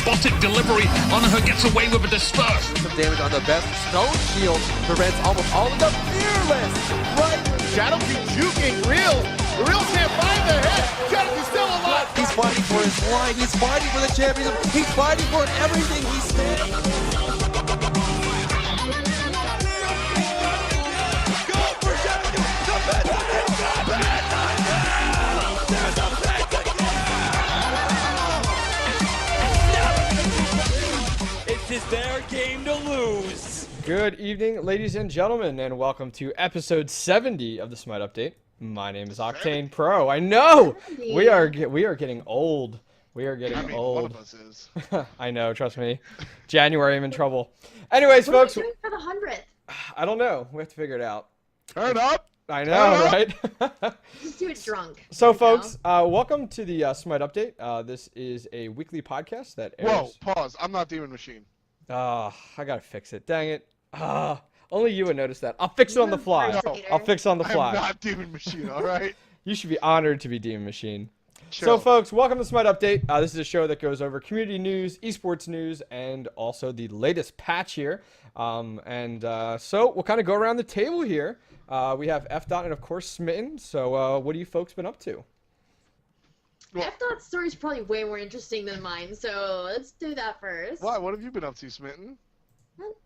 robotic delivery on her gets away with a disperse. Some damage on the best. Stone Shield prevents almost all of the Fearless. Right. Shadow keeps juking Real. The Real can't find the hit. Shadow's still alive. He's fighting for his line. He's fighting for the championship. He's fighting for everything. He's standing. Go for Shadow. The best of it. There's a It's their game to lose. Good evening, ladies and gentlemen, and welcome to episode 70 of the Smite Update. My name is Octane Pro. I know we are getting old. We are getting old. One of us is. I know, trust me. January, I'm in trouble. Anyways, What folks, are you doing for the 100th? I don't know. We have to figure it out. Turn up. I know, right? Just do it drunk. So, There you folks, go. welcome to the Smite Update. This is a weekly podcast that airs. Whoa, pause. I'm not Demon Machine. I gotta fix it. Dang it. Only you would notice that. I'll fix it on the fly. I'll fix it on the fly. I'm not Demon Machine, all right? You should be honored to be Demon Machine. Chill. So, folks, welcome to Smite Update. This is a show that goes over community news, esports news, and also the latest patch here. So we'll kind of go around the table here. We have F.Dot and, of course, Smitten. So what have you folks been up to? F.Dot's story is probably way more interesting than mine, so let's do that first. Why? What have you been up to, Smitten?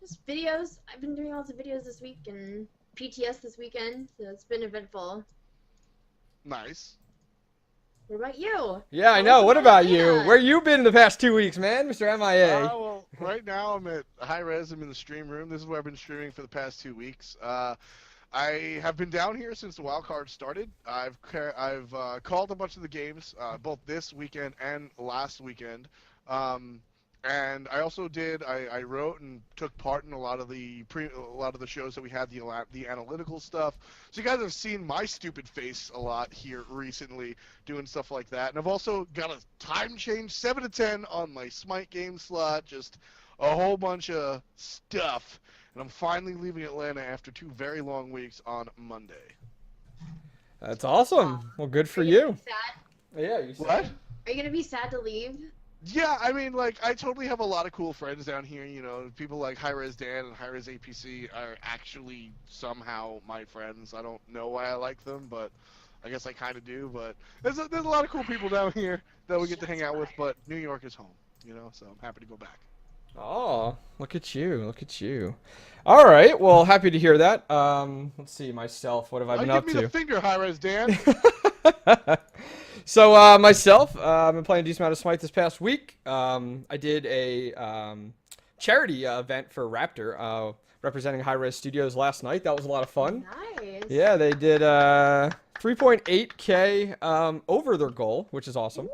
Just videos. I've been doing lots of videos this week and PTS this weekend, so it's been eventful. Nice. What about you? Yeah, I know. What about you? Where you been the past 2 weeks, man? Mr. MIA. Well, right now I'm at Hi-Rez. I'm in the stream room. This is where I've been streaming for the past 2 weeks. I have been down here since the wild card started. I've called a bunch of the games, both this weekend and last weekend. And I also I wrote and took part in a lot of the shows that we had, the analytical stuff. So you guys have seen my stupid face a lot here recently doing stuff like that. And I've also got a time change 7 to 10 on my Smite game slot, just a whole bunch of stuff. And I'm finally leaving Atlanta after 2 very long weeks on Monday. That's awesome. Well, good for Are you. gonna be sad? Yeah, you said. What? Are you gonna be sad to leave? Yeah, I mean, like, I totally have a lot of cool friends down here, you know, people like Hi-Rez Dan and Hi-Rez APC are actually somehow my friends. I don't know why I like them, but I guess I kind of do, but there's a lot of cool people down here that we get to hang out with, but New York is home, you know, so I'm happy to go back. Oh, look at you. Look at you. All right. Well, happy to hear that. Let's see, myself, what have I been up Give me to? the finger, Hi-Rez Dan. So, myself, I've been playing a decent amount of Smite this past week. I did a charity event for Raptor, representing Hi-Rez Studios last night. That was a lot of fun. Nice. Yeah, they did 3.8K over their goal, which is awesome.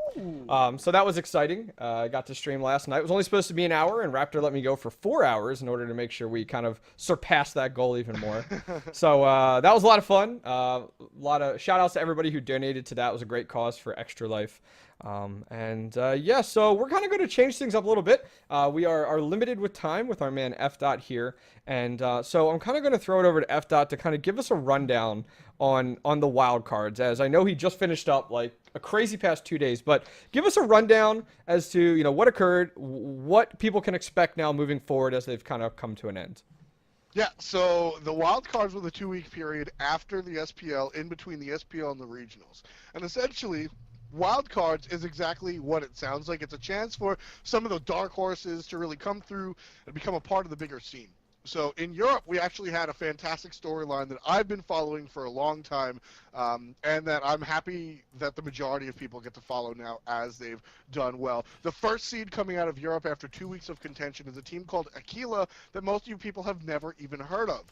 So that was exciting. I got to stream last night. It was only supposed to be an hour, and Raptor let me go for 4 hours in order to make sure we kind of surpassed that goal even more. So that was a lot of fun. A lot of shout outs to everybody who donated to that. It was a great cause for Extra Life. Yeah, so we're kind of going to change things up a little bit. We are limited with time with our man F.Dot here. And so I'm kind of going to throw it over to F.Dot to kind of give us a rundown on the wild cards, as I know he just finished up like a crazy past 2 days, but give us a rundown as to, you know, what occurred, what people can expect now moving forward as they've kind of come to an end. Yeah, so the wild cards were the 2-week period after the SPL, in between the SPL and the regionals. And essentially, wild cards is exactly what it sounds like. It's a chance for some of the dark horses to really come through and become a part of the bigger scene. So in Europe, we actually had a fantastic storyline that I've been following for a long time, and that I'm happy that the majority of people get to follow now as they've done well. The first seed coming out of Europe after 2 weeks of contention is a team called Aquila that most of you people have never even heard of.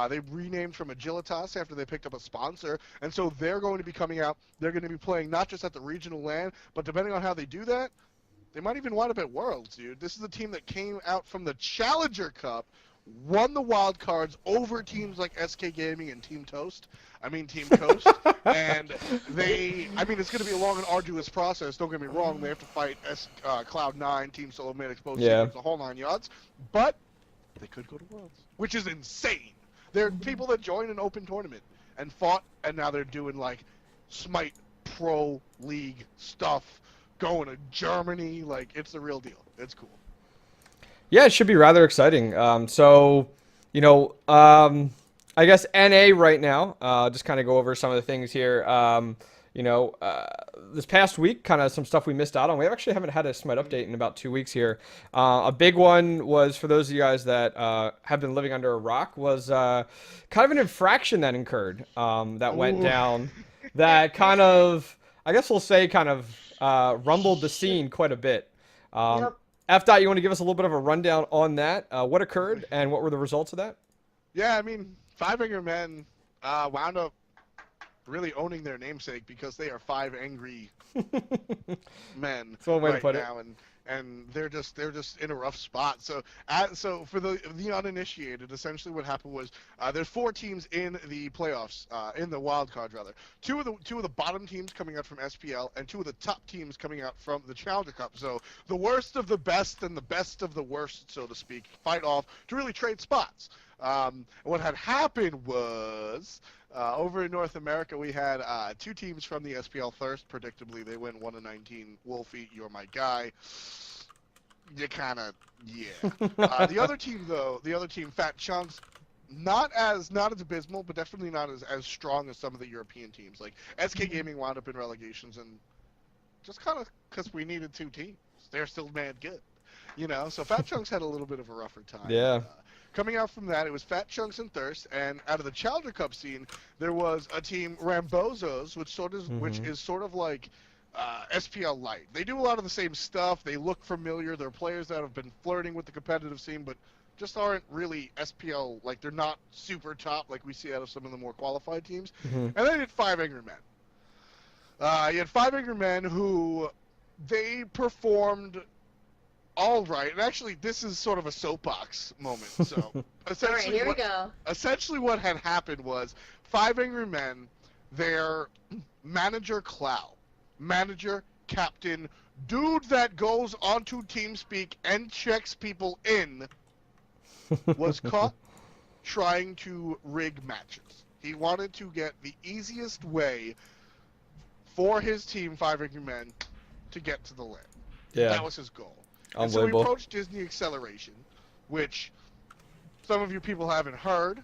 They renamed from Agilitas after they picked up a sponsor, and so they're going to be coming out. They're going to be playing not just at the regional LAN, but depending on how they do that, they might even wind up at Worlds, dude. This is a team that came out from the Challenger Cup, won the wild cards over teams like SK Gaming and Team Toast. And it's going to be a long and arduous process. Don't get me wrong. They have to fight Cloud9, Team Solo Man, Exposed Secrets, the whole 9 yards. But they could go to Worlds, which is insane. There are people that joined an open tournament and fought, and now they're doing like Smite Pro League stuff going to Germany. Like, it's the real deal. It's cool. Yeah, it should be rather exciting. So, I guess NA right now, just kind of go over some of the things here. This past week, kind of some stuff we missed out on. We actually haven't had a Smite update in about 2 weeks here. A big one was, for those of you guys that have been living under a rock, was kind of an infraction that incurred that went down that kind of, I guess we'll say, kind of rumbled the scene quite a bit. Yep. F. You want to give us a little bit of a rundown on that? What occurred and what were the results of that? Yeah, I mean, Five Angry Men wound up really owning their namesake because they are five angry men That's one way to right put it. now, and they're just in a rough spot. So so for the uninitiated, essentially what happened was there's 4 teams in the playoffs, in the wild card rather. Two of the bottom teams coming out from SPL, and 2 of the top teams coming out from the Challenger Cup. So the worst of the best and the best of the worst, so to speak, fight off to really trade spots. What had happened was over in North America we had 2 teams from the SPL Thirst. Predictably, they win 1-19. Wolfie, you're my guy. You kind of, yeah. The other team, Fat Chunks, not as abysmal, but definitely not as strong as some of the European teams. Like SK Gaming wound up in relegations, and just kind of because we needed 2 teams, they're still mad good, So Fat Chunks had a little bit of a rougher time. Yeah. Coming out from that, it was Fat Chunks and Thirst, and out of the Challenger Cup scene, there was a team, Rambozos, which is sort of like SPL Light. They do a lot of the same stuff. They look familiar. They're players that have been flirting with the competitive scene, but just aren't really SPL. Like, they're not super top like we see out of some of the more qualified teams. And then you had Five Angry Men. You had Five Angry Men who they performed all right, and actually, this is sort of a soapbox moment. So, essentially, All right, here we go. Essentially, what had happened was Five Angry Men, their manager Clow, manager, captain, dude that goes onto TeamSpeak and checks people in, was caught trying to rig matches. He wanted to get the easiest way for his team, Five Angry Men, to get to the land. Yeah. That was his goal. And so we Unbelievable. approached Disney Acceleration, which some of you people haven't heard,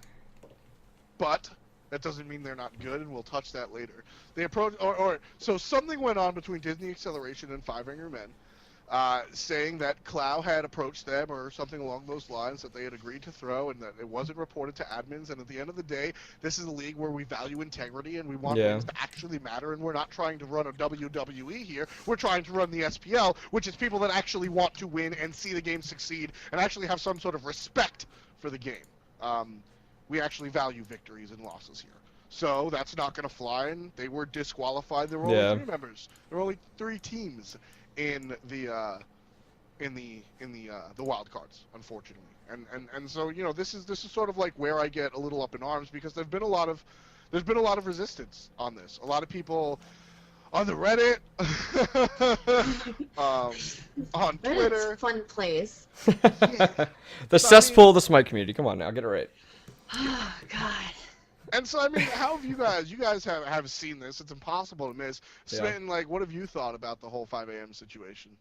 but that doesn't mean they're not good, and we'll touch that later. They approached, so something went on between Disney Acceleration and Five Angry Men, saying that Clow had approached them or something along those lines that they had agreed to throw, and that it wasn't reported to admins. And at the end of the day, this is a league where we value integrity and we want things to actually matter, and we're not trying to run a WWE here. We're trying to run the SPL, which is people that actually want to win and see the game succeed and actually have some sort of respect for the game. We actually value victories and losses here. So that's not going to fly, and they were disqualified. There were only 3 members. There were only 3 teams in the wild cards, unfortunately, and so this is sort of like where I get a little up in arms, because there's been a lot of resistance on this. A lot of people on the Reddit, on Twitter. Reddit's a fun place. The cesspool of the Smite community. Come on now, get it right. Oh God. And so, I mean, how have you guys have seen this? It's impossible to miss. Smitten, like, what have you thought about the whole 5 a.m. situation?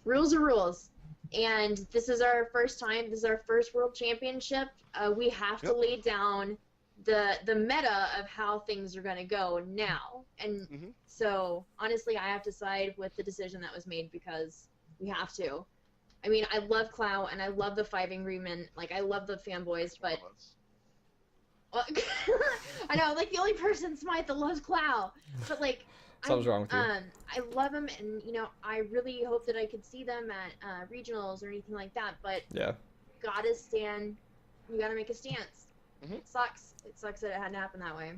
Rules are rules. And this is our first time. This is our first World Championship. We have to lay down the meta of how things are going to go now. And so, honestly, I have to side with the decision that was made, because we have to. I mean, I love Clow, and I love the Five Angry Men. Like, I love the fanboys, but... Well, I know, like, the only person in Smite that loves Clow. But, like... Something's wrong with you. I love him, and, I really hope that I could see them at regionals or anything like that, but... Yeah. Gotta stand... You gotta make a stance. It sucks. It sucks that it had to happen that way.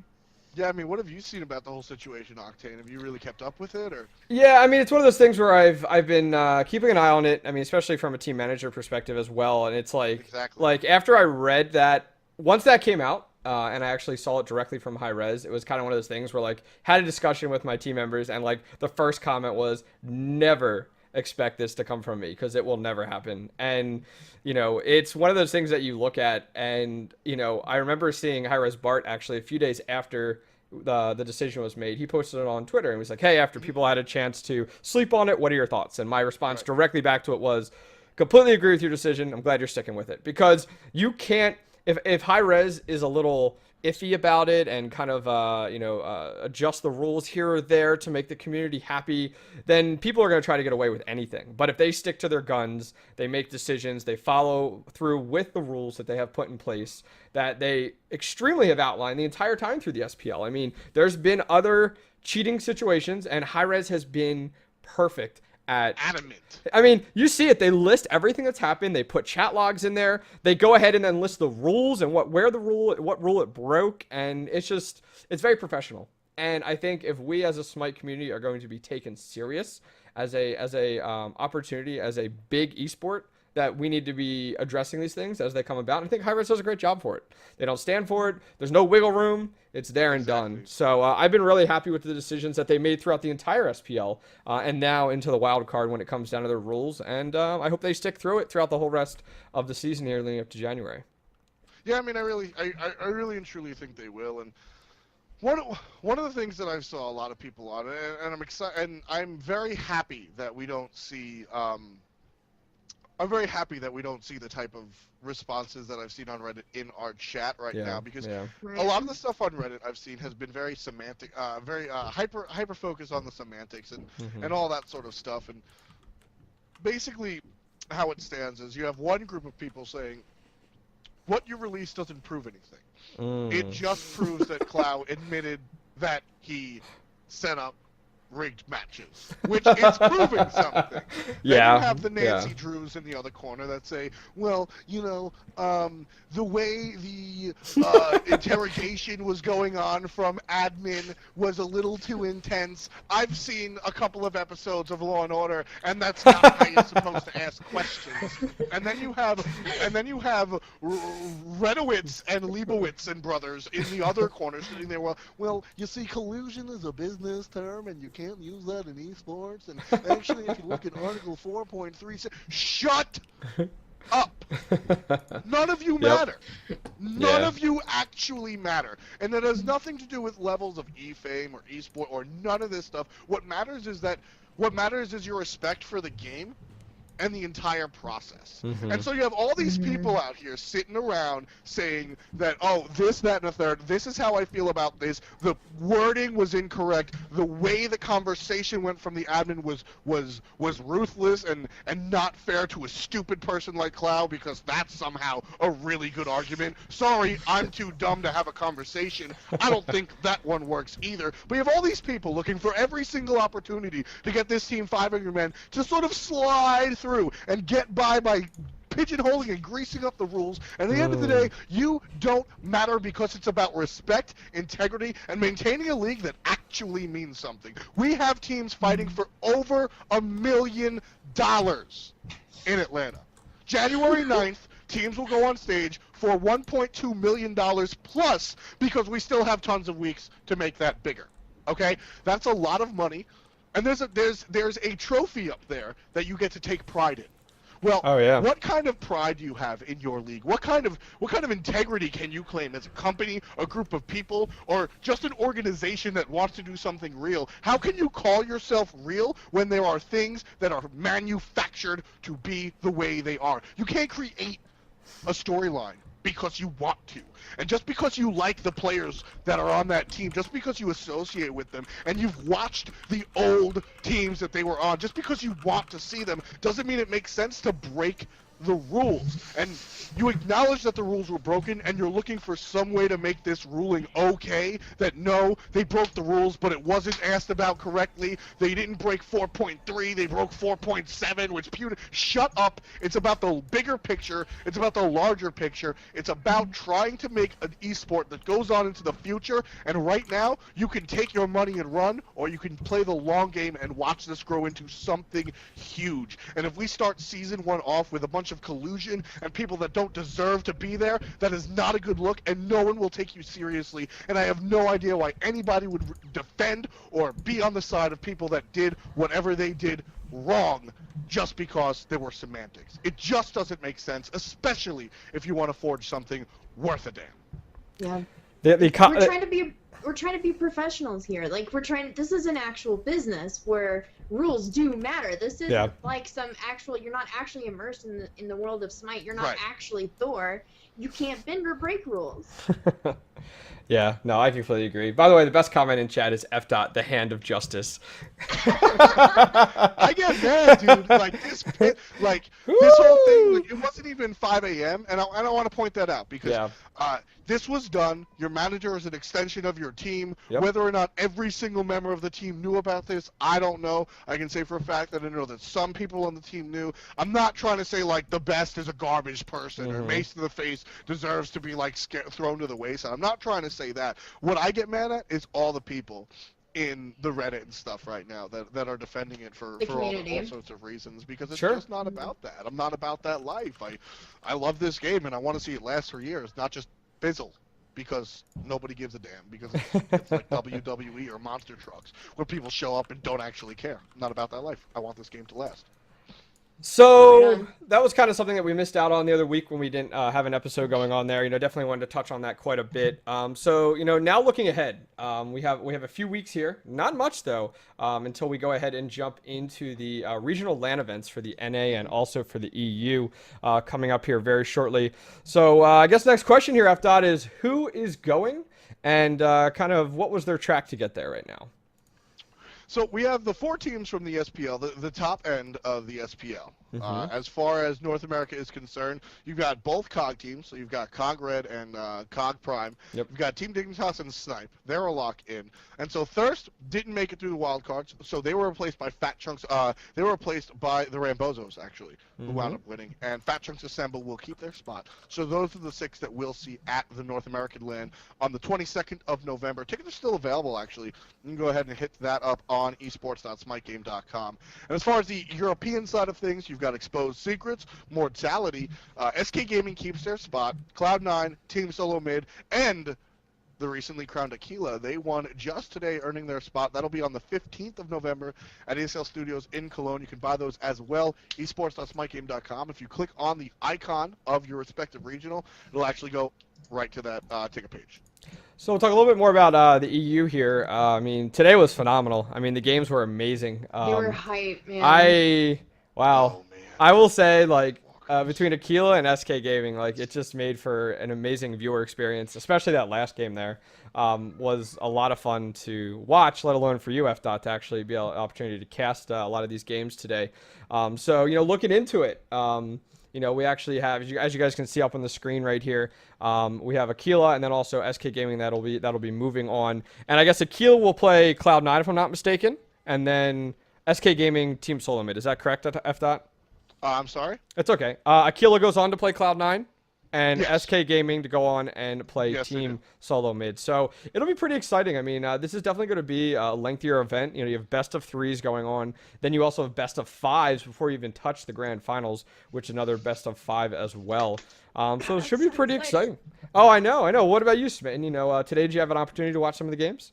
Yeah, I mean, what have you seen about the whole situation, Octane? Have you really kept up with it, or? Yeah, I mean, it's one of those things where I've been keeping an eye on it. I mean, especially from a team manager perspective as well. And it's like, like after I read that, once that came out, and I actually saw it directly from Hi-Rez, it was kind of one of those things where, like, had a discussion with my team members, and, like, the first comment was, never expect this to come from me, because it will never happen. And, it's one of those things that you look at, and, I remember seeing Hi-Rez Bart actually a few days after the decision was made, he posted it on Twitter and was like, hey, after people had a chance to sleep on it, what are your thoughts? And my response directly back to it was, completely agree with your decision. I'm glad you're sticking with it, because you can't, if Hi-Rez is a little iffy about it and kind of adjust the rules here or there to make the community happy, then people are going to try to get away with anything. But if they stick to their guns, they make decisions, they follow through with the rules that they have put in place, that they extremely have outlined the entire time through the SPL. I mean, there's been other cheating situations, and Hi-Rez has been perfect at adamant. I mean, you see it. They list everything that's happened. They put chat logs in there. They go ahead and then list the rules and what rule it broke, and it's very professional. And I think if we as a Smite community are going to be taken serious as a opportunity, as a big esport, that we need to be addressing these things as they come about. And I think Hi-Rez does a great job for it. They don't stand for it. There's no wiggle room. It's there and done. So I've been really happy with the decisions that they made throughout the entire SPL and now into the wild card when it comes down to their rules. And I hope they stick through it throughout the whole rest of the season here leading up to January. Yeah, I mean, I really and truly think they will. And one of the things that I saw a lot of people on, and I'm excited, and I'm very happy that we don't see. I'm very happy that we don't see the type of responses that I've seen on Reddit in our chat right now, because a lot of the stuff on Reddit I've seen has been very semantic, very hyper focused on the semantics and all that sort of stuff. And basically, how it stands is you have one group of people saying, "What you release doesn't prove anything. It just proves that Clow admitted that he set up rigged matches," which is proving something. Yeah. Then you have the Nancy Drews in the other corner that say, well, the way the interrogation was going on from admin was a little too intense. I've seen a couple of episodes of Law and Order, and that's not how you're supposed to ask questions. And then you have Redowitz and Leibowitz and brothers in the other corner sitting there. Well, you see, collusion is a business term, and you can't use that in esports. And actually, if you look at Article 4.3, shut up. None of you matter. None of you actually matter. And that has nothing to do with levels of e-fame or esport or none of this stuff. What matters is your respect for the game and the entire process. And so you have all these people out here sitting around saying that, oh, this, that, and a third, this is how I feel about this, the wording was incorrect, the way the conversation went from the admin was ruthless and not fair to a stupid person like Clow, because that's somehow a really good argument. Sorry, I'm too dumb to have a conversation. I don't think that one works either. But you have all these people looking for every single opportunity to get this team 500 men to sort of slide through and get by pigeonholing and greasing up the rules. And at the end of the day, you don't matter, because it's about respect, integrity, and maintaining a league that actually means something. We have teams fighting for over $1 million in Atlanta. January 9th, teams will go on stage for $1.2 million plus, because we still have tons of weeks to make that bigger. Okay? That's a lot of money. And there's a trophy up there that you get to take pride in. Well, what kind of pride do you have in your league? What kind of integrity can you claim as a company, a group of people, or just an organization that wants to do something real? How can you call yourself real when there are things that are manufactured to be the way they are? You can't create a storyline because you want to. And just because you like the players that are on that team, just because you associate with them, and you've watched the old teams that they were on, just because you want to see them, doesn't mean it makes sense to break the rules. And you acknowledge that the rules were broken, and you're looking for some way to make this ruling okay, that no, they broke the rules, but it wasn't asked about correctly. They didn't break 4.3, they broke 4.7, which shut up. It's about the bigger picture. It's about the larger picture. It's about trying to make an esport that goes on into the future, and right now, you can take your money and run, or you can play the long game and watch this grow into something huge. And if we start season 1 off with a bunch of collusion and people that don't deserve to be there, that is not a good look, and no one will take you seriously. And I have no idea why anybody would defend or be on the side of people that did whatever they did wrong just because there were semantics. It just doesn't make sense, especially if you want to forge something worth a damn. Yeah. We're trying to be trying to be professionals here. Like this is an actual business where rules do matter. This isn't like some actual. You're not actually immersed in the world of Smite. You're not actually Thor. You can't bend or break rules. Yeah, no, I completely agree. By the way, the best comment in chat is F. the hand of justice. I get mad, dude. Like this whole thing. Like, it wasn't even 5 a.m. and I don't want to point that out because this was done. Your manager is an extension of your team. Yep. Whether or not every single member of the team knew about this, I don't know. I can say for a fact that I know that some people on the team knew. I'm not trying to say like the best is a garbage person or Mace to the face deserves to be like thrown to the wayside. I'm not trying to say that. What I get mad at is all the people in the Reddit and stuff right now that are defending it for all sorts of reasons because it's just not about that. I'm not about that life. I love this game and I want to see it last for years, not just fizzle because nobody gives a damn because it's like WWE or Monster Trucks where people show up and don't actually care. I'm not about that life. I want this game to last. So that was kind of something that we missed out on the other week when we didn't have an episode going on there. Definitely wanted to touch on that quite a bit. So now looking ahead, we have a few weeks here, not much though, until we go ahead and jump into the regional LAN events for the NA and also for the EU coming up here very shortly. So I guess the next question here, F. is who is going and kind of what was their track to get there right now? So we have the 4 teams from the SPL, the top end of the SPL. As far as North America is concerned, you've got both COG teams. So you've got COG Red and COG Prime. Yep. You've got Team Dignitas and Snipe. They're a lock in. And so Thirst didn't make it through the wild cards, so they were replaced by Fat Chunks. They were replaced by the Rambozos, actually, who wound up winning. And Fat Chunks Assemble will keep their spot. So those are the 6 that we'll see at the North American LAN on the 22nd of November. Tickets are still available, actually. You can go ahead and hit that up on esports.smitegame.com. And as far as the European side of things, you've got Exposed Secrets, Mortality, SK Gaming keeps their spot, Cloud9, Team Solo Mid, and the recently crowned Aquila. They won just today, earning their spot. That'll be on the 15th of November at ESL Studios in Cologne. You can buy those as well, esports.smitegame.com. If you click on the icon of your respective regional, it'll actually go right to that ticket page. So we'll talk a little bit more about the EU here. I mean, today was phenomenal. I mean, the games were amazing. They were hype, man. Wow. Oh, man. I will say, like, between Aquila and SK Gaming, like, it just made for an amazing viewer experience, especially that last game there. Was a lot of fun to watch, let alone for you, F. to actually be an opportunity to cast a lot of these games today. So, looking into it, we actually have, as you guys can see up on the screen right here, we have Aquila and then also SK Gaming that'll be moving on. And I guess Aquila will play Cloud9 if I'm not mistaken, and then SK Gaming Team Solo Mid. Is that correct, F. I'm sorry? It's okay. Aquila goes on to play Cloud9, and SK Gaming to go on and play Team Solo Mid. So it'll be pretty exciting. I mean, this is definitely going to be a lengthier event. You have best of 3s going on. Then you also have best of 5s before you even touch the grand finals, which is another best of 5 as well. So it should be pretty exciting. Oh, I know. What about you, Smitten? Today did you have an opportunity to watch some of the games?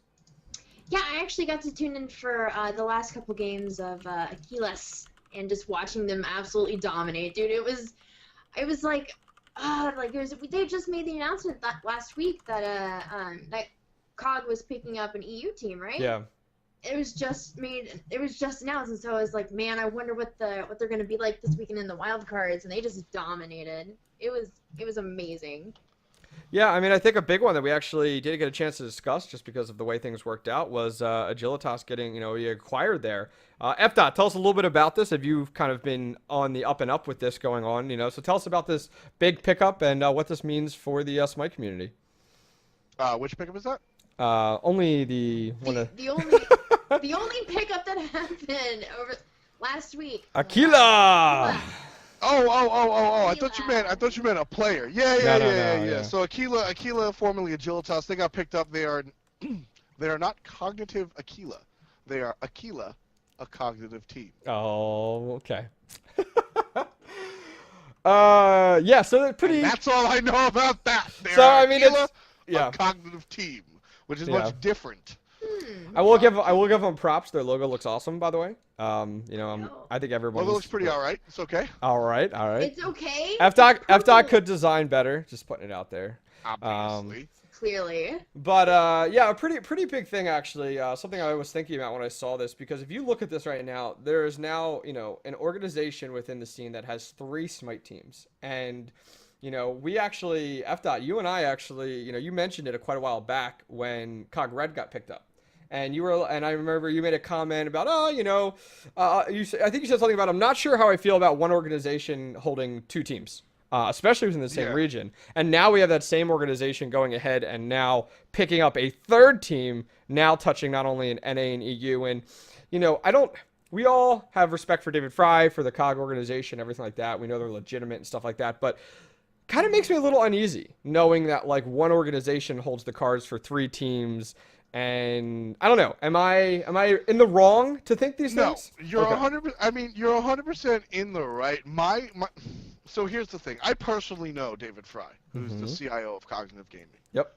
Yeah, I actually got to tune in for the last couple games of Aquilas and just watching them absolutely dominate, dude. It was like they just made the announcement that last week that that COG was picking up an EU team, right? Yeah. It was just announced, and so I was like, man, I wonder what they're gonna be like this weekend in the wild cards, and they just dominated. It was amazing. Yeah, I mean, I think a big one that we actually didn't get a chance to discuss just because of the way things worked out was Agilitas getting, acquired there. F. Tell us a little bit about this. Have you kind of been on the up and up with this going on, So tell us about this big pickup and what this means for the Smite community. Which pickup is that? Only the one. The only pickup that happened over last week. Aquila! Oh! I thought you meant a player. Yeah. So Aquila, formerly Agilitas, they got picked up. They are not cognitive Aquila. They are Aquila, a cognitive team. Oh, okay. Yeah. So they're pretty. And that's all I know about that. Aquila, a cognitive team, which is much different. I will give them props. Their logo looks awesome, by the way. I think everyone. Logo looks pretty all right. It's okay. All right. It's okay. F. could design better. Just putting it out there. Obviously. Clearly. But yeah, a pretty big thing actually. Something I was thinking about when I saw this, because if you look at this right now, there is now an organization within the scene that has 3 Smite teams, and we actually you and I actually you mentioned it quite a while back when Cog Red got picked up. And I remember you made a comment about, I think you said something about, I'm not sure how I feel about one organization holding 2 teams, especially within the same region. And now we have that same organization going ahead and now picking up a 3rd team, now touching not only in NA and EU. And, we all have respect for David Fry, for the COG organization, everything like that. We know they're legitimate and stuff like that. But kind of makes me a little uneasy knowing that like one organization holds the cards for 3 teams. And I don't know. Am I in the wrong to think these things? No, you're 100%. I mean, you're 100% in the right. So here's the thing. I personally know David Fry, who's the CIO of Cognitive Gaming. Yep.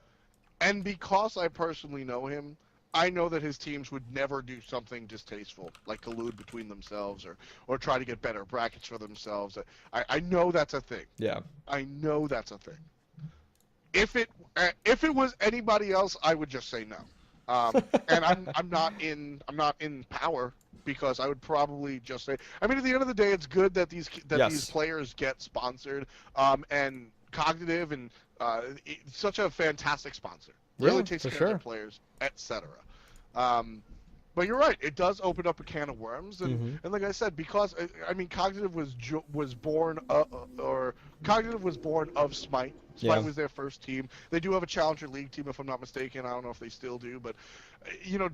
And because I personally know him, I know that his teams would never do something distasteful, like collude between themselves or try to get better brackets for themselves. I know that's a thing. Yeah. I know that's a thing. If it was anybody else, I would just say no. And I'm not in power, because I would probably just say. I mean, at the end of the day, it's good that these players get sponsored. And Cognitive and such a fantastic sponsor. Really takes care of their players, etc. But you're right. It does open up a can of worms, and like I said, because Cognitive was born of Smite. Smite was their first team. They do have a Challenger League team, if I'm not mistaken. I don't know if they still do, but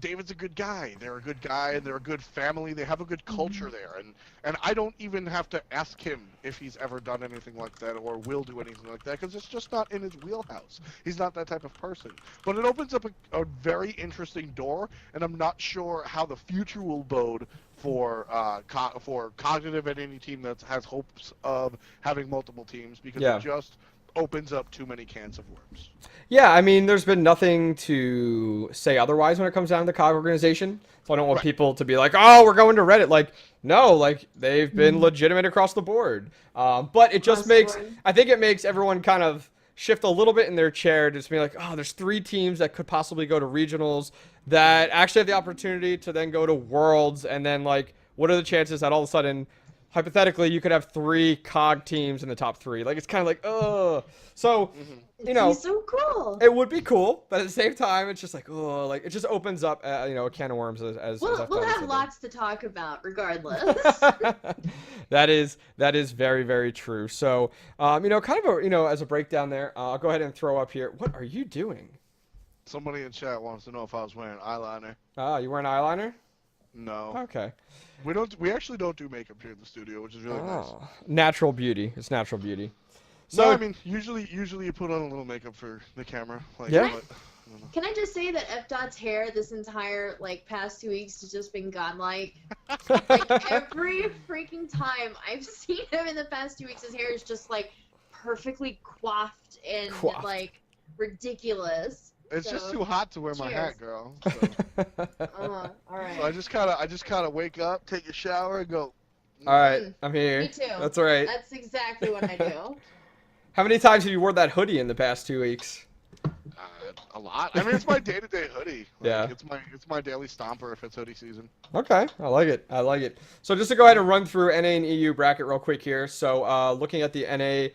David's a good guy. They're a good guy, and they're a good family. They have a good culture there, and I don't even have to ask him if he's ever done anything like that or will do anything like that, because it's just not in his wheelhouse. He's not that type of person. But it opens up a very interesting door, and I'm not sure how the future will bode for Cognitive and any team that has hopes of having multiple teams, because it just opens up too many cans of worms. Yeah, I mean, there's been nothing to say otherwise when it comes down to the COG organization. So I don't want people to be like, oh, we're going to Reddit. Like, no, like, they've been legitimate across the board. But it just I think it makes everyone kind of shift a little bit in their chair to just be like, oh, there's 3 teams that could possibly go to regionals that actually have the opportunity to then go to worlds. And then, like, what are the chances that all of a sudden, hypothetically, you could have 3 COG teams in the top 3? Like, it's kind of like, ugh. So, It'd be so cool. It would be cool, but at the same time, it's just like, oh, like, it just opens up, a can of worms. We'll have lots to talk about, regardless. That is very, very true. So, kind of as a breakdown there, I'll go ahead and throw up here. What are you doing? Somebody in chat wants to know if I was wearing eyeliner. You wearing eyeliner? No. Okay. We actually don't do makeup here in the studio, which is really nice. Natural beauty. It's natural beauty. So I mean, usually you put on a little makeup for the camera. Like, yeah. Can I just say that Ep.70's hair this entire past 2 weeks has just been godlike? Like every freaking time I've seen him in the past 2 weeks, his hair is just perfectly coiffed and ridiculous. It's just too hot to wear my hat, girl. So. All right. So I just kind of wake up, take a shower, and go. All right, I'm here. Me too. That's all right. That's exactly what I do. How many times have you worn that hoodie in the past 2 weeks? A lot. I mean, it's my day-to-day hoodie. Yeah. It's my daily stomper if it's hoodie season. Okay, I like it. So just to go ahead and run through NA and EU bracket real quick here. So looking at the NA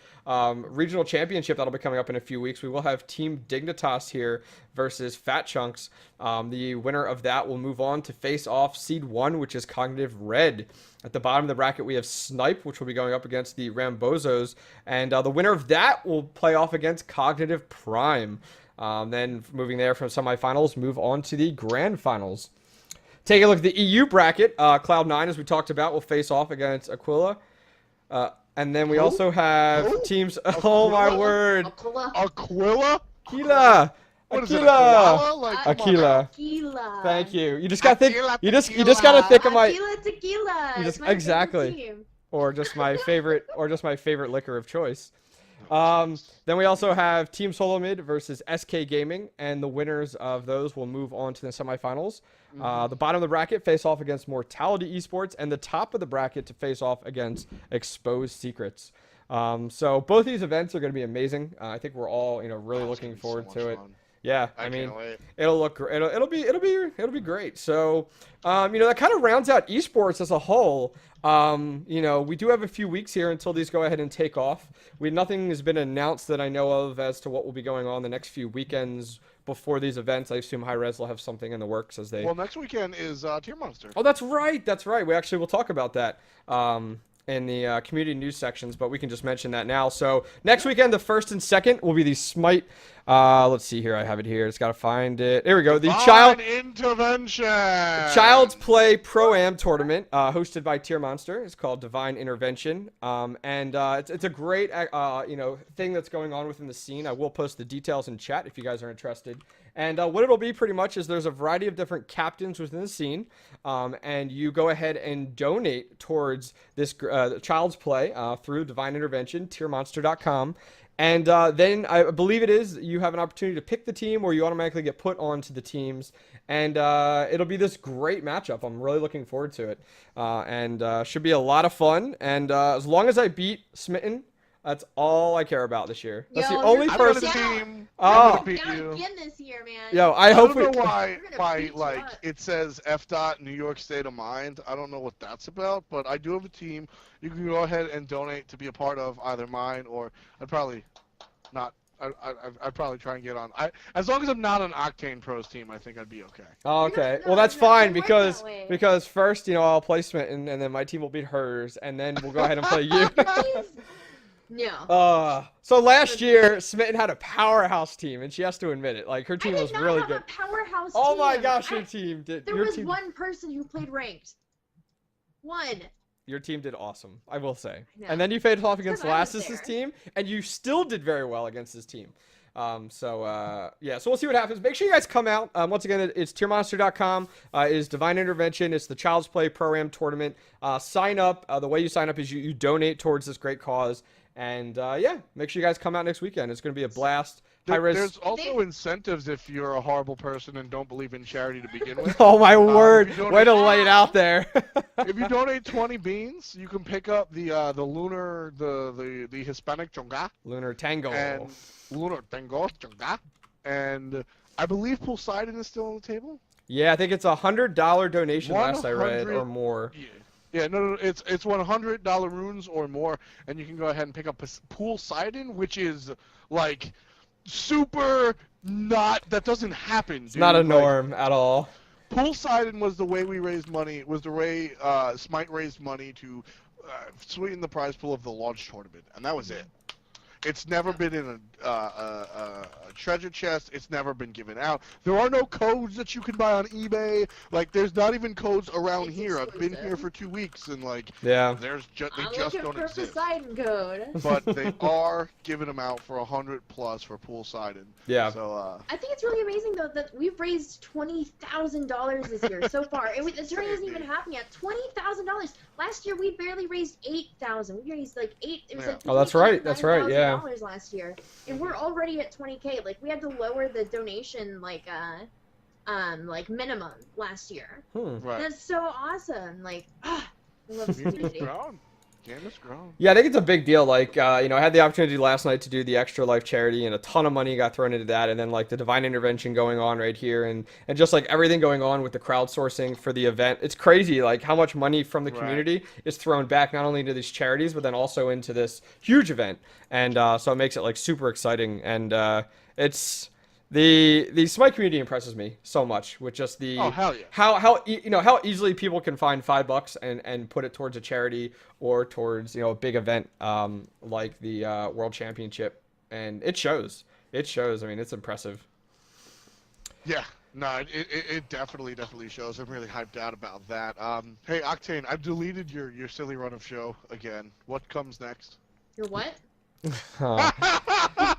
regional championship that'll be coming up in a few weeks, we will have Team Dignitas here versus Fat Chunks. The winner of that will move on to face off Seed 1, which is Cognitive Red. At the bottom of the bracket, we have Snipe, which will be going up against the Rambozos. And the winner of that will play off against Cognitive Prime. Then moving there from semifinals, move on to the grand finals. Take a look at the EU bracket. Cloud9, as we talked about, will face off against Aquila. And then we also have teams... Oh, my word. Aquila? Aquila. What is it, Aquila? Aquila. Tequila. Thank you. You just gotta think. You just gotta think of my. Tequila. It's my exactly. team. Or just my favorite liquor of choice. Then we also have Team Solo Mid versus SK Gaming, and the winners of those will move on to the semifinals. The bottom of the bracket face off against Mortality Esports, and the top of the bracket to face off against Exposed Secrets. So both these events are going to be amazing. I think we're all really looking forward to it. Yeah, I mean, can't wait. it'll look great. It'll be great. So, that kind of rounds out esports as a whole. We do have a few weeks here until these go ahead and take off. Nothing has been announced that I know of as to what will be going on the next few weekends before these events. I assume Hi-Rez will have something in the works as they. Well, next weekend is Tier Monster. Oh, that's right. That's right. We actually will talk about that. In the community news sections, but we can just mention that now. So next weekend, the 1st and 2nd will be the Smite. Let's see here. I have it here. It's got to find it. There we go. The Child's Play Pro-Am tournament, hosted by Tier Monster. It's called Divine Intervention. It's a great, thing that's going on within the scene. I will post the details in chat if you guys are interested. And what it'll be pretty much is there's a variety of different captains within the scene, and you go ahead and donate towards this Child's Play through Divine Intervention, tiermonster.com. And then I believe it is you have an opportunity to pick the team, or you automatically get put onto the teams. And it'll be this great matchup. I'm really looking forward to it. Should be a lot of fun. And as long as I beat Smitten, that's all I care about this year. That's the only person. Team. Oh, I'm gonna beat you. Again this year, man. Yo, I hope don't know We're gonna why beat you like up. it says F. New York State of Mind. I don't know what that's about, but I do have a team. You can go ahead and donate to be a part of either mine, or I'd probably not. I'd probably try and get on. As long as I'm not on Octane Pro's team, I think I'd be okay. Oh, okay. No, Well, that's no, fine it doesn't work that way. because first, I'll play Smitten, and then my team will beat hers, and then we'll go ahead and play you. No. So last year, Smitten had a powerhouse team, and she has to admit it. Like, her team was really good. A powerhouse Oh team. my gosh, your team did. There was one person who played ranked. One. Your team did awesome, I will say. know. And then you faced off against Because I was Lassus's there. team, and you still did very well against his team. So we'll see what happens. Make sure you guys come out. Once again, it's tiermonster.com. Is Divine Intervention. It's the Child's Play Pro-Am tournament. Sign up. The way you sign up is you donate towards this great cause. And make sure you guys come out next weekend. It's going to be a blast. There's also incentives if you're a horrible person and don't believe in charity to begin with. Oh my word! if you Way to lay it out there. If you donate 20 beans, you can pick up the lunar the Hispanic chonga Lunar Tango. and lunar tango chonga, and I believe Poseidon is still on the table. Yeah, I think it's $100 donation last I read, 100 or more. Yeah, no, it's $100 runes or more, and you can go ahead and pick up Poseidon, which is like super not, that doesn't happen. It's not a norm at all. Poseidon was the way we raised money. Was the way Smite raised money to sweeten the prize pool of the launch tournament, and that was it. It's never been in a treasure chest. It's never been given out. There are no codes that you can buy on eBay. Like, there's not even codes around here. I've been here for 2 weeks, and like, Yeah. they I'm just looking don't for exist. Poseidon code. But they are giving them out for 100+ for Poseidon. Yeah. So I think it's really amazing though that we've raised $20,000 this year so far, and the tournament isn't even happening yet. $20,000. Last year we barely raised $8,000. We raised like $8. It was like Oh, that's right. That's right. Yeah. $9,000 last year, and we're already at 20K. Like, we had to lower the donation like minimum last year. right. That's so awesome. Like, I love this community. Game is grown. Yeah, I think it's a big deal. Like, I had the opportunity last night to do the Extra Life charity, and a ton of money got thrown into that. And then, like, the Divine Intervention going on right here, and just, like, everything going on with the crowdsourcing for the event. It's crazy, like, how much money from the community is thrown back not only into these charities, but then also into this huge event. And so it makes it, like, super exciting. And it's... The Smite community impresses me so much with just the hell yeah. how easily people can find $5 and put it towards a charity or towards a big event like the World Championship, and it shows. I mean, it's impressive. Yeah, no, it definitely shows. I'm really hyped out about that. Hey Octane, I've deleted your silly run of show again. What comes next? You're what? Uh,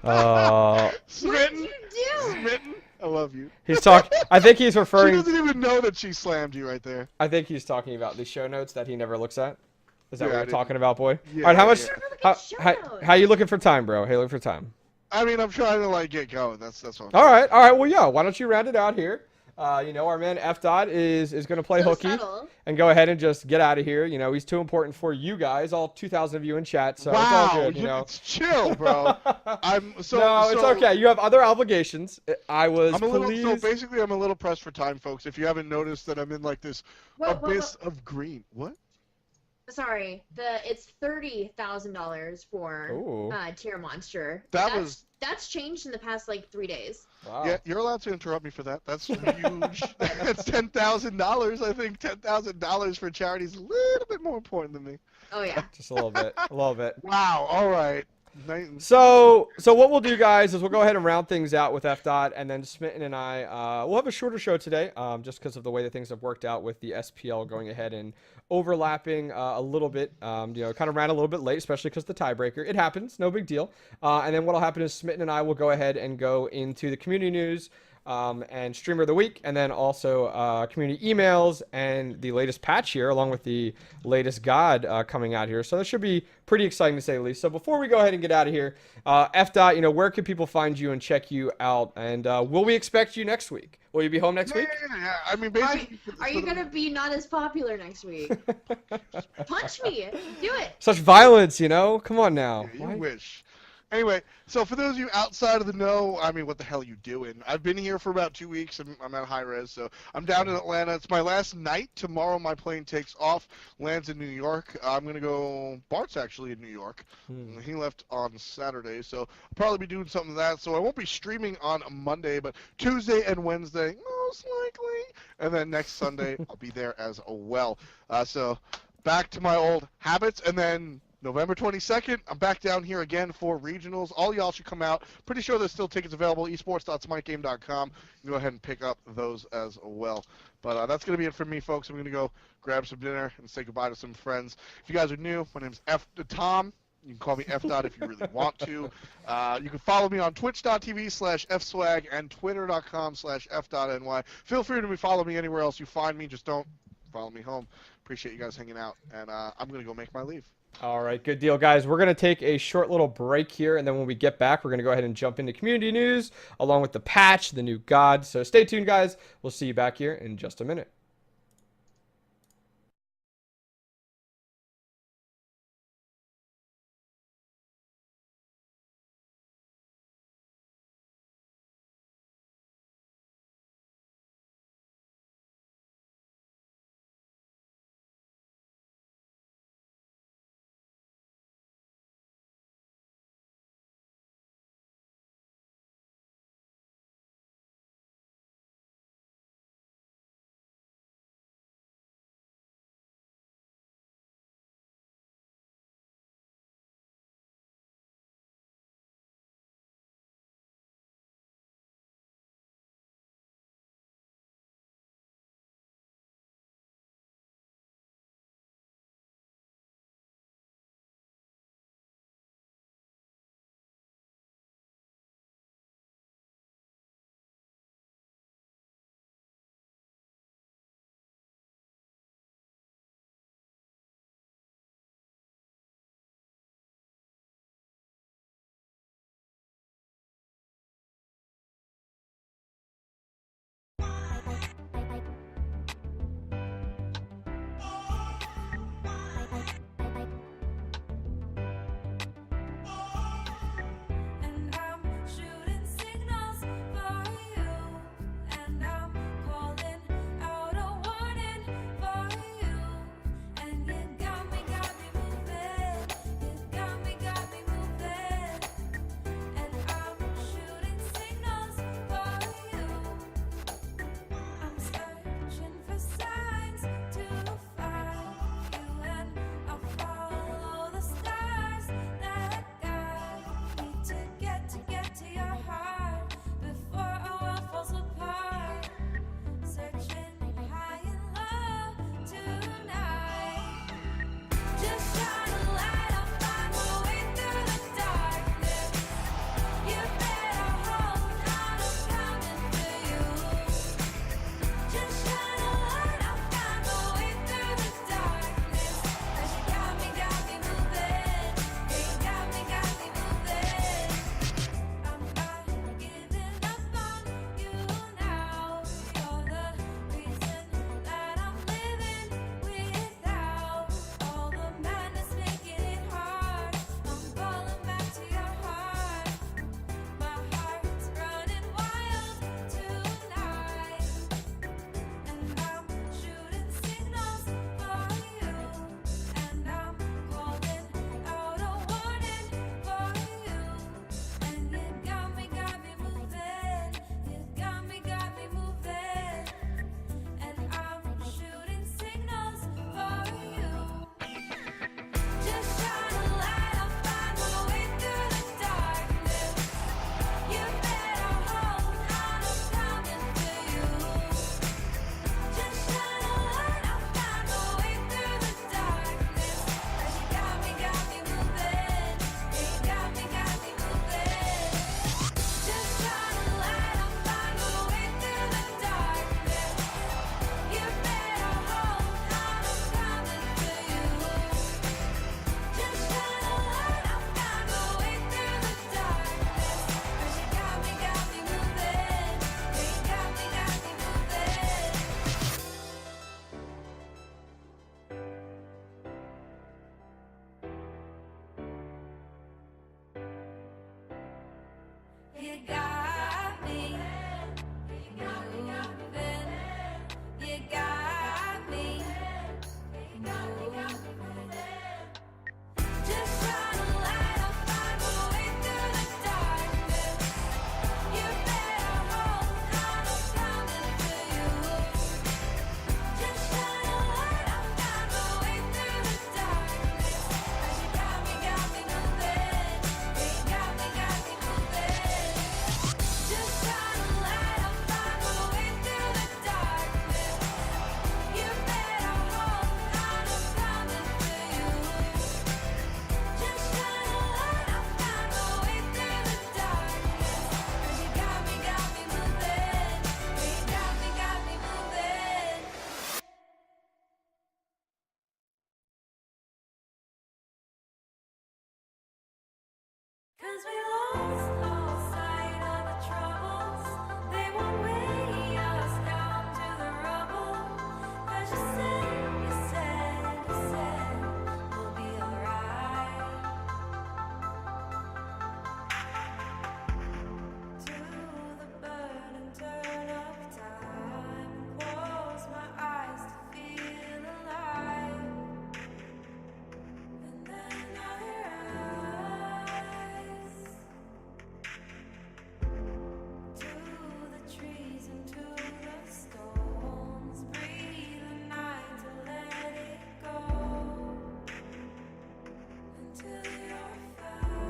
What did Smitten. you do? Smitten. I love you. he's talking. I think he's She referring. doesn't even know that she slammed you right there. I think he's talking about the show notes that he never looks at. Is that Yeah, what I you're didn't- talking about, boy? Yeah, All right, how much? yeah. How you looking for time, bro? Hey, looking for time. I mean, I'm trying to like get going. That's all. All right. Well, yeah. Why don't you round it out here? You know, our man F Dot is going to play So hooky subtle. and go ahead and just get out of here. You know, he's too important for you guys, all 2,000 of you in chat. So it's all Wow, good. You know, it's chill, bro. no, it's okay. You have other obligations. I was I'm a little. So pleased. basically, I'm a little pressed for time, folks. If you haven't noticed that I'm in like this abyss of green. What? Sorry, it's $30,000 for Ooh. Tier Monster. That's changed in the past like 3 days. Wow. Yeah, you're allowed to interrupt me for that. That's huge. That's $10,000. I think $10,000 for charity is a little bit more important than me. Oh yeah. Just a little bit. A little bit. Wow. All right. So what we'll do, guys, is we'll go ahead and round things out with F Dot, and then Smitten and I, we'll have a shorter show today, just because of the way that things have worked out with the SPL going ahead and overlapping a little bit. You know, kind of ran a little bit late, especially because the tiebreaker. It happens, no big deal. And then what'll happen is Smitten and I will go ahead and go into the community news. And streamer of the week, and then also community emails and the latest patch here, along with the latest God coming out here. So that should be pretty exciting to say the least. So before we go ahead and get out of here, F Dot, you know, where can people find you and check you out? And will we expect you next week? Will you be home next week? Yeah. I mean, basically. Are you gonna be not as popular next week? Punch me! Do it! Such violence, you know? Come on now. Yeah, you wish. Anyway, so for those of you outside of the know, I mean, what the hell are you doing? I've been here for about 2 weeks. I'm at Hi-Rez, so I'm down in Atlanta. It's my last night. Tomorrow my plane takes off, lands in New York. I'm going to go, Bart's actually in New York. He left on Saturday, so I'll probably be doing something of that. So I won't be streaming on Monday, but Tuesday and Wednesday, most likely. And then next Sunday, I'll be there as well. So back to my old habits, and then November 22nd, I'm back down here again for regionals. All y'all should come out. Pretty sure there's still tickets available, esports.smitegame.com. You can go ahead and pick up those as well. But that's going to be it for me, folks. I'm going to go grab some dinner and say goodbye to some friends. If you guys are new, my name's Tom. You can call me F Dot if you really want to. You can follow me on twitch.tv/fswag and twitter.com/f.ny. Feel free to follow me anywhere else you find me. Just don't follow me home. Appreciate you guys hanging out. And I'm going to go make my leave. All right, good deal, guys. We're going to take a short little break here, and then when we get back, we're going to go ahead and jump into community news, along with the patch, the new God. So stay tuned, guys. We'll see you back here in just a minute. we lost all sight of the troubles, they won't weigh us down to the rubble. 'Cause you said we'll be alright. To the burn and turn of time, close my eyes to feel alive. And then I rise to the trees and to the stones, breathe the night to let it go until you're found.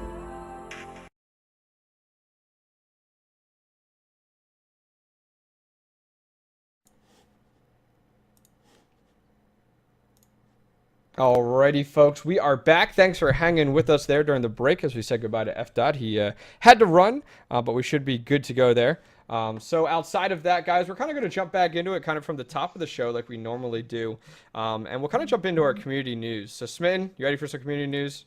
Alrighty, folks, we are back. Thanks for hanging with us there during the break as we said goodbye to F. He had to run, but we should be good to go there. So outside of that, guys, we're kind of going to jump back into it kind of from the top of the show like we normally do. And we'll kind of jump into our community news. So, Smitten, you ready for some community news?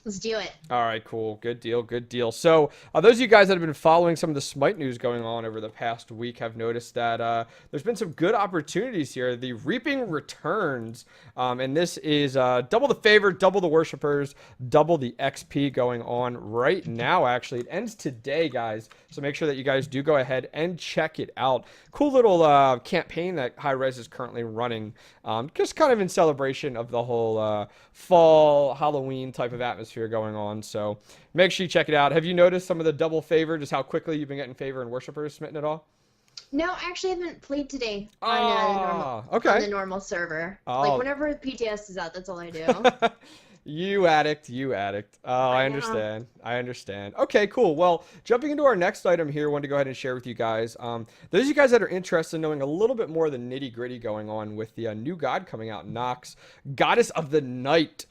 Let's do it. All right, cool. Good deal, good deal. So those of you guys that have been following some of the Smite news going on over the past week have noticed that there's been some good opportunities here. The Reaping returns, and this is double the favor, double the worshippers, double the XP going on right now, actually. It ends today, guys, so make sure that you guys do go ahead and check it out. Cool little campaign that Hi-Rez is currently running, just kind of in celebration of the whole fall, Halloween type of atmosphere going on. So make sure you check it out. Have you noticed some of the double favor, just how quickly you've been getting favor and worshippers smitten at all? No, actually, I haven't played today on the normal server. Oh. Like, whenever PTS is out, that's all I do. You addict, you addict. Oh, I understand. I understand. Okay, cool. Well, jumping into our next item here, I wanted to go ahead and share with you guys. Those of you guys that are interested in knowing a little bit more of the nitty gritty going on with the new god coming out, Nox, Goddess of the Night.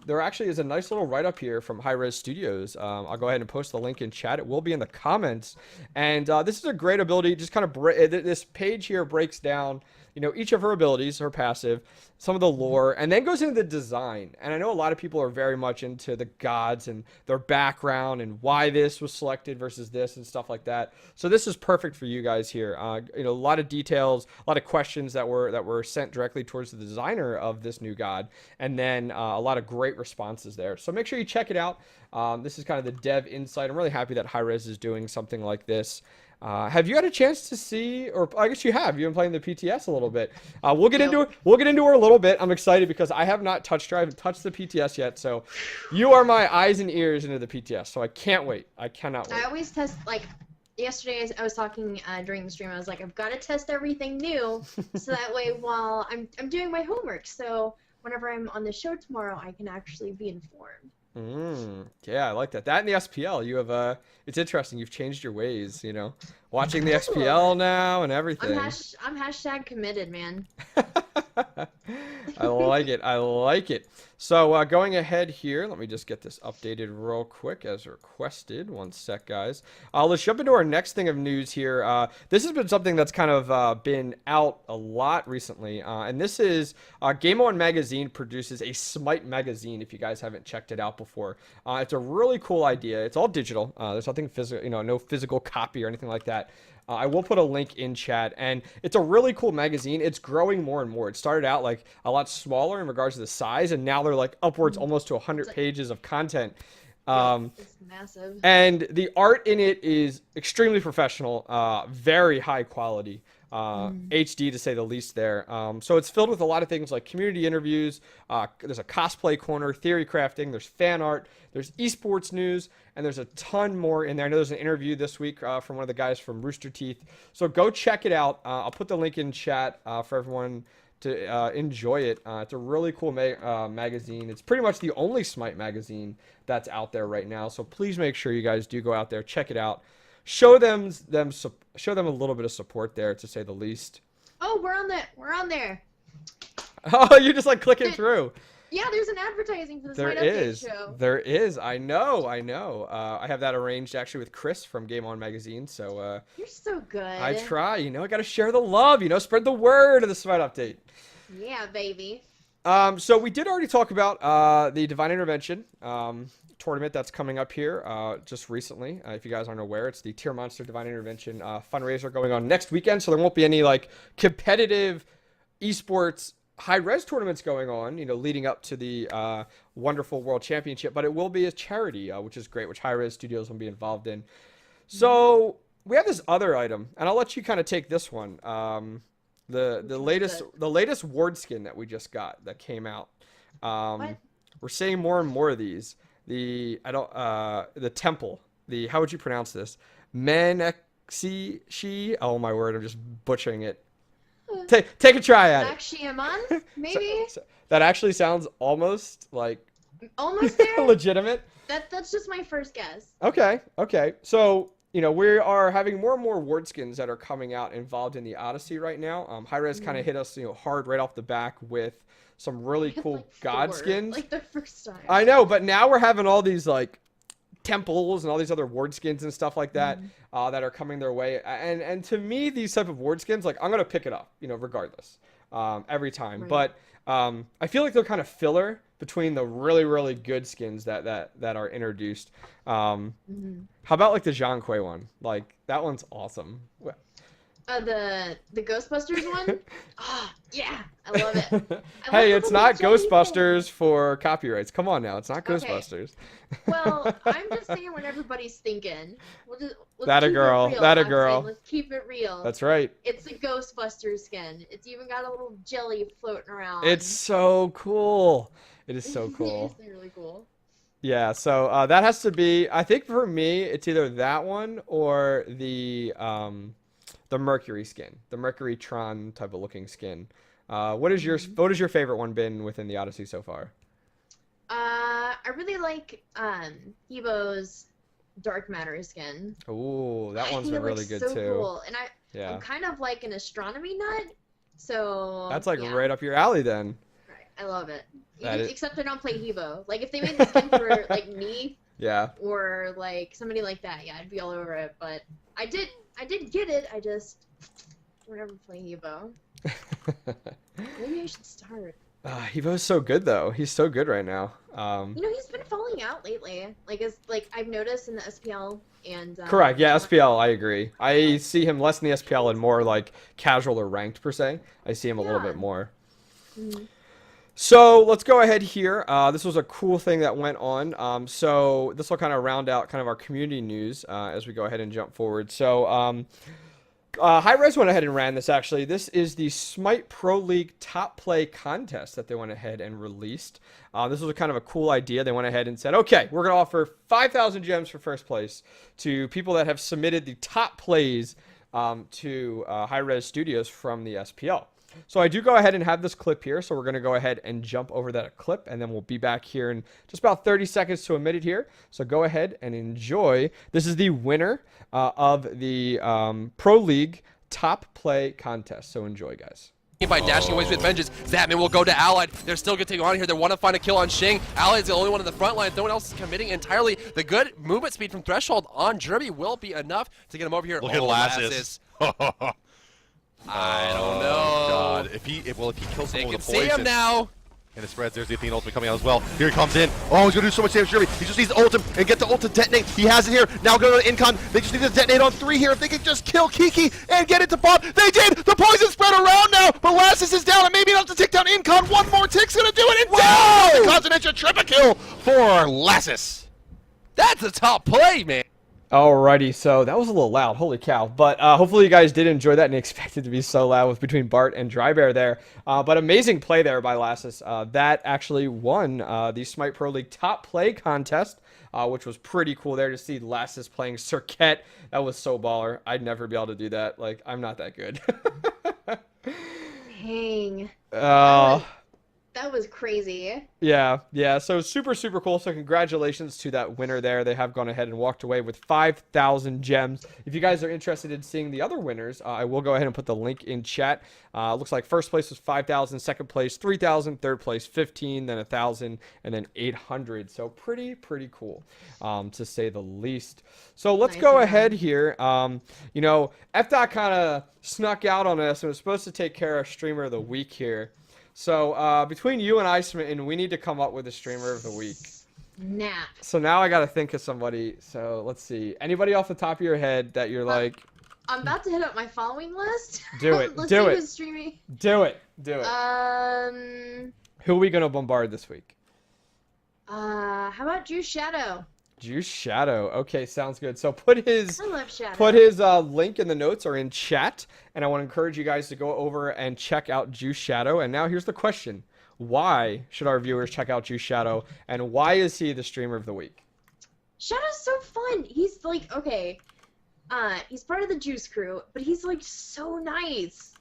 There actually is a nice little write-up here from Hi-Rez Studios. I'll go ahead and post the link in chat. It will be in the comments. And this is a great ability. Just kind of this page here breaks down, you know, each of her abilities, her passive, some of the lore, and then goes into the design. And I know a lot of people are very much into the gods and their background and why this was selected versus this and stuff like that. So this is perfect for you guys here. You know, a lot of details, a lot of questions that were sent directly towards the designer of this new god, and then a lot of great responses there. So make sure you check it out. This is kind of the dev insight. I'm really happy that Hi-Rez is doing something like this. Have you had a chance to see, or I guess you have. You've been playing the PTS a little bit. We'll get into it. We'll get into her a little bit. I'm excited because I have not touched her. I haven't touched the PTS yet. So you are my eyes and ears into the PTS. So I can't wait. I cannot wait. I always test, like, yesterday I was talking during the stream. I was like, I've got to test everything new, so that way while I'm doing my homework, so whenever I'm on the show tomorrow, I can actually be informed. Yeah, I like that. That and the SPL, you have it's interesting. You've changed your ways, you know, watching the SPL now and everything. I'm hashtag committed, man. I like it. I like it. So going ahead here, let me just get this updated real quick as requested. One sec, guys. Let's jump into our next thing of news here. This has been something that's kind of been out a lot recently, and this is Game On Magazine produces a Smite magazine. If you guys haven't checked it out before, it's a really cool idea. It's all digital. There's nothing physical, you know, no physical copy or anything like that. I will put a link in chat, and it's a really cool magazine. It's growing more and more. It started out like a lot smaller in regards to the size, and now they're like upwards almost to 100 pages of content. It's massive. And the art in it is extremely professional, very high quality. HD to say the least there. So it's filled with a lot of things like community interviews, there's a cosplay corner, theory crafting, there's fan art, there's esports news, and there's a ton more in there. I know there's an interview this week from one of the guys from Rooster Teeth. So go check it out. I'll put the link in chat for everyone to enjoy it. It's a really cool magazine. It's pretty much the only Smite magazine that's out there right now. So please make sure you guys do go out there, check it out. Show them a little bit of support there, to say the least. Oh, we're on there. Oh, you're just like clicking through. Yeah, there's an advertising for the There SmiteUpdate is. show. There is. I know. I have that arranged actually with Chris from Game On Magazine. So You're so good. I try. You know, I got to share the love. You know, spread the word of the SmiteUpdate. Yeah, baby. So we did already talk about the Divine Intervention tournament that's coming up here just recently. If you guys aren't aware, it's the Tier Monster Divine Intervention fundraiser going on next weekend. So there won't be any like competitive esports Hi-Rez tournaments going on, leading up to the wonderful World Championship. But it will be a charity, which is great, which Hi-Rez Studios will be involved in. So we have this other item, and I'll let you kind of take this one. The latest ward skin that we just got that came out. We're seeing more and more of these. The temple. How would you pronounce this? Meenakshi. Oh my word! I'm just butchering it. Take a try at Meenakshi Amman, maybe. That actually sounds almost like Almost there. legitimate. That's just my first guess. Okay. So we are having more and more ward skins that are coming out involved in the Odyssey right now. Hi-Rez kind of hit us hard right off the back with some really cool like god 4, skins. like the first time. I know, but now we're having all these like temples and all these other ward skins and stuff like that that are coming their way. And to me, these type of ward skins, like I'm gonna pick it up, regardless, every time. Right. But I feel like they're kind of filler between the really good skins that are introduced. How about like the Zhang Kui one? Like that one's awesome. The Ghostbusters one? Yeah, I love it. Hey, it's not Ghostbusters for copyrights. Come on now, it's not Okay. Ghostbusters. Well, I'm just saying what everybody's thinking. Let's That a keep it girl, real, that a I'm girl. saying, let's keep it real. That's right. It's a Ghostbusters skin. It's even got a little jelly floating around. It's so cool. It is so cool. It's really cool. Yeah, so that has to be. I think for me, it's either that one or the Mercury skin, the Mercury Tron type of looking skin. What is your favorite one been within the Odyssey so far? I really like Evo's Dark Matter skin. Ooh, that one's been really good so too. Cool. And Yeah, I'm kind of like an astronomy nut, so that's like yeah. right up your alley then. Right. I love it. That is- Except I don't play Evo. Like if they made the skin for like me Yeah. or like somebody like that, yeah, I'd be all over it. But I did get it. I just don't ever play Evo. Maybe I should start. Evo's so good though. He's so good right now. He's been falling out lately. Like I've noticed in the SPL and. Correct. Yeah, SPL. I agree. I see him less in the SPL and more like casual or ranked per se. I see him a little bit more. So let's go ahead here. This was a cool thing that went on. So this will kind of round out kind of our community news as we go ahead and jump forward. So Hi-Rez went ahead and ran this actually. This is the Smite Pro League Top Play contest that they went ahead and released. This was a kind of a cool idea. They went ahead and said, okay, we're going to offer 5,000 gems for first place to people that have submitted the top plays to Hi-Rez Studios from the SPL. So I do go ahead and have this clip here, so we're going to go ahead and jump over that clip, and then we'll be back here in just about 30 seconds to a minute here. So go ahead and enjoy. This is the winner of the Pro League Top Play Contest, so enjoy, guys. By dashing away with vengeance, Zapman will go to Allied. They're still going to take on here. They want to find a kill on Shing. Allied's the only one in the front line. No one else is committing entirely. The good movement speed from Threshold on Jeremy will be enough to get him over here. Look at Lassus. I don't know. God, if he kills They someone can with a see poison, him now. and it spreads, there's the Athena ultimate coming out as well. Here he comes in. Oh, he's gonna do so much damage to Jeremy. He just needs to ult him and get the ult to detonate. He has it here. Now go to Incon. They just need to detonate on 3 here. If they can just kill Kiki and get it to pop, they did. The poison spread around now, but Lassus is down and maybe enough to take down Incon. One more tick's gonna do it. And down! The Continental triple kill for Lassus. That's a top play, man. Alrighty, so that was a little loud, holy cow. But hopefully you guys did enjoy that and expect it to be so loud with between Bart and Drybear there. But amazing play there by Lassus. That actually won the Smite Pro League Top Play Contest, which was pretty cool there to see Lassus playing Circuit. That was so baller. I'd never be able to do that. Like, I'm not that good. Dang. That was crazy. Yeah. So super cool. So congratulations to that winner there. They have gone ahead and walked away with 5,000 gems. If you guys are interested in seeing the other winners, I will go ahead and put the link in chat. Looks like first place was 5,000, second place 3,000, third place 15, then 1,000, and then 800. So pretty cool, to say the least. So let's go ahead here. F-Dot kind of snuck out on us and was supposed to take care of Streamer of the Week here. So between you and I, Smitten, we need to come up with a streamer of the week. Nap. So now I got to think of somebody. So let's see. Anybody off the top of your head that you're like, I'm about to hit up my following list. Do it. Let's Do see it. who's streaming. do it. Do it. Who are we going to bombard this week? How about Juice Shadow? Juice Shadow. Okay, sounds good. So put his I love Shadow. link in the notes or in chat, and I want to encourage you guys to go over and check out Juice Shadow. And now here's the question. Why should our viewers check out Juice Shadow, and why is he the streamer of the week? Shadow's so fun. He's like, okay, he's part of the Juice crew, but he's like so nice.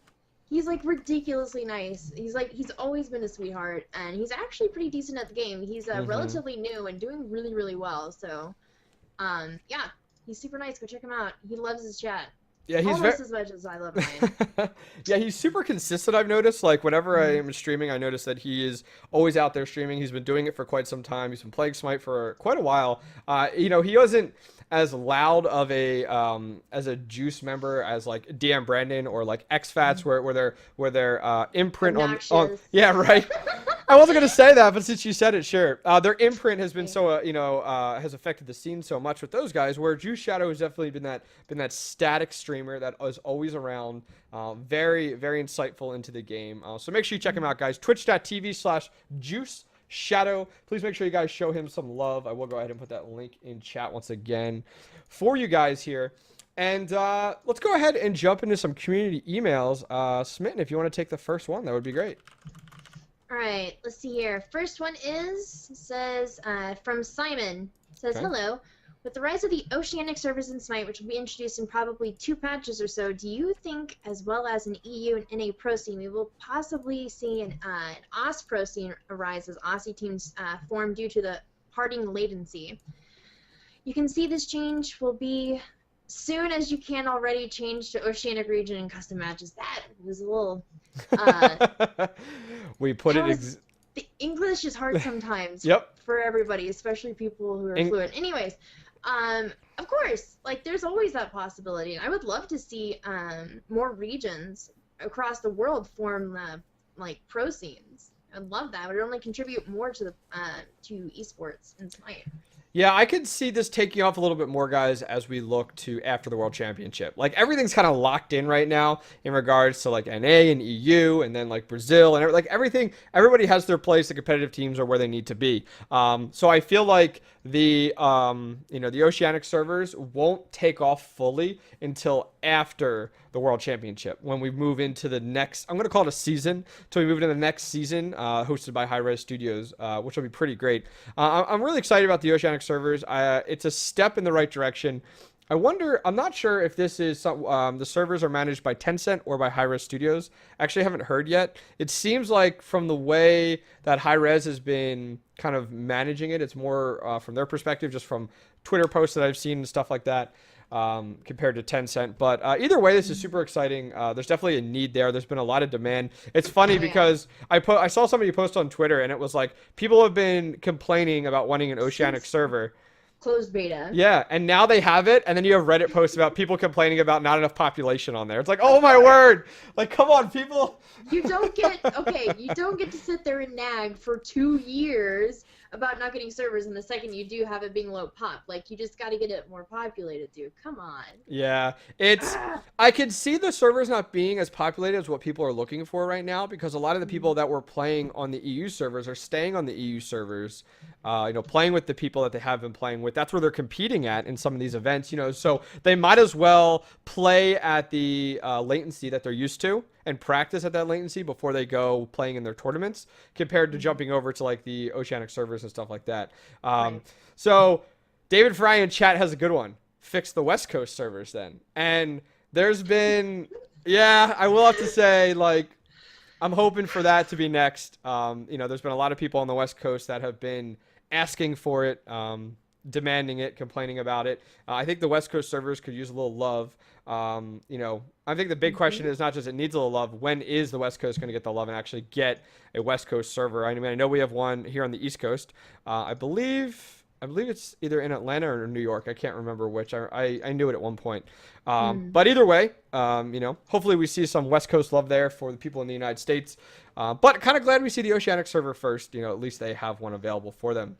He's like ridiculously nice. He's always been a sweetheart, and he's actually pretty decent at the game. He's relatively new and doing really, really well. So, yeah, he's super nice. Go check him out. He loves his chat. Yeah, he's almost as much as I love mine. Yeah, he's super consistent, I've noticed. Like, whenever I am streaming, I notice that he is always out there streaming. He's been doing it for quite some time. He's been playing Smite for quite a while. You know, he wasn't as loud of a as a Juice member as like DM Brandon or like XFATs, where their imprint on yeah, right. I wasn't gonna say that, but since you said it, sure. Their imprint has been so has affected the scene so much with those guys. Where Juice Shadow has definitely been that static streamer that is always around, very very insightful into the game. So make sure you check him out, guys. Twitch.tv/Juice Shadow. Please make sure you guys show him some love. I will go ahead and put that link in chat once again for you guys here. And let's go ahead and jump into some community emails. Smitten, if you want to take the first one, that would be great. All right, let's see here. First one says from Simon. Says, Okay. hello. With the rise of the oceanic servers in Smite, which will be introduced in probably 2 patches or so, do you think, as well as an EU and NA pro scene, we will possibly see an OS pro scene arise as Aussie teams form due to the parting latency? You can see this change will be soon as you can already change to oceanic region and custom matches. That was a little... We put it... the English is hard sometimes Yep. for everybody, especially people who are fluent. Anyways, of course, like there's always that possibility. I would love to see more regions across the world form like pro scenes. I'd love that. It would only contribute more to the to esports and Smite. Yeah, I could see this taking off a little bit more, guys, as we look to after the World Championship. Like, everything's kind of locked in right now in regards to, like, NA and EU and then, like, Brazil. And, like, everything, everybody has their place. The competitive teams are where they need to be. So I feel like the, the Oceanic servers won't take off fully until after the World Championship, when we move into the next, I'm going to call it a season, until we move into the next season, hosted by Hi-Rez Studios, which will be pretty great. I'm really excited about the Oceanic servers. It's a step in the right direction. I wonder, I'm not sure if this is the servers are managed by Tencent or by Hi-Rez Studios. Actually, I haven't heard yet. It seems like from the way that Hi-Rez has been kind of managing it, it's more from their perspective, just from Twitter posts that I've seen and stuff like that. Compared to Tencent, but either way, this is super exciting. There's definitely a need there. There's been a lot of demand. It's funny because I saw somebody post on Twitter, and it was like, people have been complaining about wanting an Oceanic server. Closed beta. Yeah, and now they have it, and then you have Reddit posts about people complaining about not enough population on there. It's like, oh my word! Like, come on, people. You don't get to sit there and nag for 2 years about not getting servers, and the second you do have it being low pop. Like, you just got to get it more populated, dude. Come on. Yeah, I could see the servers not being as populated as what people are looking for right now, because a lot of the people that were playing on the EU servers are staying on the EU servers, playing with the people that they have been playing with. That's where they're competing at in some of these events, so they might as well play at the latency that they're used to and practice at that latency before they go playing in their tournaments, compared to jumping over to like the Oceanic servers and stuff like that. So David Fry in chat has a good one. Fix the West Coast servers then. And there's been, I will have to say, like, I'm hoping for that to be next. There's been a lot of people on the West Coast that have been asking for it, demanding it, complaining about it. I think the West Coast servers could use a little love. I think the big question is not just it needs a little love. When is the West Coast going to get the love and actually get a West Coast server? I mean, I know we have one here on the East Coast. I believe I believe it's either in Atlanta or New York. I can't remember which. I knew it at one point. But either way, hopefully we see some West Coast love there for the people in the United States. But kind of glad we see the Oceanic server first. At least they have one available for them.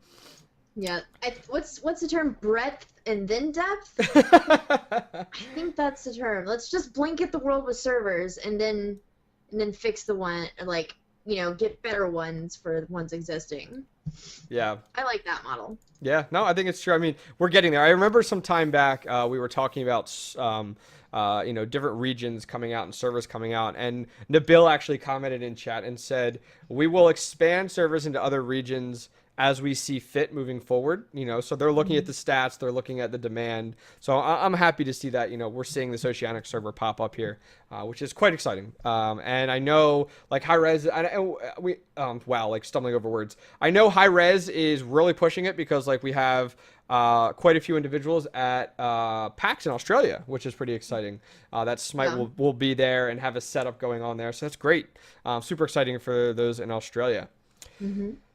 Yeah. What's the term? Breadth and then depth? I think that's the term. Let's just blanket the world with servers and then fix the one, like, get better ones for the ones existing. Yeah. I like that model. Yeah, no, I think it's true. I mean, we're getting there. I remember some time back we were talking about different regions coming out and servers coming out, and Nabil actually commented in chat and said we will expand servers into other regions as we see fit moving forward. So they're looking at the stats, they're looking at the demand. So I'm happy to see that we're seeing this Oceanic server pop up here, which is quite exciting. And I know like Hi-Rez, stumbling over words. I know Hi-Rez is really pushing it because like we have quite a few individuals at PAX in Australia, which is pretty exciting. That Smite will be there and have a setup going on there, so that's great. Super exciting for those in Australia.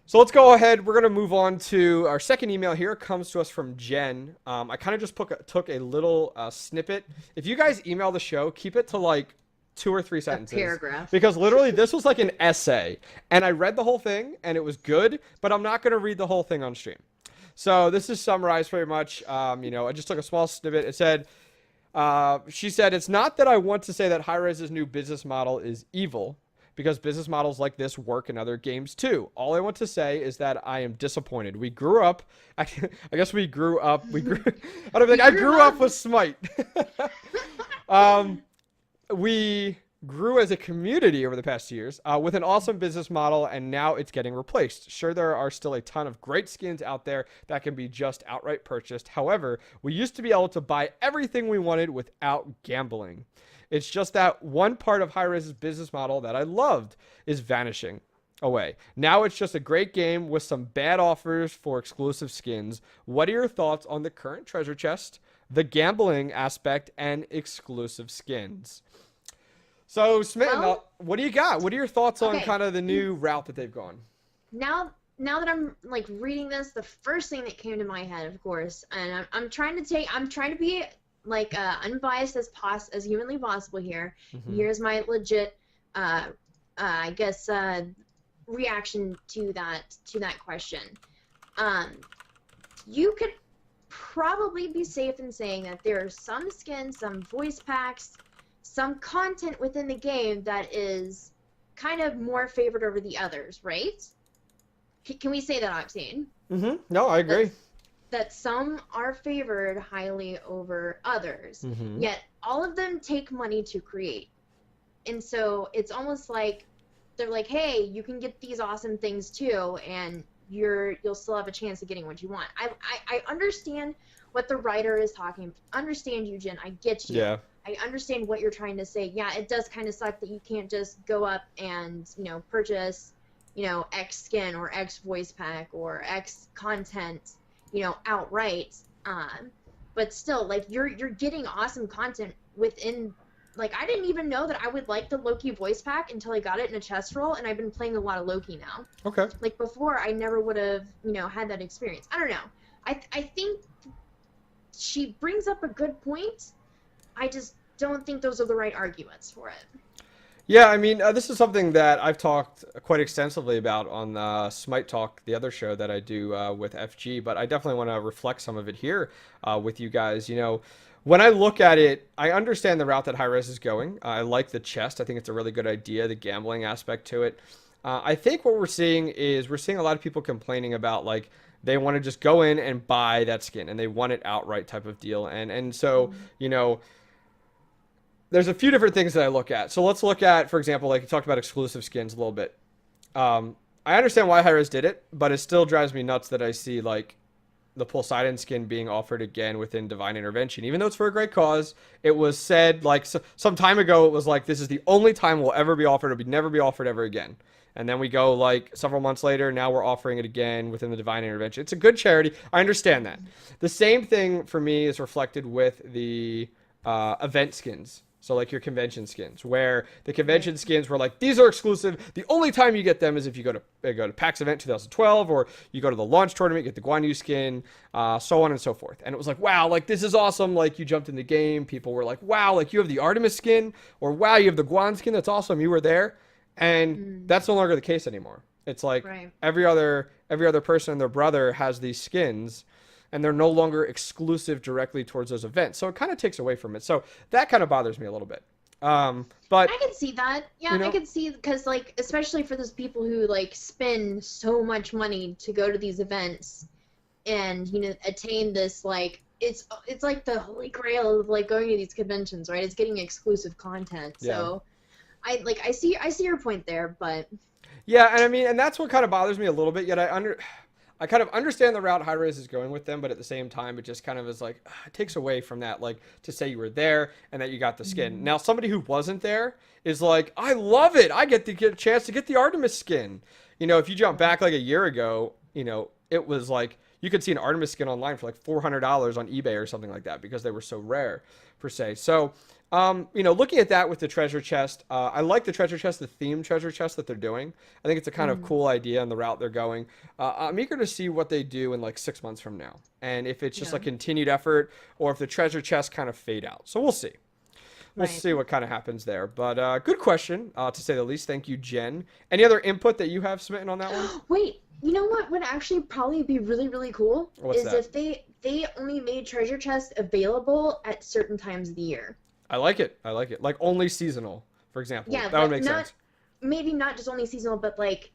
So let's go ahead. We're going to move on to our second email here. It comes to us from Jen. I kind of just took a little snippet. If you guys email the show, keep it to like 2 or 3 sentences. A paragraph. Because literally this was like an essay. And I read the whole thing and it was good, but I'm not going to read the whole thing on stream. So this is summarized pretty much. I just took a small snippet. It said, she said, it's not that I want to say that Hi-Rez's new business model is evil, because business models like this work in other games too. All I want to say is that I am disappointed. We grew up. I guess we grew up. I grew up with Smite. We grew as a community over the past years with an awesome business model, and now it's getting replaced. Sure, there are still a ton of great skins out there that can be just outright purchased. However, we used to be able to buy everything we wanted without gambling. It's just that one part of Hi-Rez's business model that I loved is vanishing away. Now it's just a great game with some bad offers for exclusive skins. What are your thoughts on the current treasure chest, the gambling aspect, and exclusive skins? So, Smitten, what do you got? What are your thoughts on kind of the new route that they've gone? Now that I'm like reading this, the first thing that came to my head, of course, and I'm trying to be like unbiased as humanly possible here. Here's my legit reaction to that question. You could probably be safe in saying that there are some skins, some voice packs, some content within the game that is kind of more favored over the others, right? Can we say that, Octane? No, I agree. That some are favored highly over others, yet all of them take money to create. And so it's almost like they're like, hey, you can get these awesome things too, and you'll still have a chance of getting what you want. I understand what the writer is talking. Understand you, Jen. I get you. Yeah. I understand what you're trying to say. Yeah, it does kind of suck that you can't just go up and purchase X skin or X voice pack or X content outright, but still, like, you're getting awesome content within. Like, I didn't even know that I would like the Loki voice pack until I got it in a chest roll, and I've been playing a lot of Loki now. Okay. Like, before, I never would have, had that experience. I don't know. I think she brings up a good point. I just don't think those are the right arguments for it. Yeah, I mean, this is something that I've talked quite extensively about on Smite Talk, the other show that I do with FG, but I definitely want to reflect some of it here with you guys. When I look at it, I understand the route that Hi-Rez is going. I like the chest. I think it's a really good idea, the gambling aspect to it. I think what we're seeing is a lot of people complaining about, like, they want to just go in and buy that skin, and they want it outright type of deal. And so, there's a few different things that I look at. So let's look at, for example, like you talked about exclusive skins a little bit. I understand why Hi-Rez did it, but it still drives me nuts that I see, like, the Poseidon skin being offered again within Divine Intervention. Even though it's for a great cause, it was said, like, some time ago, it was like, this is the only time we'll ever be offered. It'll never be offered ever again. And then we go, like, several months later, now we're offering it again within the Divine Intervention. It's a good charity. I understand that. The same thing for me is reflected with the event skins. So like your convention skins, where the convention skins were like, these are exclusive. The only time you get them is if you go to PAX Event 2012, or you go to the launch tournament, get the Guan Yu skin, so on and so forth. And it was like, wow, like this is awesome. Like you jumped in the game. People were like, wow, like you have the Artemis skin, or wow, you have the Guan skin. That's awesome. You were there. And that's no longer the case anymore. It's like every other person and their brother has these skins, and they're no longer exclusive directly towards those events. So it kind of takes away from it. So that kind of bothers me a little bit. But I can see that. Yeah, you know? I can see, because like, especially for those people who like spend so much money to go to these events and, you know, attain this, like, it's like the holy grail of like going to these conventions, right? It's getting exclusive content. So I see your point there, but yeah, and I mean, and that's what kind of bothers me a little bit. Yet I kind of understand the route Hi-Rez is going with them, but at the same time, it just kind of is like, it takes away from that, like, to say you were there and that you got the skin. Now, somebody who wasn't there is like, I love it. I get a chance to get the Artemis skin. You know, if you jump back like a year ago, you know, it was like, you could see an Artemis skin online for like $400 on eBay or something like that because they were so rare, per se. So, you know, looking at that with the treasure chest, I like the treasure chest, the themed treasure chest that they're doing. I think it's a kind of cool idea and the route they're going. I'm eager to see what they do in like 6 months from now. And if it's just a continued effort or if the treasure chests kind of fade out. So we'll see. We'll see what kind of happens there. But good question, to say the least. Thank you, Jen. Any other input that you have, Smitten, on that one? wait, you know what would actually probably be really, really cool? What's is that? if they only made treasure chests available at certain times of the year. I like it. I like it. Like only seasonal, for example. Yeah, that would make sense. Maybe not just only seasonal, but like,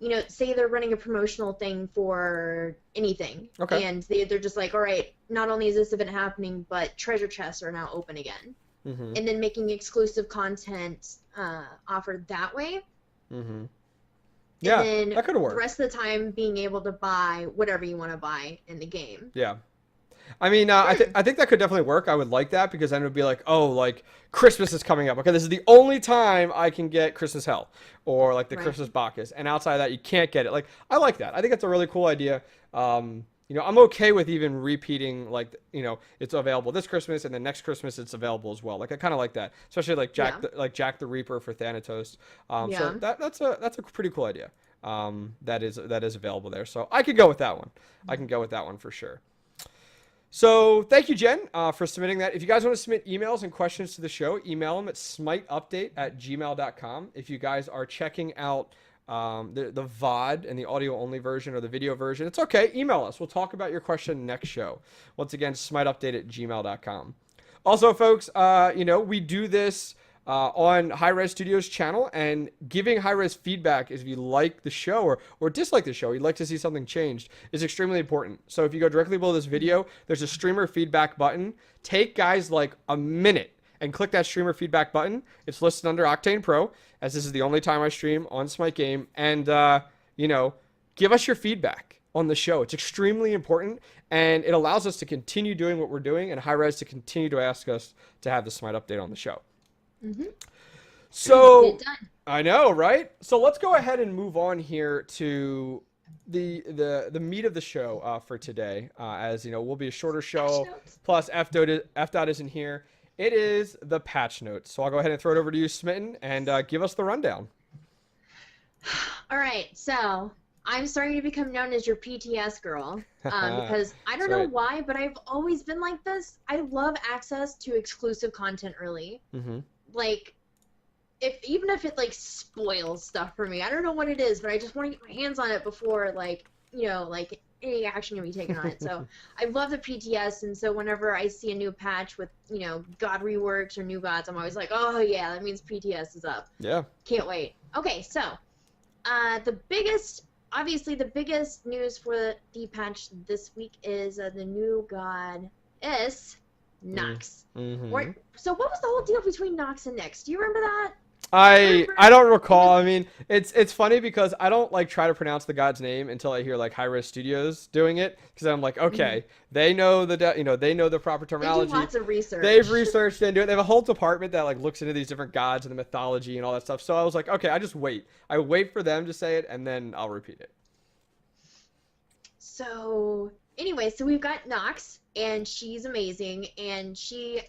you know, say they're running a promotional thing for anything. Okay. And they're just like, all right, not only is this event happening, but treasure chests are now open again. Mm-hmm. And then making exclusive content offered that way. Mm-hmm. Yeah, and then that could work. The rest of the time being able to buy whatever you want to buy in the game. Yeah. I mean, I think that could definitely work. I would like that because then it would be like, oh, like Christmas is coming up. Okay, this is the only time I can get Christmas Hell or like the Christmas Bacchus. And outside of that, you can't get it. Like, I like that. I think it's a really cool idea. You know, I'm okay with even repeating, like, you know, it's available this Christmas and then next Christmas it's available as well. Like, I kind of like that, especially like Jack the Reaper for Thanatos. So that's a pretty cool idea. That is available there. So I could go with that one. I can go with that one for sure. So thank you, Jen, for submitting that. If you guys want to submit emails and questions to the show, email them at SmiteUpdate@gmail.com. If you guys are checking out the VOD and the audio only version or the video version, it's okay. Email us. We'll talk about your question next show. Once again, SmiteUpdate@gmail.com. Also, folks, you know, we do this on Hi-Rez Studios channel, and giving Hi-Rez feedback if you like the show or dislike the show, you'd like to see something changed, is extremely important. So if you go directly below this video, there's a streamer feedback button. Take guys like a minute and click that streamer feedback button. It's listed under Octane Pro, as this is the only time I stream on Smite Game. And, you know, give us your feedback on the show. It's extremely important, and it allows us to continue doing what we're doing and Hi-Rez to continue to ask us to have the Smite update on the show. Mm-hmm. So, I know, right? So let's go ahead and move on here to the meat of the show for today. As you know, will be a shorter show. Plus, F.dot isn't here. It is the patch notes. So I'll go ahead and throw it over to you, Smitten, and give us the rundown. All right, so I'm starting to become known as your PTS girl because I don't know why, but I've always been like this. I love access to exclusive content early. Mm-hmm. Like, even if it like spoils stuff for me, I don't know what it is, but I just want to get my hands on it before, like, you know, like any action can be taken on it. So I love the PTS, and so whenever I see a new patch with, you know, God reworks or new gods, I'm always like, oh yeah, that means PTS is up. Yeah. Can't wait. Okay, so obviously the biggest news for the patch this week is the new god is Nox. Mm-hmm. So what was the whole deal between Nox and Nyx? Do you remember that? I don't recall. I mean, it's funny because I don't like try to pronounce the god's name until I hear like Hi-Rez Studios doing it, because I'm like, okay, they know they know the proper terminology. They do lots of research. They've researched and do it. They have a whole department that like looks into these different gods and the mythology and all that stuff. So I was like, okay, I just wait. I wait for them to say it and then I'll repeat it. So anyway, so we've got Nox, and she's amazing, and she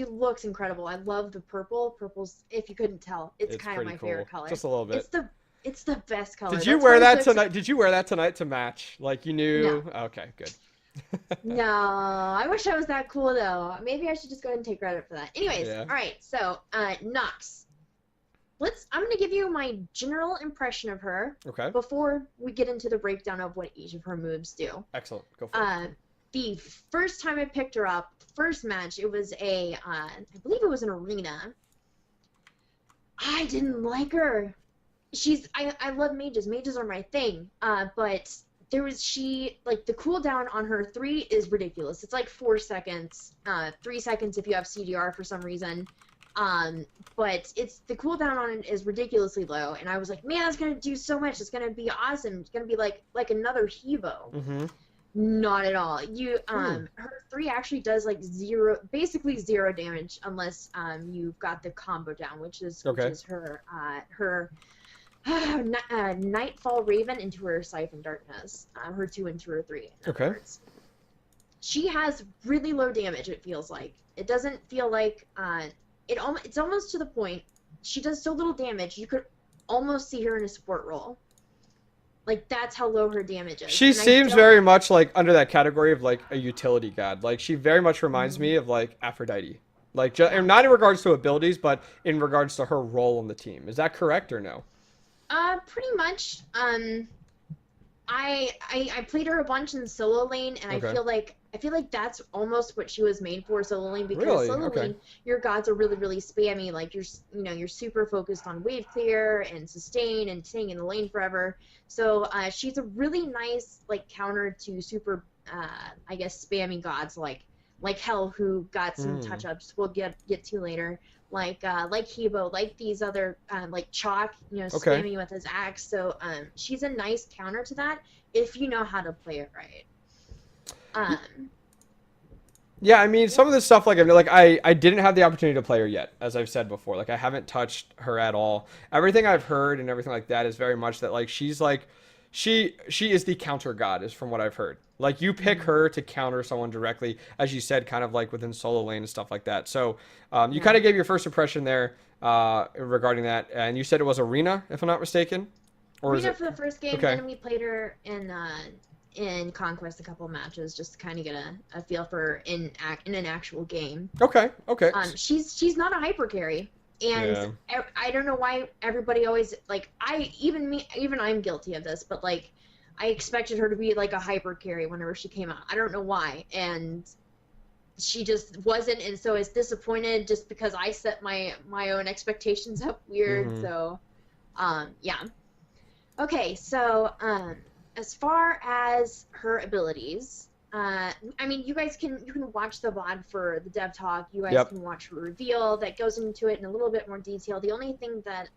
looks incredible. I love the purple. Purple's, if you couldn't tell, it's kind of pretty my favorite cool. color. Just a little bit. It's the best color. Did you That's wear why I'm that so tonight? Did you wear that tonight to match? Like you knew? No. Okay, good. No, I wish I was that cool though. Maybe I should just go ahead and take credit for that. Anyways, Yeah. all right. So, Nox. I'm gonna give you my general impression of her Okay. before we get into the breakdown of what each of her moves do. Excellent. Go for it. The first time I picked her up, first match, it was I believe it was an arena. I didn't like her. I love mages. Mages are my thing. But the cooldown on her 3 is ridiculous. It's like 4 seconds, 3 seconds if you have CDR for some reason. But the cooldown on it is ridiculously low, and I was like, man, that's gonna do so much. It's gonna be awesome. It's gonna be like another Hevo. Mm-hmm. Not at all. Her 3 actually does like basically zero damage unless you've got the combo down, which is her Nightfall Raven into her Siphon Darkness, her 2 into her 3. Okay. Words. She has really low damage. It feels like it doesn't feel like it's almost to the point. She does so little damage. You could almost see her in a support role. Like, that's how low her damage is. She seems very much like under that category of like a utility god. Like she very much reminds me of like Aphrodite. Like and not in regards to abilities, but in regards to her role on the team. Is that correct or no? Pretty much. I played her a bunch in solo lane, and Okay. I feel like that's almost what she was made for, solo lane, because Really? solo Okay. lane, your gods are really, really spammy. Like you're super focused on wave clear and sustain and staying in the lane forever. So she's a really nice like counter to super I guess spammy gods like Hell, who got some touch ups we'll get to later. Like Hebo, like these other like Chalk, spamming with his axe. So she's a nice counter to that if you know how to play it right. Yeah, I mean, some of this stuff, I didn't have the opportunity to play her yet, as I've said before. Like, I haven't touched her at all. Everything I've heard and everything like that is very much that, like, she is the counter god, is from what I've heard. Like, you pick her to counter someone directly, as you said, kind of like within solo lane and stuff like that. So, you kind of gave your first impression there regarding that, and you said it was Arena, if I'm not mistaken? Or is Arena it for the first game, Okay. and then we played her in Conquest a couple matches just to kind of get a feel for her in an actual game. Okay. She's not a hyper carry, and I don't know why everybody always like even I'm guilty of this, but like I expected her to be like a hyper carry whenever she came out. I don't know why, and she just wasn't, and so it's disappointed just because I set my own expectations up weird. Mhm. So, yeah. Okay, so as far as her abilities, I mean, you guys can watch the VOD for the dev talk. You guys can watch her reveal that goes into it in a little bit more detail. The only thing that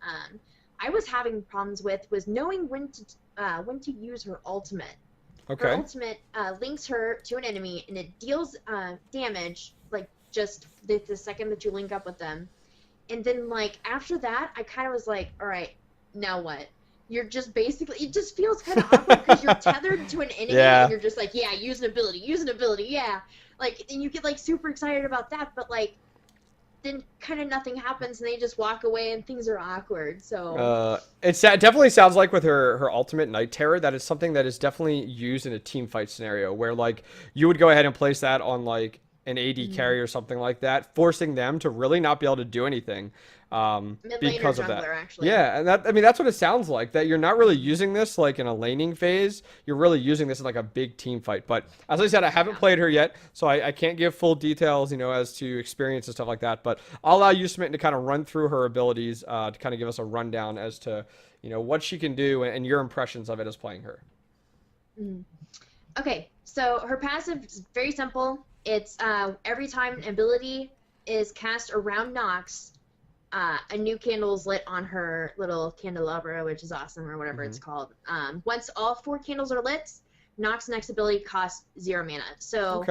I was having problems with was knowing when to use her ultimate. Okay. Her ultimate links her to an enemy, and it deals damage like just the second that you link up with them. And then like after that, I kind of was like, all right, now what? You're just basically, it just feels kind of awkward because you're tethered to an enemy and you're just like, yeah, use an ability, yeah. Like, and you get like super excited about that, but like, then kind of nothing happens and they just walk away and things are awkward. So it definitely sounds like with her ultimate Night Terror, that is something that is definitely used in a team fight scenario where like you would go ahead and place that on like an AD carry or something like that, forcing them to really not be able to do anything because of that. Actually. Yeah, and that's what it sounds like, that you're not really using this like in a laning phase. You're really using this in like a big team fight. But as I said, I haven't played her yet, so I can't give full details, as to experience and stuff like that. But I'll allow you, Smite, to kind of run through her abilities to kind of give us a rundown as to what she can do and your impressions of it as playing her. Okay, so her passive is very simple. It's every time an ability is cast around Nox, a new candle is lit on her little candelabra, which is awesome, or whatever it's called. Once all 4 candles are lit, Nox's next ability costs 0 mana. So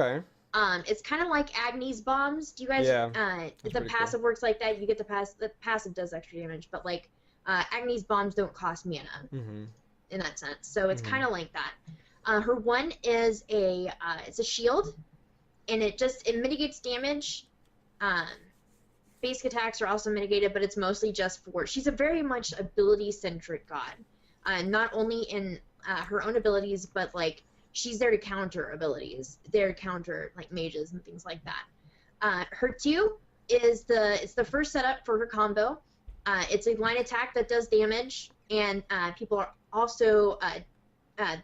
it's kind of like Agni's bombs. Do you guys? The passive works like that. You get the passive does extra damage, but like Agni's bombs don't cost mana in that sense. So it's kind of like that. Her one is it's a shield, and it mitigates damage. Basic attacks are also mitigated, but it's mostly just for. She's a very much ability-centric god, not only in her own abilities, but like she's there to counter abilities, there to counter like mages and things like that. Her 2 is the first setup for her combo. It's a line attack that does damage, and people are also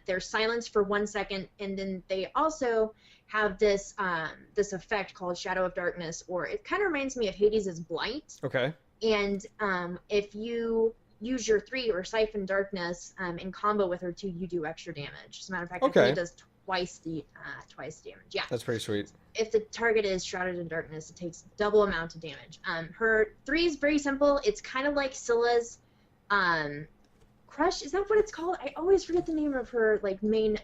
they're silenced for 1 second, and then they also have this this effect called Shadow of Darkness, or it kind of reminds me of Hades' Blight. Okay. And if you use your 3 or Siphon Darkness in combo with her 2, you do extra damage. As a matter of fact, I think it does twice the damage. Yeah. That's pretty sweet. If the target is shrouded in darkness, it takes double amount of damage. Her 3 is very simple. It's kind of like Scylla's Crush. Is that what it's called? I always forget the name of her like main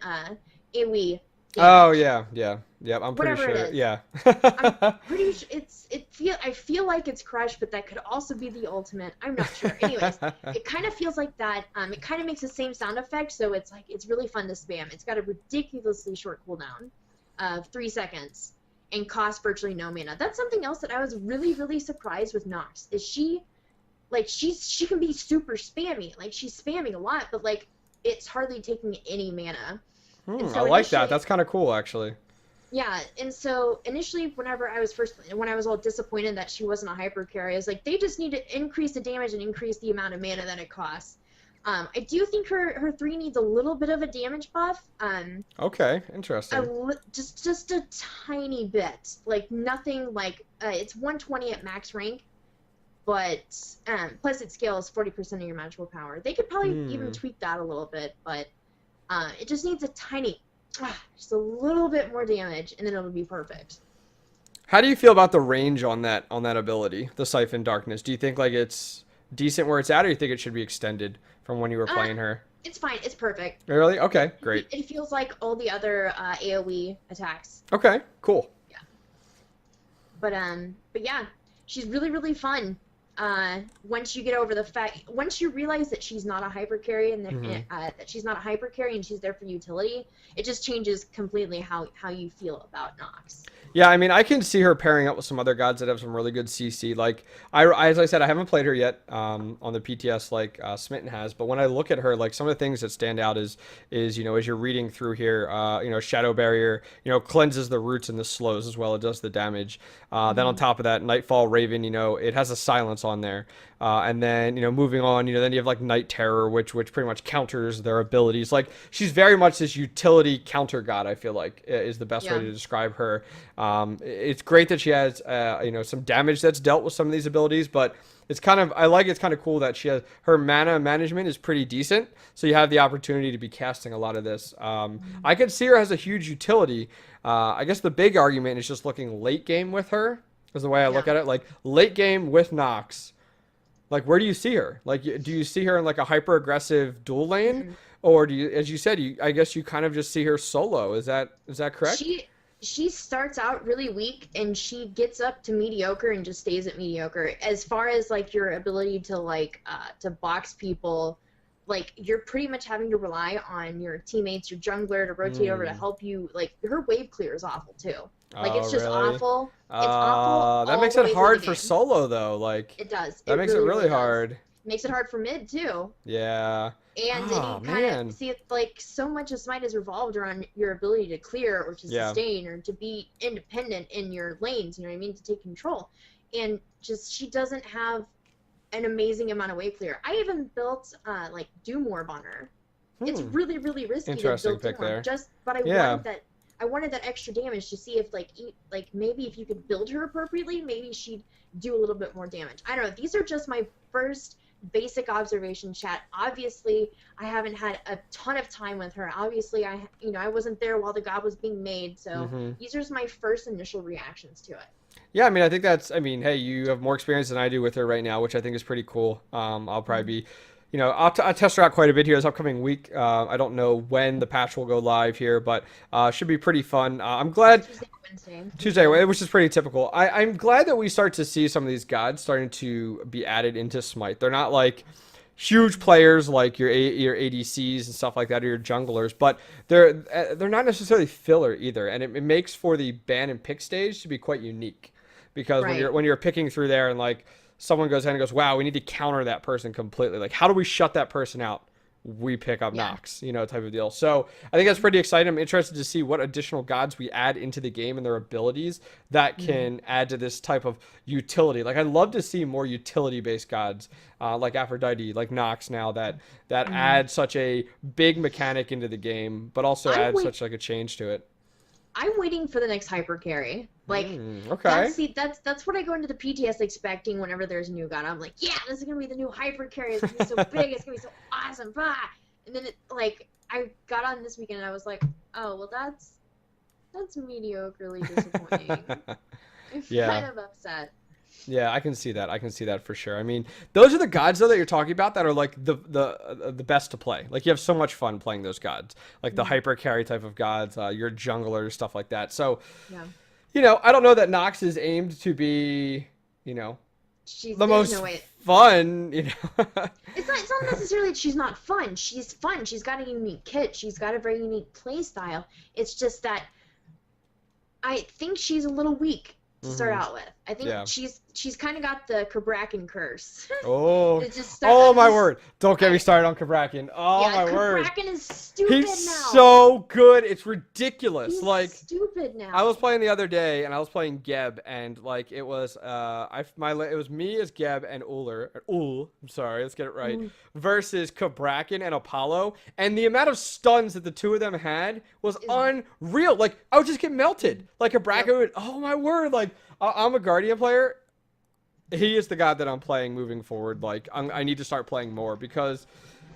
AoE. Oh yeah. I'm pretty Whatever it sure. is. Yeah. I'm pretty sure I feel like it's Crush, but that could also be the ultimate. I'm not sure. Anyways, it kind of feels like that. It kind of makes the same sound effect, so it's really fun to spam. It's got a ridiculously short cooldown of 3 seconds and costs virtually no mana. That's something else that I was really, really surprised with Nox. Is she can be super spammy. Like she's spamming a lot, but like it's hardly taking any mana. I like that. That's kind of cool, actually. Yeah, and so initially, when I was all disappointed that she wasn't a hyper carry, I was like, they just need to increase the damage and increase the amount of mana that it costs. I do think her 3 needs a little bit of a damage buff. Okay, interesting. Just a tiny bit, like nothing like it's 120 at max rank, but plus it scales 40% of your magical power. They could probably even tweak that a little bit, but it just needs a tiny. Just a little bit more damage, and then it'll be perfect. How do you feel about the range on that ability, the Siphon Darkness? Do you think like it's decent where it's at, or do you think it should be extended from when you were playing her? It's fine. It's perfect. Really? Okay, great. It feels like all the other AoE attacks. Okay, cool. Yeah. But yeah, she's really, really fun. Once you get over once you realize that she's not a hyper carry and that she's not a hyper carry and she's there for utility, it just changes completely how you feel about Nox. Yeah, I mean, I can see her pairing up with some other gods that have some really good CC. Like, as I said, I haven't played her yet on the PTS like Smitten has, but when I look at her, like some of the things that stand out is as you're reading through here, Shadow Barrier, cleanses the roots and the slows as well. It does the damage. Then on top of that, Nightfall Raven, it has a silence on there. And then, moving on, then you have like Night Terror, which pretty much counters their abilities. Like, she's very much this utility counter god, I feel like, is the best way to describe her. It's great that she has, some damage that's dealt with some of these abilities, but it's kind of cool that she has, her mana management is pretty decent. So you have the opportunity to be casting a lot of this. I could see her as a huge utility. I guess the big argument is just looking late game with her, is the way I look at it. Like, late game with Nox. Like, where do you see her? Like, do you see her in like a hyper aggressive dual lane, or do you, as you said, I guess you kind of just see her solo? Is that correct? She starts out really weak and she gets up to mediocre and just stays at mediocre. As far as like your ability to to box people, like you're pretty much having to rely on your teammates, your jungler to rotate over to help you. Like her wave clear is awful too. Like it's just really? awful. It's awful. That makes it hard for solo though. Like it does. That makes it really hard. Makes it hard for mid too. Yeah. And you kind of see it like so much of Smite is revolved around your ability to clear or to sustain or to be independent in your lanes, you know what I mean, to take control. And just she doesn't have an amazing amount of wave clear. I even built like Doom Orb on her. It's really, really risky to build Doom Orb. But I wanted that extra damage to see if maybe if you could build her appropriately, maybe she'd do a little bit more damage. I don't know. These are just my first basic observation, chat. Obviously, I haven't had a ton of time with her. Obviously, I wasn't there while the god was being made, so these are just my first initial reactions to it. Yeah, I mean, I think hey, you have more experience than I do with her right now, which I think is pretty cool. I'll probably be, I'll test her out quite a bit here this upcoming week. I don't know when the patch will go live here, but should be pretty fun. I'm glad. Tuesday, which is pretty typical. I'm glad that we start to see some of these gods starting to be added into Smite. They're not like huge players like your ADCs and stuff like that, or your junglers, but they're not necessarily filler either, and it makes for the ban and pick stage to be quite unique, because when you're picking through there and like someone goes in and goes, wow, we need to counter that person completely. Like, how do we shut that person out? We pick up Nox, you know, type of deal. So I think that's pretty exciting. I'm interested to see what additional gods we add into the game and their abilities that can add to this type of utility. Like, I'd love to see more utility-based gods, like Aphrodite, like Nox now, that add such a big mechanic into the game, but also add such like a change to it. I'm waiting for the next hyper carry. Like, that's what I go into the PTS expecting whenever there's a new god. I'm like, yeah, this is gonna be the new hyper carry. It's gonna be so big. It's gonna be so awesome. Bah! And then I got on this weekend and I was like, oh well, that's mediocrely disappointing. I'm kind of upset. Yeah, I can see that. I can see that for sure. I mean, those are the gods though that you're talking about that are like the best to play. Like, you have so much fun playing those gods, like the hyper carry type of gods, your junglers, stuff like that. So, you know, I don't know that Nox is aimed to be, you know, the most fun. You know, it's not necessarily that she's not fun. She's fun. She's got a unique kit. She's got a very unique play style. It's just that I think she's a little weak to start out with. I think she's kind of got the Kabrakan curse. Oh, oh my word! Don't get me started on Kabrakan. Oh my word! Kabrakan is stupid now. He's so good. It's ridiculous. He's like stupid now. I was playing the other day, and I was playing Geb, and like it was it was me as Geb and I'm sorry, let's get it right. Versus Kabrakan and Apollo, and the amount of stuns that the two of them had was unreal. Like, I would just get melted. Like, Kabrakan would. Oh my word! Like, I'm a Guardian player. He is the god that I'm playing moving forward. Like, I need to start playing more because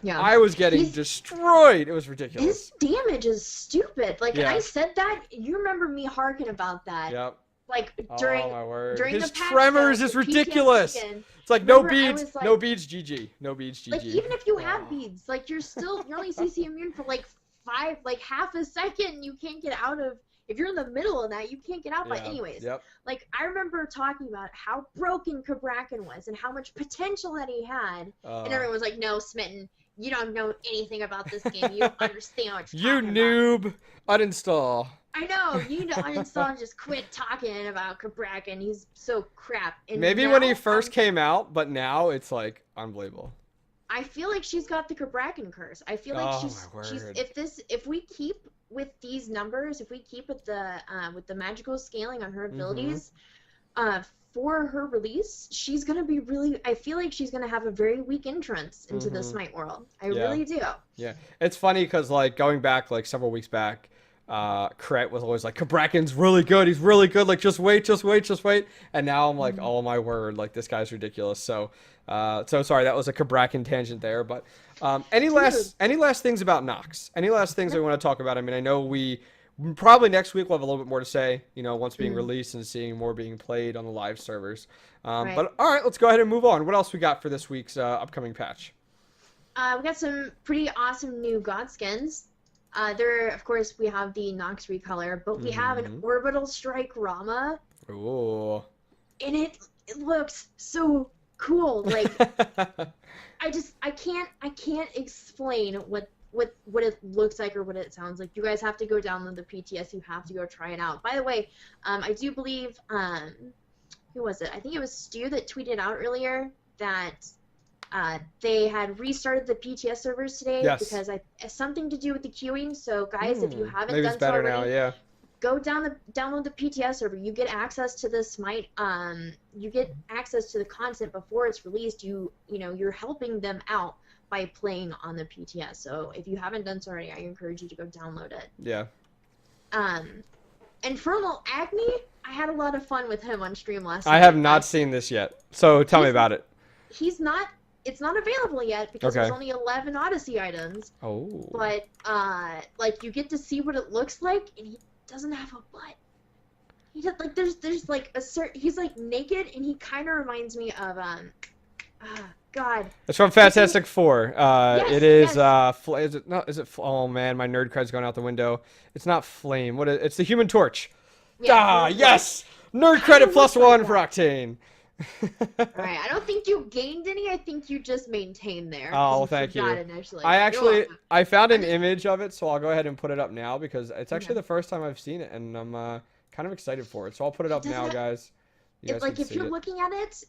I was getting destroyed. It was ridiculous. His damage is stupid. Like, I said that. You remember me harking about that. Yep. Like, during his the patch tremors notes, is the PTS ridiculous. weekend, It's like, no beads, like, no beads, GG. No beads, GG. Like, even if you have beads, like, you're only CC immune for like half a second. You can't get out of. If you're in the middle of that, you can't get out. But anyways, like, I remember talking about how broken Kabrakan was and how much potential that he had, and everyone was like, "No, Smitten, you don't know anything about this game. You don't understand what you're talking noob. Uninstall." I know. You need to uninstall and just quit talking about Kabrakan. He's so crap. And maybe when he first came out, but now it's like unbelievable. I feel like she's got the Kabrakan curse. I feel like she's if we keep with these numbers, if we keep with the magical scaling on her abilities, for her release, she's gonna be really. I feel like she's gonna have a very weak entrance into the Smite world. I really do. Yeah, it's funny because like going back like several weeks back, Kret was always like, Kabrakan's really good. He's really good. Like, just wait. And now I'm like, oh my word, like this guy's ridiculous. So sorry, that was a Kabrakan tangent there. But any last things about Nox? Any last things that we want to talk about? I mean, I know we probably next week we'll have a little bit more to say. You know, once being released and seeing more being played on the live servers. But all right, let's go ahead and move on. What else we got for this week's upcoming patch? We got some pretty awesome new god skins. There, of course, we have the Nox recolor, but we have an Orbital Strike Rama. Ooh. And it looks so cool. Like, I can't explain what it looks like or what it sounds like. You guys have to go download the PTS. You have to go try it out. By the way, I do believe, who was it? I think it was Stu that tweeted out earlier that they had restarted the PTS servers today because it's something to do with the queuing. So guys, if you haven't done so already, go download the PTS server. You get access to the Smite. You get access to the content before it's released. You're helping them out by playing on the PTS. So if you haven't done so already, I encourage you to go download it. Yeah. Infernal Agni, I had a lot of fun with him on stream last night. I have not seen this yet, so tell me about it. It's not available yet because there's only 11 Odyssey items. Oh. But like, you get to see what it looks like, and he doesn't have a butt. He does, like, there's like a certain, he's like naked, and he kind of reminds me of God. It's from Fantastic Four. It is oh man, my nerd cred's going out the window. It's not Flame. It's the Human Torch. Yeah, yes! Nerd credit +1 for Octane. All right, I don't think you gained any. I think you just maintained there. 'cause Oh, you thank you. forgot Initially. I You're actually welcome. I found an image of it, so I'll go ahead and put it up now because it's actually Okay. the first time I've seen it, and I'm kind of excited for it. So I'll put it up now, Doesn't it- guys. You guys Like can if see you're it. looking at it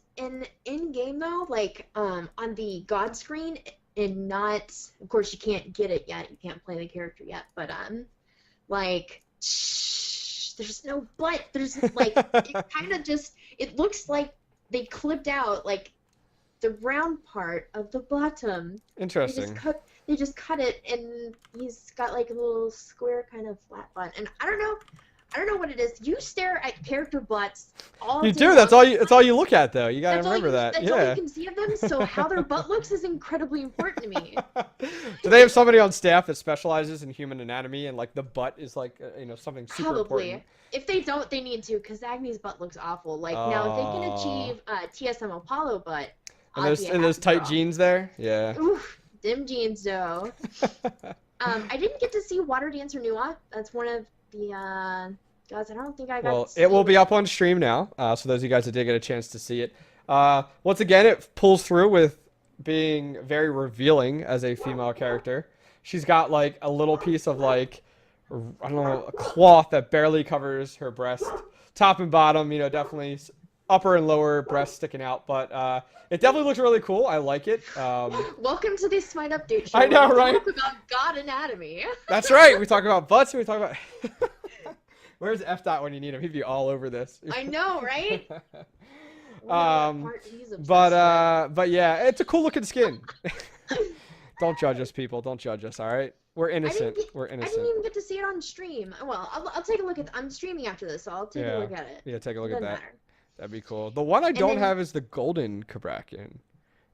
in game though, like on the God screen, and not, of course you can't get it yet. You can't play the character yet, but like there's no butt. There's like it kind of just it looks like they clipped out like the round part of the bottom. Interesting. They just cut it, and he's got like a little square kind of flat butt. And I don't know what it is. You stare at character butts all You day do. That's long. all you. That's all you look at, though. You gotta That's all you remember can- that. That's all Yeah. you can see of them. So how their butt looks is incredibly important to me. Do they have somebody on staff that specializes in human anatomy and like the butt is like something super Probably. important? If they don't, they need to, because Agni's butt looks awful. Like now, if they can achieve TSM Apollo butt, And I'll those be a and those happy tight girl. jeans there. Yeah. Oof, them jeans though. I didn't get to see Water Dancer Nua. That's one of the guys. I don't think I got. Well, to see it will be up on stream now. So those of you guys that did get a chance to see it. Once again, it pulls through with being very revealing as a female character. She's got like a little piece of like I don't know, a cloth that barely covers her breast, top and bottom. Definitely upper and lower breasts sticking out, but it definitely looks really cool. I like it. Welcome to the Smite Update show. I know, where we right? Talk about God anatomy. That's right. We talk about butts and we talk about. Where's F. when you need him? He'd be all over this. I know, right? But yeah, it's a cool looking skin. Don't judge us, people. Don't judge us. All right, we're innocent. We're I didn't innocent. even get to see it on stream. Well, I'll take a look at. I'm streaming after this, so I'll take a look at it. Yeah, take a look It at doesn't that. matter. That'd be cool. The one I don't then- have is the golden Kabrakian.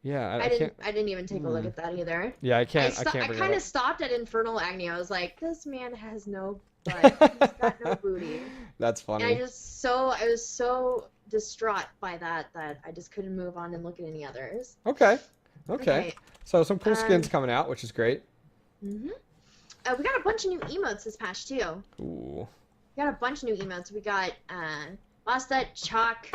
Yeah, I can't. I didn't even take a look at that either. Yeah, I can't. I can't I bring kind it of up. stopped at Infernal Agni. I was like, this man has no butt. He's got no booty. That's And funny. I was so distraught by that I just couldn't move on and look at any others. Okay. So some cool skins coming out, which is great. We got a bunch of new emotes this patch too. Ooh. We got a bunch of new emotes. We got Lasta, Chalk,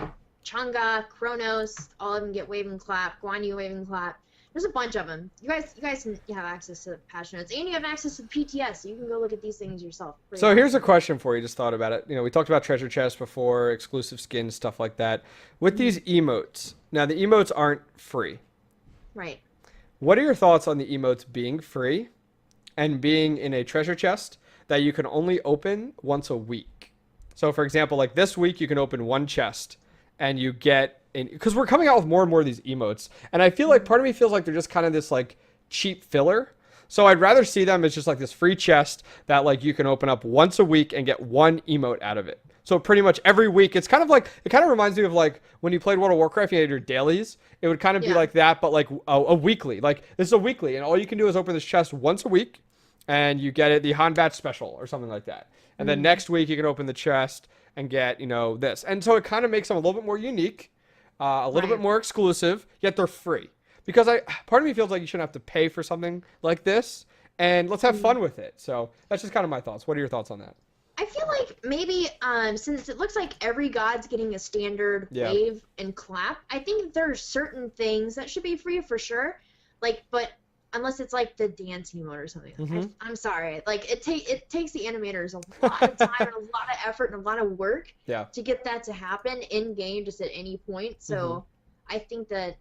Changa, Kronos. All of them get wave and clap. Guan Yu wave and clap. There's a bunch of them. You guys have access to the patch notes, and you have access to the PTS, so you can go look at these things yourself. Pretty So much. here's a question for you. Just thought about it. We talked about treasure chests before, exclusive skins, stuff like that. With these emotes, now the emotes aren't free. Right. What are your thoughts on the emotes being free and being in a treasure chest that you can only open once a week? So for example, like this week you can open one chest and you get because we're coming out with more and more of these emotes, and I feel like part of me feels like they're just kind of this like cheap filler. So I'd rather see them as just like this free chest that like you can open up once a week and get one emote out of it. So pretty much every week, it's kind of like, it kind of reminds me of like when you played World of Warcraft, you had your dailies. It would kind of be like that, but like a weekly. Like this is a weekly, and all you can do is open this chest once a week, and you get it the Hanbat special or something like that. And then next week you can open the chest and get this. And so it kind of makes them a little bit more unique, a little bit more exclusive, yet they're free. Because part of me feels like you shouldn't have to pay for something like this, and let's have fun with it. So that's just kind of my thoughts. What are your thoughts on that? I feel like maybe since it looks like every god's getting a standard wave and clap, I think there are certain things that should be free for sure. Like, but unless it's like the dance emote or something. I'm sorry. Like it takes the animators a lot of time and a lot of effort and a lot of work to get that to happen in game just at any point. So I think that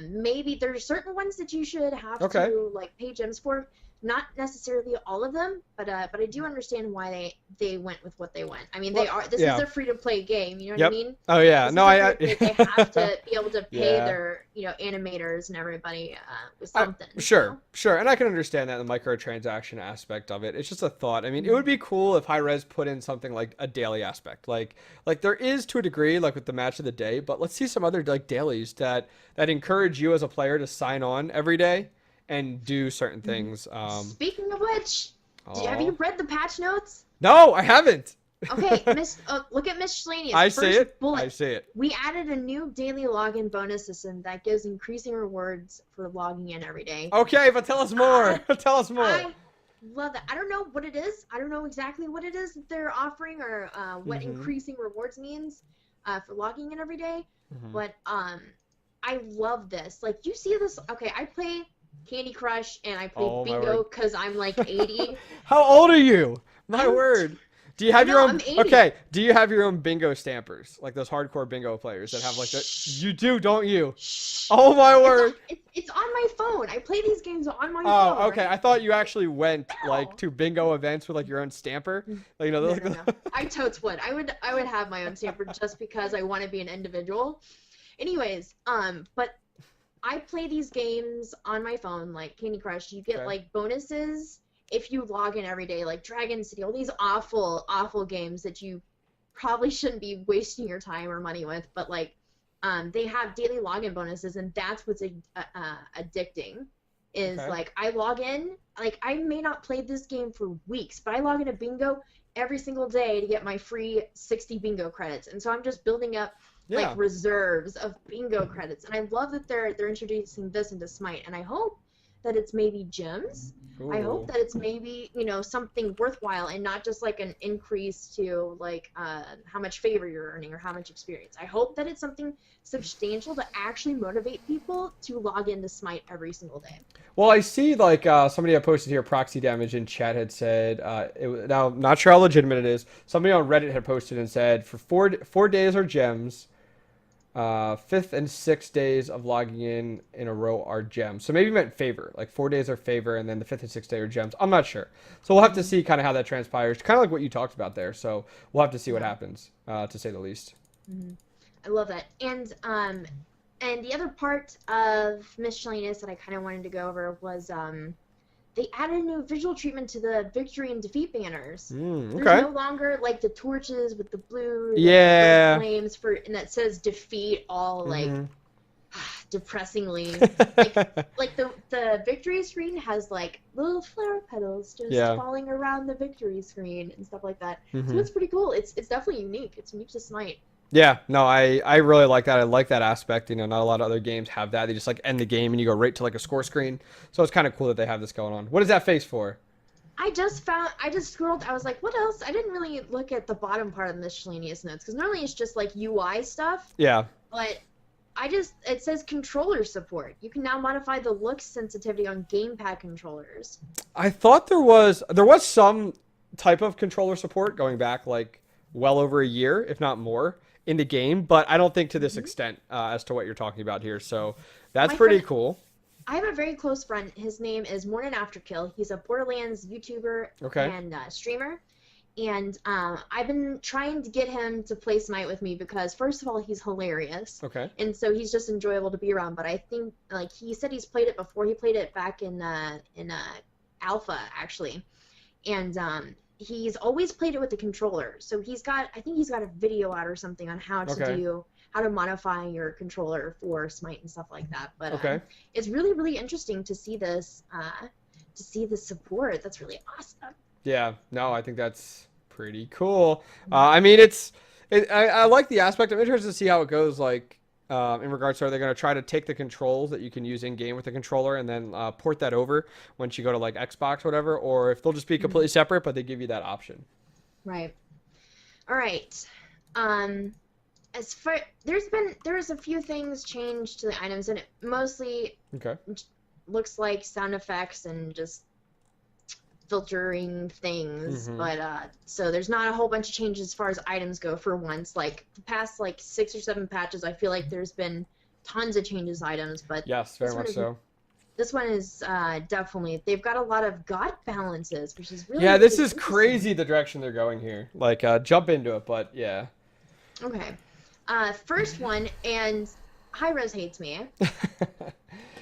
maybe there's certain ones that you should have to like pay gems for. Not necessarily all of them, but I do understand why they went with what they went. I mean, this is a free to play game. You know what I mean? Oh yeah, no, they have to be able to pay their animators and everybody with something. Sure, and I can understand that the microtransaction aspect of it. It's just a thought. I mean, it would be cool if Hi-Rez put in something like a daily aspect, like there is to a degree, like with the match of the day. But let's see some other like dailies that encourage you as a player to sign on every day and do certain things. Speaking of which, have you read the patch notes? No, I haven't. Okay, look at Miss Schlaney. I see it. I see it. We added a new daily login bonus system that gives increasing rewards for logging in every day. Okay, but tell us more. Tell us more. I love that. I don't know what it is. I don't know exactly what it is that they're offering or what increasing rewards means for logging in every day. but I love this. Like, you see this? Okay, I play Candy Crush and I play Oh, my Bingo word. because I'm like 80. How old are you? My word. Do you have your know, own? I'm 80. Okay. Do you have your own bingo stampers, like those hardcore bingo players that have like the? You do, don't you? Oh my word. It's on my phone. I play these games on my phone. Oh, okay. right? I thought you actually went No. like to bingo events with like your own stamper. Like, you know, No, like no, no. I totes would. I would have my own stamper just because I want to be an individual. Anyways, but I play these games on my phone, like Candy Crush. You get Okay. like bonuses if you log in every day, like Dragon City, all these awful, awful games that you probably shouldn't be wasting your time or money with, but like they have daily login bonuses, and that's what's addicting. Is Okay. like I log in, like I may not play this game for weeks, but I log into Bingo every single day to get my free 60 Bingo credits, and so I'm just building up Yeah. like reserves of Bingo credits, and I love that they're introducing this into Smite, and I hope that it's maybe gems. I hope Ooh. that it's maybe, you know, something worthwhile and not just like an increase to like how much favor you're earning or how much experience. I hope that it's something substantial to actually motivate people to log into Smite every single day. Well, I see like somebody had posted here proxy damage in chat had said now not sure how legitimate it is. Somebody on Reddit had posted and said for four days are gems. 5th and 6th days of logging in a row are gems. So maybe you meant favor. Like 4 days are favor, and then the 5th and 6th day are gems. I'm not sure. So we'll have to see kind of how that transpires. Kind of like what you talked about there. So we'll have to see what happens, to say the least. I love that. And the other part of miscellaneous that I kind of wanted to go over was they added a new visual treatment to the victory and defeat banners. Okay. There's no longer like the torches with the blue Yeah. flames and that says defeat all like depressingly. like the victory screen has like little flower petals just Yeah. falling around the victory screen and stuff like that. So Mhm. it's pretty cool. It's definitely unique. It's unique to Smite. Yeah, no, I really like that. I like that aspect. You know, not a lot of other games have that. They just like end the game and you go right to like a score screen. So it's kind of cool that they have this going on. What is that face for? I just scrolled. I was like, what else? I didn't really look at the bottom part of the miscellaneous notes because normally it's just like UI stuff. Yeah. But it says controller support. You can now modify the look sensitivity on gamepad controllers. I thought there was some type of controller support going back like well over a year, if not more, in the game, but I don't think to this extent as to what you're talking about here. So that's My pretty friend- cool. I have a very close friend. His name is Morning Afterkill. He's a Borderlands YouTuber Okay. and streamer. And I've been trying to get him to play Smite with me because, first of all, he's hilarious. Okay. And so he's just enjoyable to be around. But I think, like, he said he's played it before. He played it back in Alpha, actually. And he's always played it with the controller. So I think he's got a video out or something on how to modify your controller for Smite and stuff like that. But Okay. it's really, really interesting to see this, support. That's really awesome. Yeah, no, I think that's pretty cool. I mean, I like the aspect. I'm interested to see how it goes. Like, in regards to, are they going to try to take the controls that you can use in game with the controller and then port that over once you go to like Xbox or whatever, or if they'll just be completely separate, but they give you that option. Right. All right. There's a few things changed to the items, and it mostly Okay. looks like sound effects and just filtering things, but so there's not a whole bunch of changes as far as items go for once. Like the past like 6 or 7 patches, I feel like there's been tons of changes to items, but Yes, very much so. this one is definitely, they've got a lot of god balances, which is really Yeah, this really is interesting. crazy the direction they're going here. Like, jump into it, but yeah. Okay. First one, and Hi-Rez hates me.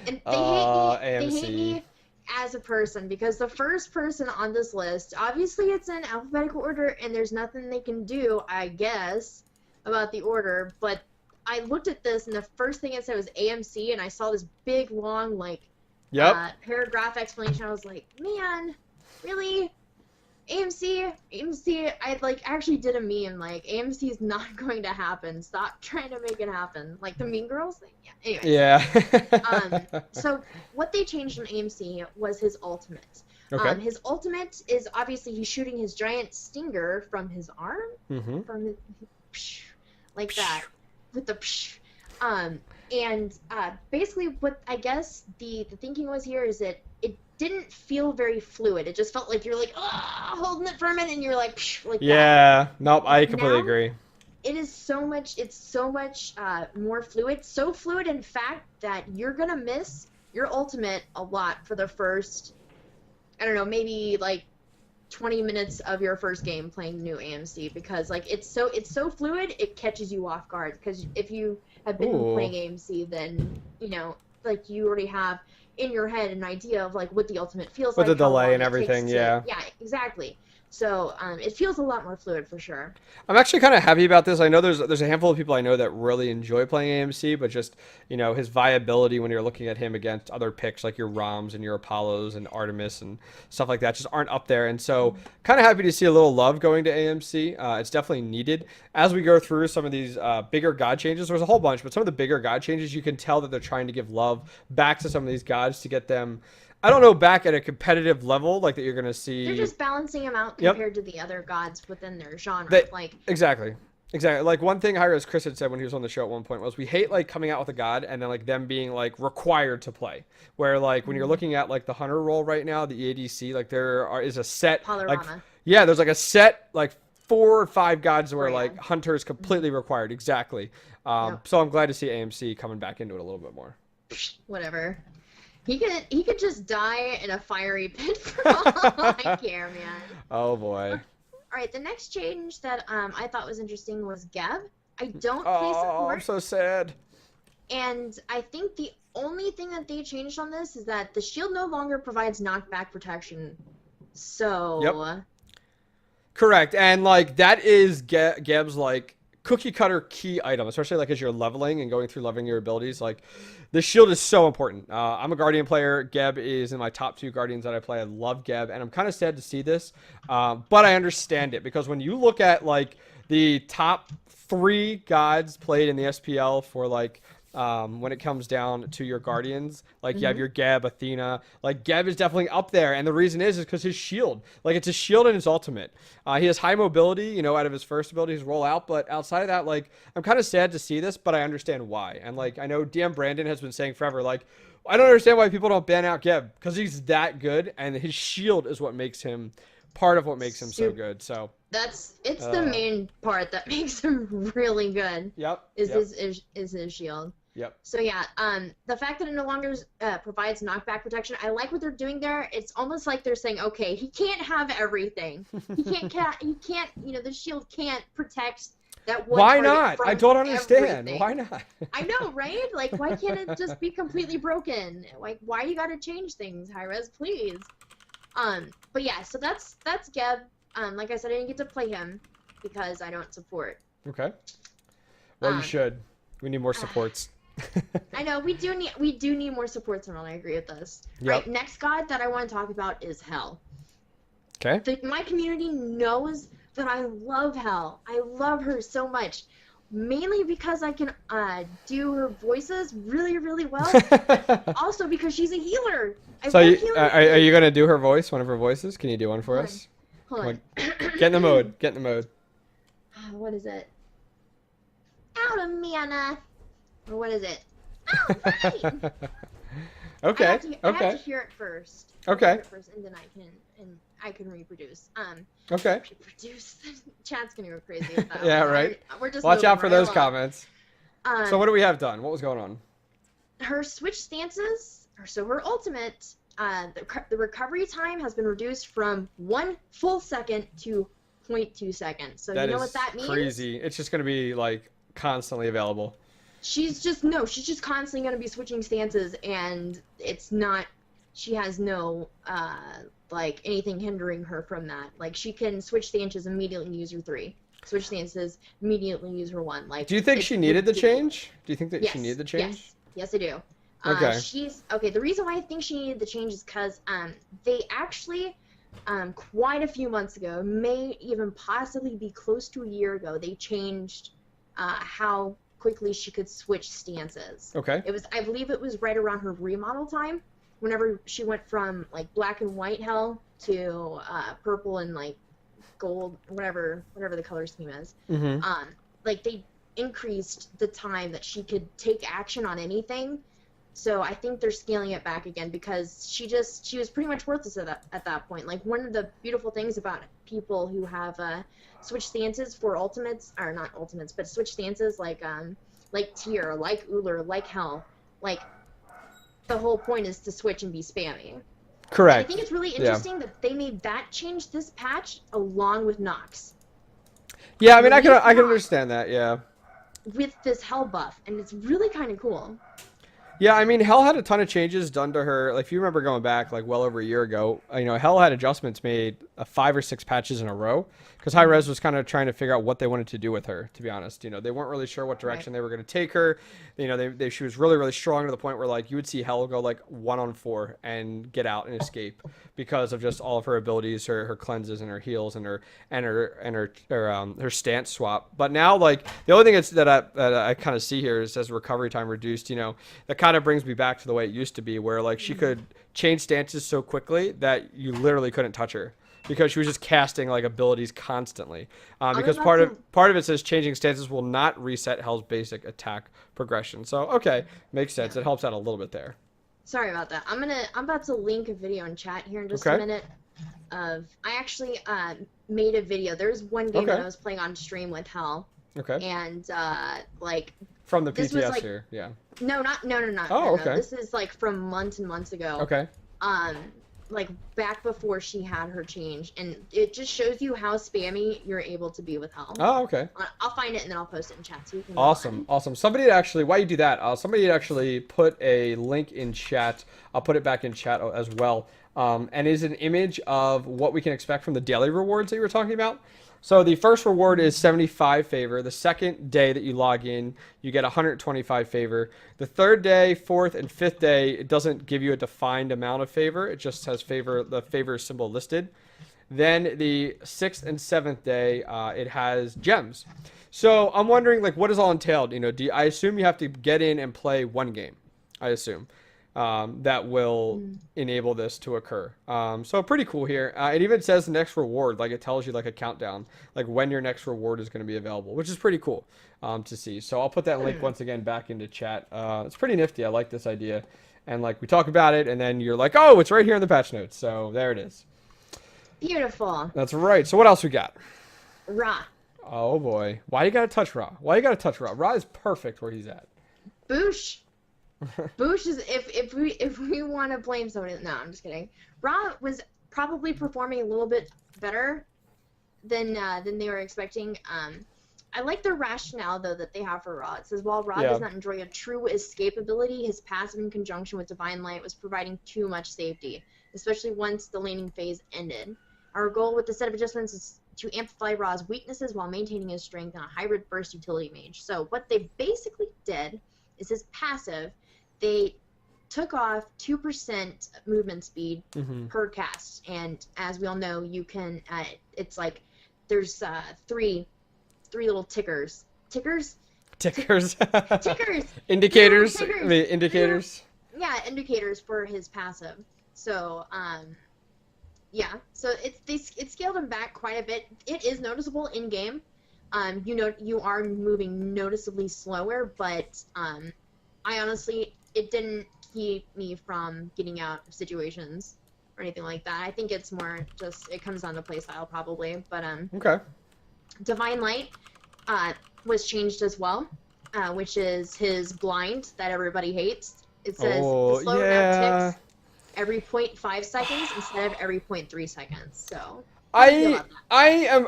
And they hate AMC. me as a person because the first person on this list, obviously it's in alphabetical order and there's nothing they can do, I guess, about the order, but I looked at this and the first thing it said was AMC and I saw this big long paragraph explanation. I was like, man, really? AMC, I like actually did a meme like AMC is not going to happen. Stop trying to make it happen. Like the Mean Girls thing. Yeah. Anyway. Yeah. So what they changed on AMC was his ultimate. Okay. His ultimate is obviously he's shooting his giant stinger from his arm, Mm-hmm. from his, like that, with the. Basically what I guess the thinking was here is that it didn't feel very fluid. It just felt like you're like, holding it for a minute, and you're like, psh, like that. Yeah. Nope. I completely Now, agree. It is so much. It's so much more fluid. So fluid, in fact, that you're gonna miss your ultimate a lot for the first, I don't know, maybe like 20 minutes of your first game playing new AMC, because like it's so fluid, it catches you off guard. Because if you have been Ooh. playing AMC, then you know, like, you already have in your head an idea of like what the ultimate feels With like, the how delay long and it everything, takes to- yeah. Yeah, exactly. So it feels a lot more fluid for sure. I'm actually kind of happy about this. I know there's a handful of people I know that really enjoy playing AMC, but just, you know, his viability when you're looking at him against other picks like your Roms and your Apollos and Artemis and stuff like that just aren't up there. And so kind of happy to see a little love going to AMC. It's definitely needed. As we go through some of these bigger god changes, there's a whole bunch, but some of the bigger god changes, you can tell that they're trying to give love back to some of these gods to get them, I don't know, back at a competitive level like that you're going to see. They're just balancing them out Yep. compared to the other gods within their genre. Exactly. Like one thing Hi-Rez Chris had said when he was on the show at one point was we hate like coming out with a god and then like them being like required to play. Where like when you're looking at like the hunter role right now, the ADC, like is a set like Polarama. yeah, there's like a set like 4 or 5 gods where Oh, yeah. like hunter is completely required. Exactly. Yep. So I'm glad to see AMC coming back into it a little bit more. Whatever. He could just die in a fiery pit for all I care, man. Oh boy. All right, the next change that I thought was interesting was Geb. I don't play Oh, support, I'm so sad. and I think the only thing that they changed on this is that the shield no longer provides knockback protection. So Yep. Correct. And like that is Geb's like cookie cutter key item, especially like as you're leveling and going through leveling your abilities. Like the shield is so important. I'm a Guardian player. Geb is in my top 2 Guardians that I play. I love Geb, and I'm kind of sad to see this, but I understand it, because when you look at like the top 3 gods played in the SPL for like when it comes down to your Guardians, like you have your Geb, Athena, like Geb is definitely up there, and the reason is because his shield, like it's his shield and his ultimate. He has high mobility, you know, out of his first ability, his roll out, but outside of that, like I'm kind of sad to see this, but I understand why. And like I know DM Brandon has been saying forever, like I don't understand why people don't ban out Geb, because he's that good, and his shield is what makes him part of what makes him so good. So it's the main part that makes him really good. Yep. Is his shield. Yep. So yeah, the fact that it no longer provides knockback protection, I like what they're doing there. It's almost like they're saying, okay, he can't have everything. He can't, you know, the shield can't protect that one. Why target not? from I don't understand. everything. Why not? I know, right? Like, why can't it just be completely broken? Like, why you gotta change things, Hi-Rez, please? But yeah, so that's Geb. Like I said, I didn't get to play him because I don't support. Okay. Well, you should. We need more supports. I know we do need more supports, and I agree with this. Yep. Right, next god that I want to talk about is Hell. Okay. My community knows that I love Hell. I love her so much, mainly because I can do her voices really, really well. But also because she's a healer. So are you gonna do her voice? One of her voices? Can you do one for us? Hold on. Get in the mode. Get in the mode. What is it? Out of mana. Or what is it? Oh, right. Okay. I have to hear it first. Okay. And then I can reproduce. Okay. Reproduce. Chat's gonna go crazy with that. Yeah, one. right. We're just Watch moving out for right those along. comments. So what do we have done? What was going on? Her switch stances, so her ultimate, the recovery time has been reduced from 1 full second to 0.2 seconds. So That you know is what that means? crazy. It's just gonna be like constantly available. She's just constantly going to be switching stances, and she has no, like, anything hindering her from that. Like, she can switch stances immediately and use her 3. Switch stances, immediately use her 1. Like, Do you think she needed the change? Do you think that she needed the change? Yes, I do. Okay. The reason why I think she needed the change is because they actually, quite a few months ago, may even possibly be close to a year ago, they changed how quickly she could switch stances. Okay. I believe it was right around her remodel time, whenever she went from like black and white Hell to purple and like gold, whatever the color scheme is. Mm-hmm. Like increased the time that she could take action on anything. So I think they're scaling it back again because she was pretty much worthless at that point. Like, one of the beautiful things about people who have switch stances for ultimates, or not ultimates, but switch stances like Tyr, like Uller, like Hell, like, the whole point is to switch and be spammy. Correct. I think it's really interesting that they made that change this patch along with Nox. Yeah, I mean, I can understand that. Yeah. With this Hell buff, and it's really kind of cool. Yeah, I mean, Hell had a ton of changes done to her. Like, if you remember going back, like, well over a year ago, Hell had adjustments made 5 or 6 patches in a row because Hi-Rez was kind of trying to figure out what they wanted to do with her, to be honest. They weren't really sure what direction they were going to take her. She was really, really strong to the point where, like, you would see Hell go, like, 1-on-4 and get out and escape because of just all of her abilities, her cleanses and her heals and her stance swap. But now, like, the only thing that I kind of see here is as recovery time reduced, that kind of brings me back to the way it used to be where, like, she could change stances so quickly that you literally couldn't touch her because she was just casting, like, abilities constantly. Because part of it says changing stances will not reset Hell's basic attack progression. So, okay, makes sense. It helps out a little bit there. Sorry about that. I'm about to link a video in chat here in just a minute. I actually made a video. There's one game that I was playing on stream with Hell. Okay. And like, from the PTS here, yeah. No. Oh, okay. This is like from months and months ago. Okay. Like back before she had her change, and it just shows you how spammy you're able to be with Hell. Oh, okay. I'll find it and then I'll post it in chat so you can. Awesome. Somebody actually, while you do that, somebody actually put a link in chat. I'll put it back in chat as well. And is an image of what we can expect from the daily rewards that you were talking about. So the first reward is 75 favor. The second day that you log in, you get 125 favor. The third day, fourth, and fifth day, it doesn't give you a defined amount of favor. It just has the favor symbol listed. Then the sixth and seventh day, it has gems. So I'm wondering, like, what is all entailed? I assume you have to get in and play one game. I assume. That will enable this to occur. So pretty cool here. It even says the next reward, like it tells you like a countdown, like when your next reward is going to be available, which is pretty cool to see. So I'll put that link once again back into chat. It's pretty nifty. I like this idea. And like we talk about it and then you're like, oh, it's right here in the patch notes. So there it is. Beautiful. That's right. So what else we got? Ra. Oh boy. Why you got to touch Ra? Ra is perfect where he's at. Boosh. Boosh is if we want to blame somebody. No, I'm just kidding. Ra was probably performing a little bit better than they were expecting. I like the rationale though that they have for Ra. It says while Ra does not enjoy a true escape ability, his passive in conjunction with Divine Light was providing too much safety, especially once the laning phase ended. Our goal with the set of adjustments is to amplify Ra's weaknesses while maintaining his strength in a hybrid burst utility mage. So what they basically did is his passive. They took off 2% movement speed per cast, and as we all know, you can. It's like there's three little tickers. Tickers. Indicators. Tickers. The indicators. Yeah, indicators for his passive. So yeah. So it scaled him back quite a bit. It is noticeable in game. You are moving noticeably slower, but I honestly. It didn't keep me from getting out of situations or anything like that. I think it's more just it comes down to playstyle probably. But okay. Divine Light was changed as well, which is his blind that everybody hates. It says the slower now ticks every 0.5 seconds instead of every 0.3 seconds. So I've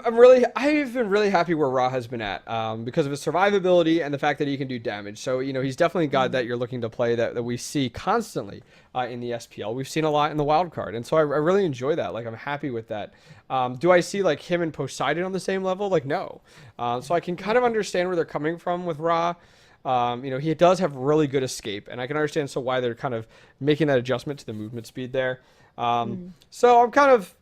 been really happy where Ra has been at because of his survivability and the fact that he can do damage. So he's definitely a god that you're looking to play that we see constantly in the SPL. We've seen a lot in the wild card, and so I really enjoy that. Like I'm happy with that. Do I see like him and Poseidon on the same level? Like no. So I can kind of understand where they're coming from with Ra. He does have really good escape, and I can understand why they're kind of making that adjustment to the movement speed there. So I'm kind of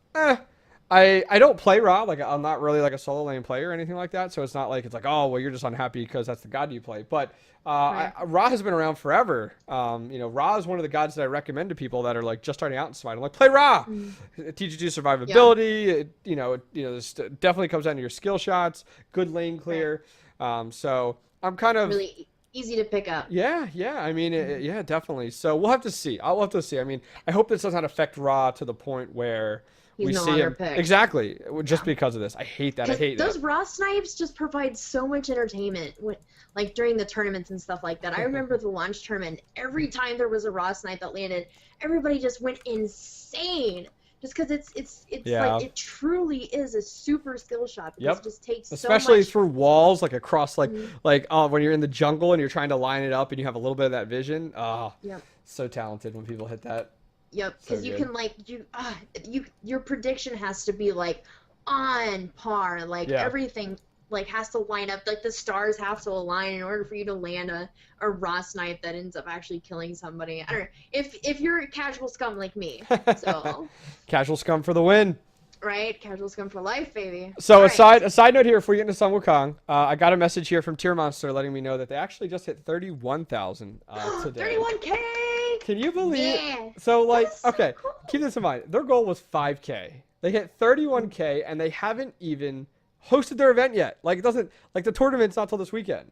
I don't play Ra, like I'm not really like a solo lane player or anything like that, so it's not like it's like, oh, well, you're just unhappy because that's the god you play. But Ra has been around forever. Ra is one of the gods that I recommend to people that are like just starting out in Smite. I'm like, play Ra. It teaches you survivability. It definitely comes down to your skill shots, good lane clear. So I'm kind of Really easy to pick up. yeah. I mean, yeah, definitely. So we'll have to see. I'll have to see. I mean, I hope this does not affect Ra to the point where He's we no see longer him picked. exactly just because of this. I hate that. I 'Cause hate those that. raw snipes just provide so much entertainment, like during the tournaments and stuff like that. I remember the launch tournament. Every time there was a raw snipe that landed, everybody just went insane. Just because it's Yeah. like it truly is a super skill shot. Because Yep. it just takes Especially so much. through walls, like across, like Mhm. when you're in the jungle and you're trying to line it up and you have a little bit of that vision. Oh, Yep. so talented when people hit that. Yep, So because you good. can like your prediction has to be like on par, like Yeah. everything like has to line up, like the stars have to align in order for you to land a raw snipe that ends up actually killing somebody. I don't know if you're a casual scum like me, so Casual scum for the win. right, casual scum for life, baby. So All a right. side note here before we get into Sun Wukong, I got a message here from Tier Monster letting me know that they actually just hit 31,000 today. 31K. Can you believe? Yeah. So like, That's so okay, cool. keep this in mind. Their goal was 5K. They hit 31K, and they haven't even hosted their event yet. Like it doesn't like the tournament's not till this weekend.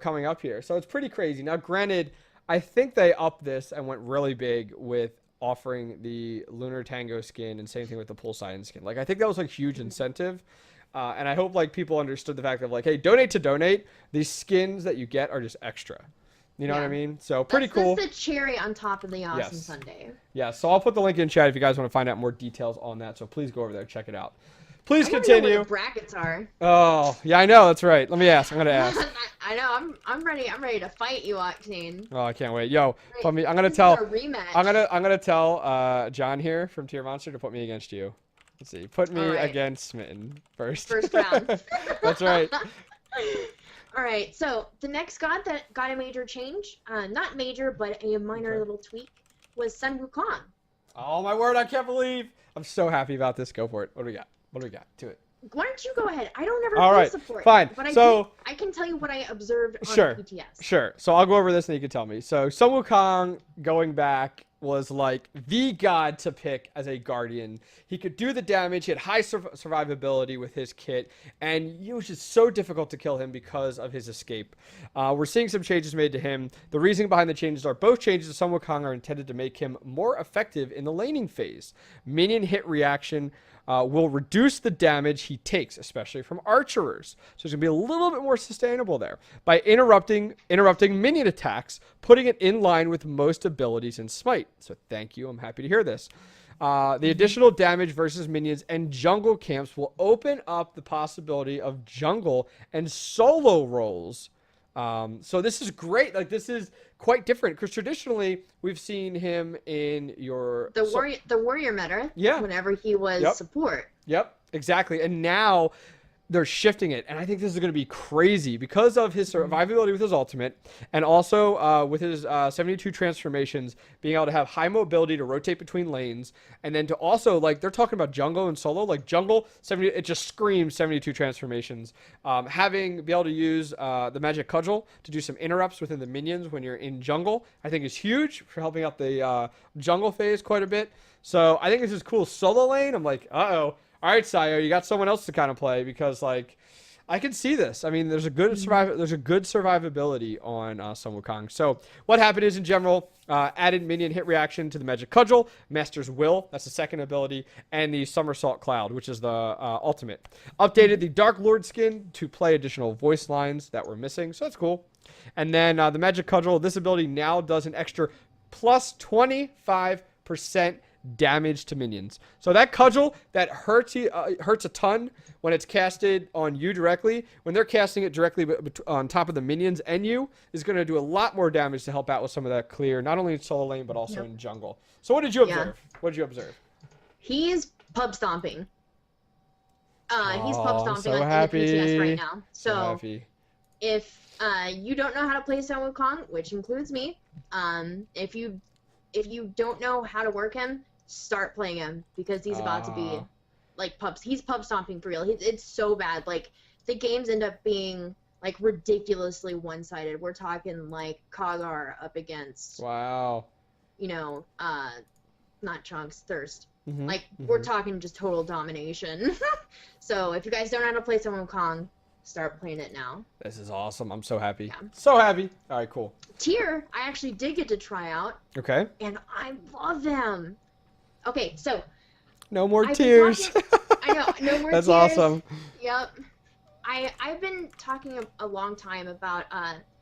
Coming up here, so it's pretty crazy. Now, granted, I think they upped this and went really big with offering the Lunar Tango skin, and same thing with the Poseidon skin. Like I think that was like huge incentive. And I hope like people understood the fact of like, hey, donate to donate. These skins that you get are just extra. You know what I Yeah. mean? So pretty That's cool. the cherry on top of the awesome Yes. Sunday. Yeah, so I'll put the link in chat if you guys want to find out more details on that. So please go over there, check it out. Please I wanna know where continue. the brackets are. Oh, yeah, I know. That's right. Let me ask. I'm gonna ask. I know. I'm ready. I'm ready to fight you, Octane. Oh, I can't wait. Yo, put me. I'm gonna This is tell. our rematch. I'm gonna tell John here from Tier Monster to put me against you. Let's see. Put me All right. against Smitten first. First round. That's right. All right. So the next god that got a major change, not major, but a minor Okay. little tweak, was Sun Wukong. Oh my word! I can't believe. I'm so happy about this. Go for it. What do we got? What do we got? Do it. Why don't you go ahead? I don't ever All play right, support. fine. But So- I can tell you what I observed on Sure. PTS. Sure. So I'll go over this and you can tell me. So Sun Wukong going back was like the god to pick as a guardian. He could do the damage. He had high survivability with his kit, and it was just so difficult to kill him because of his escape. We're seeing some changes made to him. The reasoning behind the changes are both changes to Sun Wukong are intended to make him more effective in the laning phase. Minion hit reaction will reduce the damage he takes, especially from archers. So it's going to be a little bit more sustainable there. By interrupting minion attacks, putting it in line with most abilities in Smite. So thank you. I'm happy to hear this. The additional damage versus minions and jungle camps will open up the possibility of jungle and solo roles. So this is great. Like this is quite different because traditionally we've seen him in your The warrior meta. Yeah. Whenever he was Yep. support. Yep, exactly. And now they're shifting it, and I think this is going to be crazy because of his survivability with his ultimate, and also with his 72 transformations, being able to have high mobility to rotate between lanes, and then to also like they're talking about jungle and solo, like jungle 70, it just screams 72 transformations. Be able to use the magic cudgel to do some interrupts within the minions when you're in jungle, I think is huge for helping out the jungle phase quite a bit. So I think this is cool. Solo lane, I'm like, all right, Sayo, you got someone else to kind of play because, like, I can see this. I mean, there's a good survivability on Sun Wukong. So what happened is, in general, added minion hit reaction to the Magic Cudgel, Master's Will, that's the second ability, and the Somersault Cloud, which is the ultimate. Updated the Dark Lord skin to play additional voice lines that were missing, so that's cool. And then the Magic Cudgel, this ability now does an extra plus 25% damage to minions. So that cudgel that hurts a ton when it's casted on you directly, when they're casting it directly on top of the minions and you, is going to do a lot more damage to help out with some of that clear, not only in solo lane but also in jungle. So what did you observe? What did you observe? He's pub stomping. He's Oh, pub I'm stomping so on happy. PTS right now. So happy. if you don't know how to play Sun Wukong, which includes me, if you don't know how to work him, start playing him because he's about to be like he's pub stomping for real. It's so bad. Like the games end up being like ridiculously one-sided. We're talking like Kagar up against Wow. not Chunks, Thirst. Mhm, Like we're talking just total domination. So if you guys don't know how to play Sun Wukong, start playing it now. This is awesome. I'm so happy. Yeah. So happy. All right, cool. Tier, I actually did get to try out, Okay. and I love him. Okay, so No more I've been tears. I know, no more That's tears. awesome. Yep. I've been talking a long time about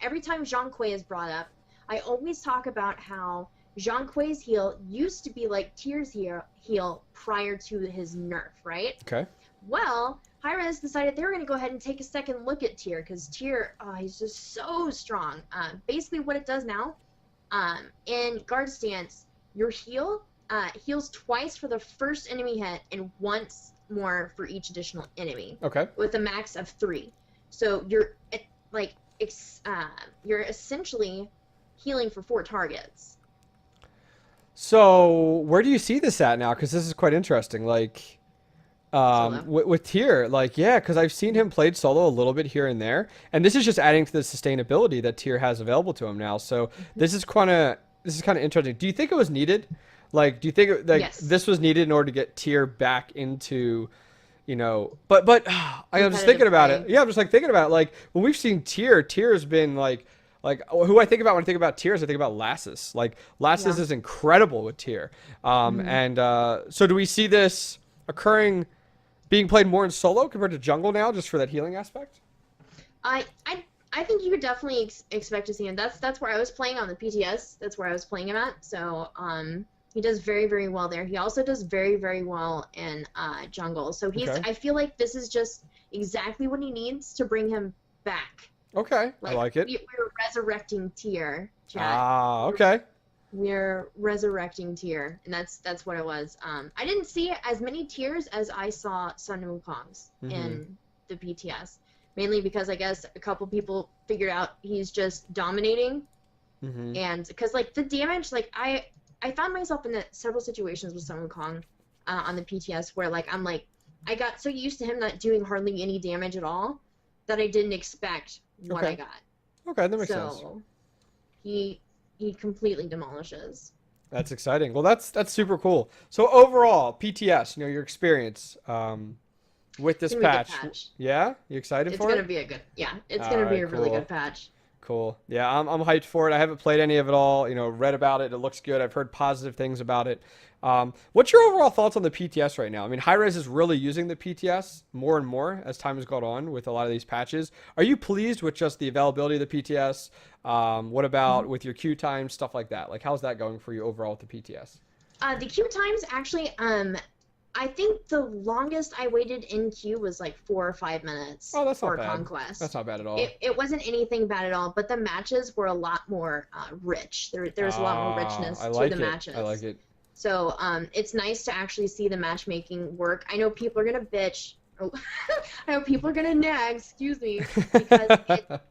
every time Zhang Kui is brought up, I always talk about how Zhang Kui's heal used to be like Tier's heal prior to his nerf, right? Okay. Well, Hi-Rez decided they were going to go ahead and take a second look at Tier, because Tier, he's just so strong. Basically what it does now, in guard stance, your heal heals twice for the first enemy hit and once more for each additional enemy. Okay. With a max of 3. So you're you're essentially healing for 4 targets. So where do you see this at now? Because this is quite interesting. Like, with Tier, like, yeah, because I've seen him played solo a little bit here and there, and this is just adding to the sustainability that Tier has available to him now. So this is kind of interesting. Do you think it was needed? Like, do you think this was needed in order to get Tier back into, you know? But I'm just thinking about it. Yeah, I'm just like thinking about it. Like when we've seen Tier has been like who I think about when I think about Tiers, I think about Lassus. Like Lassus is incredible with Tier. And so do we see this occurring, being played more in solo compared to jungle now, just for that healing aspect? I think you could definitely expect to see him. That's where I was playing on the PTS. That's where I was playing him at. So he does very, very well there. He also does very, very well in jungle. So he's. Okay. I feel like this is just exactly what he needs to bring him back. Okay, I like it. We're resurrecting Tier, chat. Okay. We're resurrecting Tier, and that's what it was. I didn't see as many Tiers as I saw Sun Wukong's in the PTS, mainly because I guess a couple people figured out he's just dominating, and because like the damage, like I found myself in several situations with Sun Wukong on the PTS where like I got so used to him not doing hardly any damage at all that I didn't expect what I got. Okay, that makes sense. So he completely demolishes. That's exciting. Well, that's super cool. So overall, PTS, you know, your experience with this patch. Yeah, you excited for it? It's gonna be a good. Yeah, it's gonna be a really good patch. Cool. Yeah, I'm hyped for it. I haven't played any of it all. You know, read about it. It looks good. I've heard positive things about it. What's your overall thoughts on the PTS right now? I mean, Hi-Rez is really using the PTS more and more as time has gone on with a lot of these patches. Are you pleased with just the availability of the PTS? What about with your queue times, stuff like that? Like, how's that going for you overall with the PTS? The queue times actually, I think the longest I waited in queue was like 4 or 5 minutes for Conquest. That's not bad at all. It wasn't anything bad at all, but the matches were a lot more rich. There's a lot more richness to the matches. I like it. So it's nice to actually see the matchmaking work. I know people are gonna bitch. Oh, I know people are gonna nag. Excuse me, because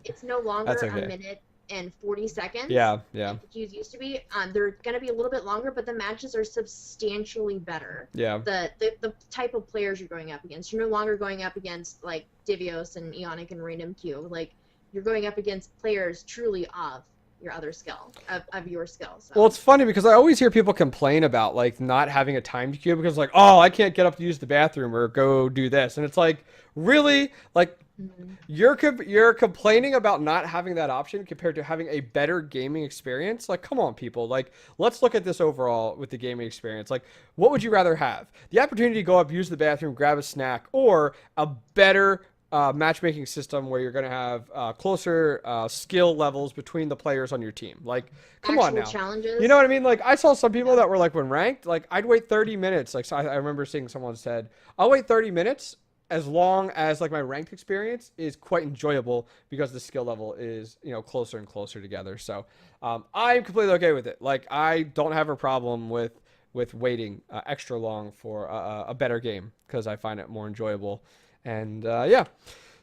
it's no longer a minute and 40 seconds. Yeah. Like the queues used to be. They're gonna be a little bit longer, but the matches are substantially better. Yeah. The type of players you're going up against. You're no longer going up against like Divios and Eonic and Random Q. Like you're going up against players truly of your other skill, of your skill. So. Well, it's funny because I always hear people complain about like not having a timed queue because like, oh, I can't get up to use the bathroom or go do this, and it's like, really, like. You're complaining about not having that option compared to having a better gaming experience? Like, come on, people. Like, let's look at this overall with the gaming experience. Like, what would you rather have? The opportunity to go up, use the bathroom, grab a snack, or a better matchmaking system where you're going to have closer skill levels between the players on your team? Like, come on now. Challenges. You know what I mean? Like, I saw some people that were like, when ranked, like, I'd wait 30 minutes. Like, so I remember seeing someone said, I'll wait 30 minutes as long as like my ranked experience is quite enjoyable because the skill level is, you know, closer and closer together. So I'm completely okay with it. Like, I don't have a problem with waiting extra long for a better game because I find it more enjoyable. And yeah.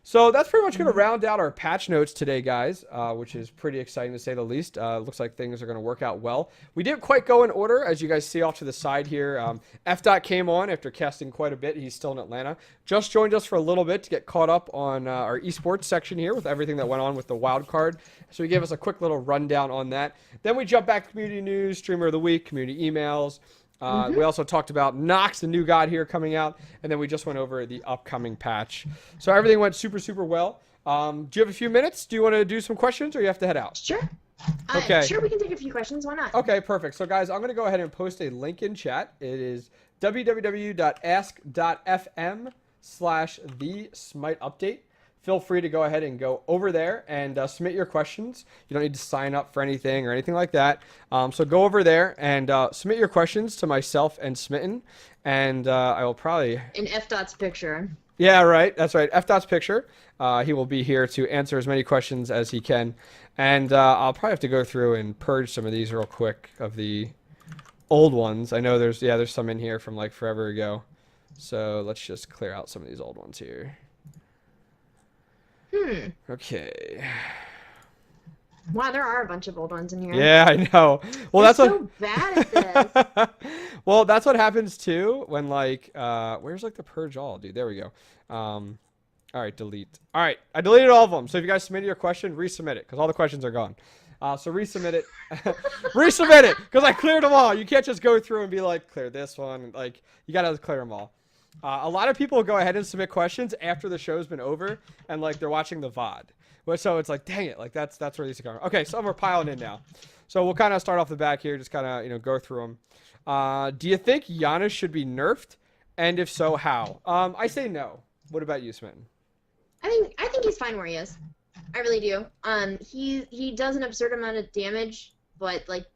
So that's pretty much going to round out our patch notes today, guys, which is pretty exciting to say the least. Looks like things are going to work out well. We didn't quite go in order, as you guys see off to the side here. F. came on after casting quite a bit. He's still in Atlanta. Just joined us for a little bit to get caught up on our esports section here with everything that went on with the wild card. So he gave us a quick little rundown on that. Then we jump back to community news, streamer of the week, community emails. We also talked about Nox, the new god here coming out, and then we just went over the upcoming patch. So everything went super, super well. Do you have a few minutes? Do you want to do some questions, or you have to head out? Sure. Okay. Sure, we can take a few questions. Why not? Okay, perfect. So, guys, I'm going to go ahead and post a link in chat. It is www.ask.fm/the-SmiteUpdate. Feel free to go ahead and go over there and submit your questions. You don't need to sign up for anything or anything like that. So go over there and submit your questions to myself and Smitten, and I will probably... In F.Dot's picture. Yeah, right. That's right. F.Dot's picture. He will be here to answer as many questions as he can. And I'll probably have to go through and purge some of these real quick of the old ones. I know there's some in here from like forever ago. So let's just clear out some of these old ones here. Okay. Wow, there are a bunch of old ones in here. Yeah, I know. Well, We're that's so bad at this. Well, that's what happens too when like where's like the purge all, dude? There we go. All right, delete. All right, I deleted all of them. So if you guys submitted your question, resubmit it because all the questions are gone. So resubmit it. Resubmit it because I cleared them all. You can't just go through and be like, clear this one. Like, you got to clear them all. A lot of people go ahead and submit questions after the show's been over and like they're watching the VOD. So it's like, dang it, like that's where these are going. Okay, some are piling in now. So we'll kind of start off the back here, just kind of, go through them. Do you think Giannis should be nerfed? And if so, how? I say no. What about you, Smitten? I think he's fine where he is. I really do. He does an absurd amount of damage, but like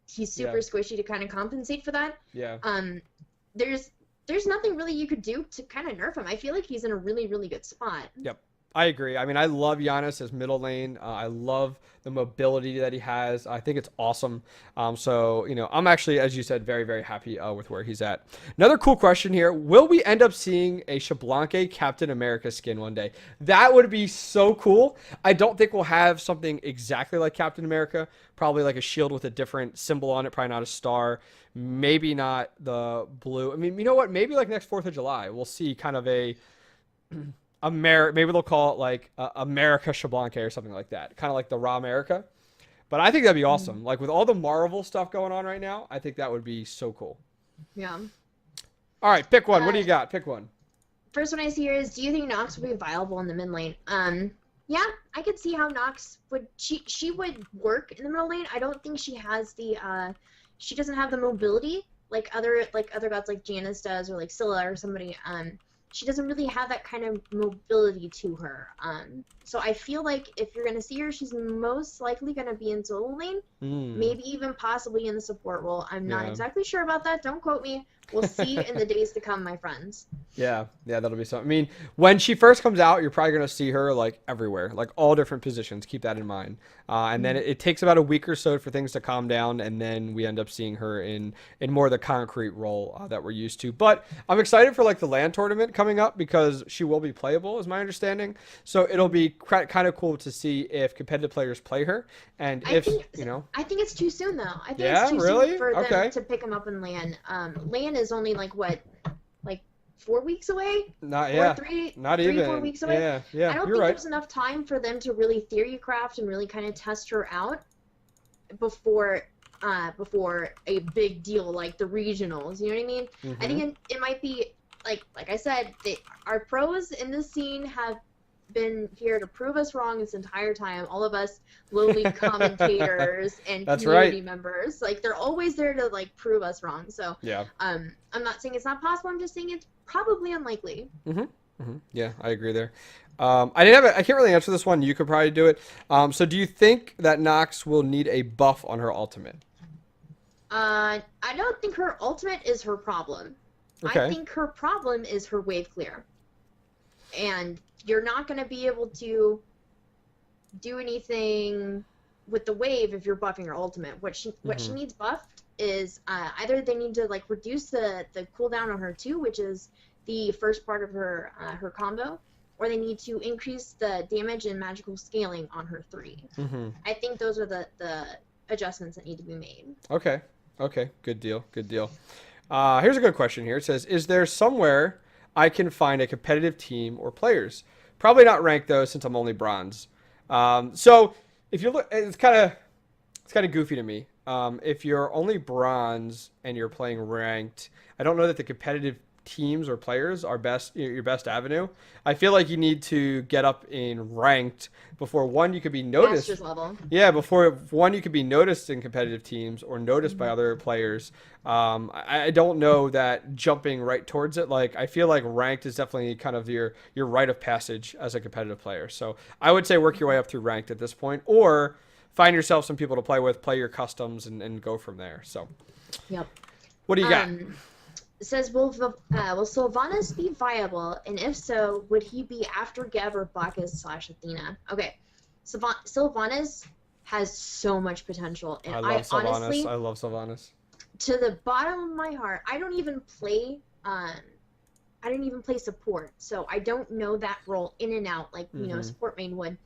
he's super squishy to kind of compensate for that. Yeah. There's nothing really you could do to kind of nerf him. I feel like he's in a really, really good spot. Yep. I agree. I mean, I love Giannis as middle lane. I love the mobility that he has. I think it's awesome. So, I'm actually, as you said, very, very happy with where he's at. Another cool question here. Will we end up seeing a Shablanque Captain America skin one day? That would be so cool. I don't think we'll have something exactly like Captain America. Probably like a shield with a different symbol on it. Probably not a star. Maybe not the blue. I mean, you know what? Maybe like next 4th of July, we'll see kind of a... maybe they'll call it like America Shablanque or something like that, kind of like the Raw America. But I think that'd be awesome. Like with all the Marvel stuff going on right now, I think that would be so cool. Yeah. All right, pick one. What do you got? Pick one. First one I see here is, do you think Nox would be viable in the mid lane? Yeah, I could see how Nox would. She would work in the middle lane. I don't think she has the she doesn't have the mobility like other gods like Janus does or like Scylla or somebody. She doesn't really have that kind of mobility to her. So I feel like if you're going to see her, she's most likely going to be in solo lane, maybe even possibly in the support role. I'm not exactly sure about that. Don't quote me. We'll see in the days to come, my friends. Yeah, that'll be something. I mean, when she first comes out, you're probably going to see her like everywhere, like all different positions. Keep that in mind. And then it takes about a week or so for things to calm down, and then we end up seeing her in more of the concrete role that we're used to. But I'm excited for like the LAN tournament coming up because she will be playable, is my understanding. So it'll be kind of cool to see if competitive players play her, and I think it's too soon though. I think it's too really? soon for them to pick him up in LAN. LAN is only like what, like 4 weeks away? Not three, not even 4 weeks away. Yeah. I don't think there's enough time for them to really theory craft and really kind of test her out before a big deal like the regionals. You know what I mean? I think it might be like I said, our pros in this scene have been here to prove us wrong this entire time. All of us lowly commentators and community members, like they're always there to like prove us wrong. So I'm not saying it's not possible. I'm just saying it's probably unlikely. Yeah, I agree there. I can't really answer this one. You could probably do it. So do you think that Nox will need a buff on her ultimate? I don't think her ultimate is her problem. Okay. I think her problem is her wave clear. And you're not going to be able to do anything with the wave if you're buffing her ultimate. What she needs buffed is either they need to like reduce the cooldown on her 2, which is the first part of her her combo, or they need to increase the damage and magical scaling on her 3. I think those are the adjustments that need to be made. Okay. Good deal. Here's a good question here. It says, is there somewhere I can find a competitive team or players? Probably not ranked though, since I'm only bronze. So if you look, it's kind of goofy to me. if you're only bronze and you're playing ranked, I don't know that the competitive teams or players are your best avenue. I feel like you need to get up in ranked before one you could be noticed. Masters level. Yeah, before one you could be noticed in competitive teams or noticed by other players. I don't know that jumping right towards it. Like I feel like ranked is definitely kind of your rite of passage as a competitive player. So I would say work your way up through ranked at this point, or find yourself some people to play with, play your customs, and go from there. So, Yep. what do you got? It says, will Sylvanas be viable, and if so, would he be after Gev or Bacchus/Athena? Okay, Sylvanas has so much potential, and I love Sylvanas. honestly, I love Sylvanas. to the bottom of my heart, I don't even play support, so I don't know that role in and out like support main would.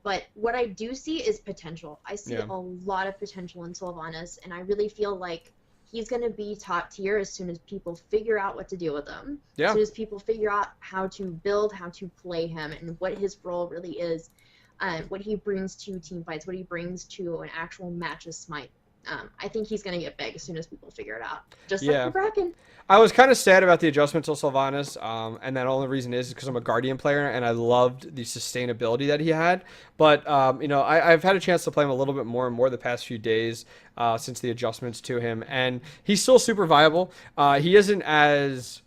But what I do see is potential. I see a lot of potential in Sylvanas, and I really feel like he's going to be top tier as soon as people figure out what to do with him. Yeah. As soon as people figure out how to build, how to play him, and what his role really is, what he brings to team fights, what he brings to an actual match of Smite. I think he's going to get big as soon as people figure it out. Just like the Bracken. I was kind of sad about the adjustment to Sylvanas, and that only reason is because I'm a Guardian player, and I loved the sustainability that he had. But, I've had a chance to play him a little bit more and more the past few days since the adjustments to him, and he's still super viable. He isn't as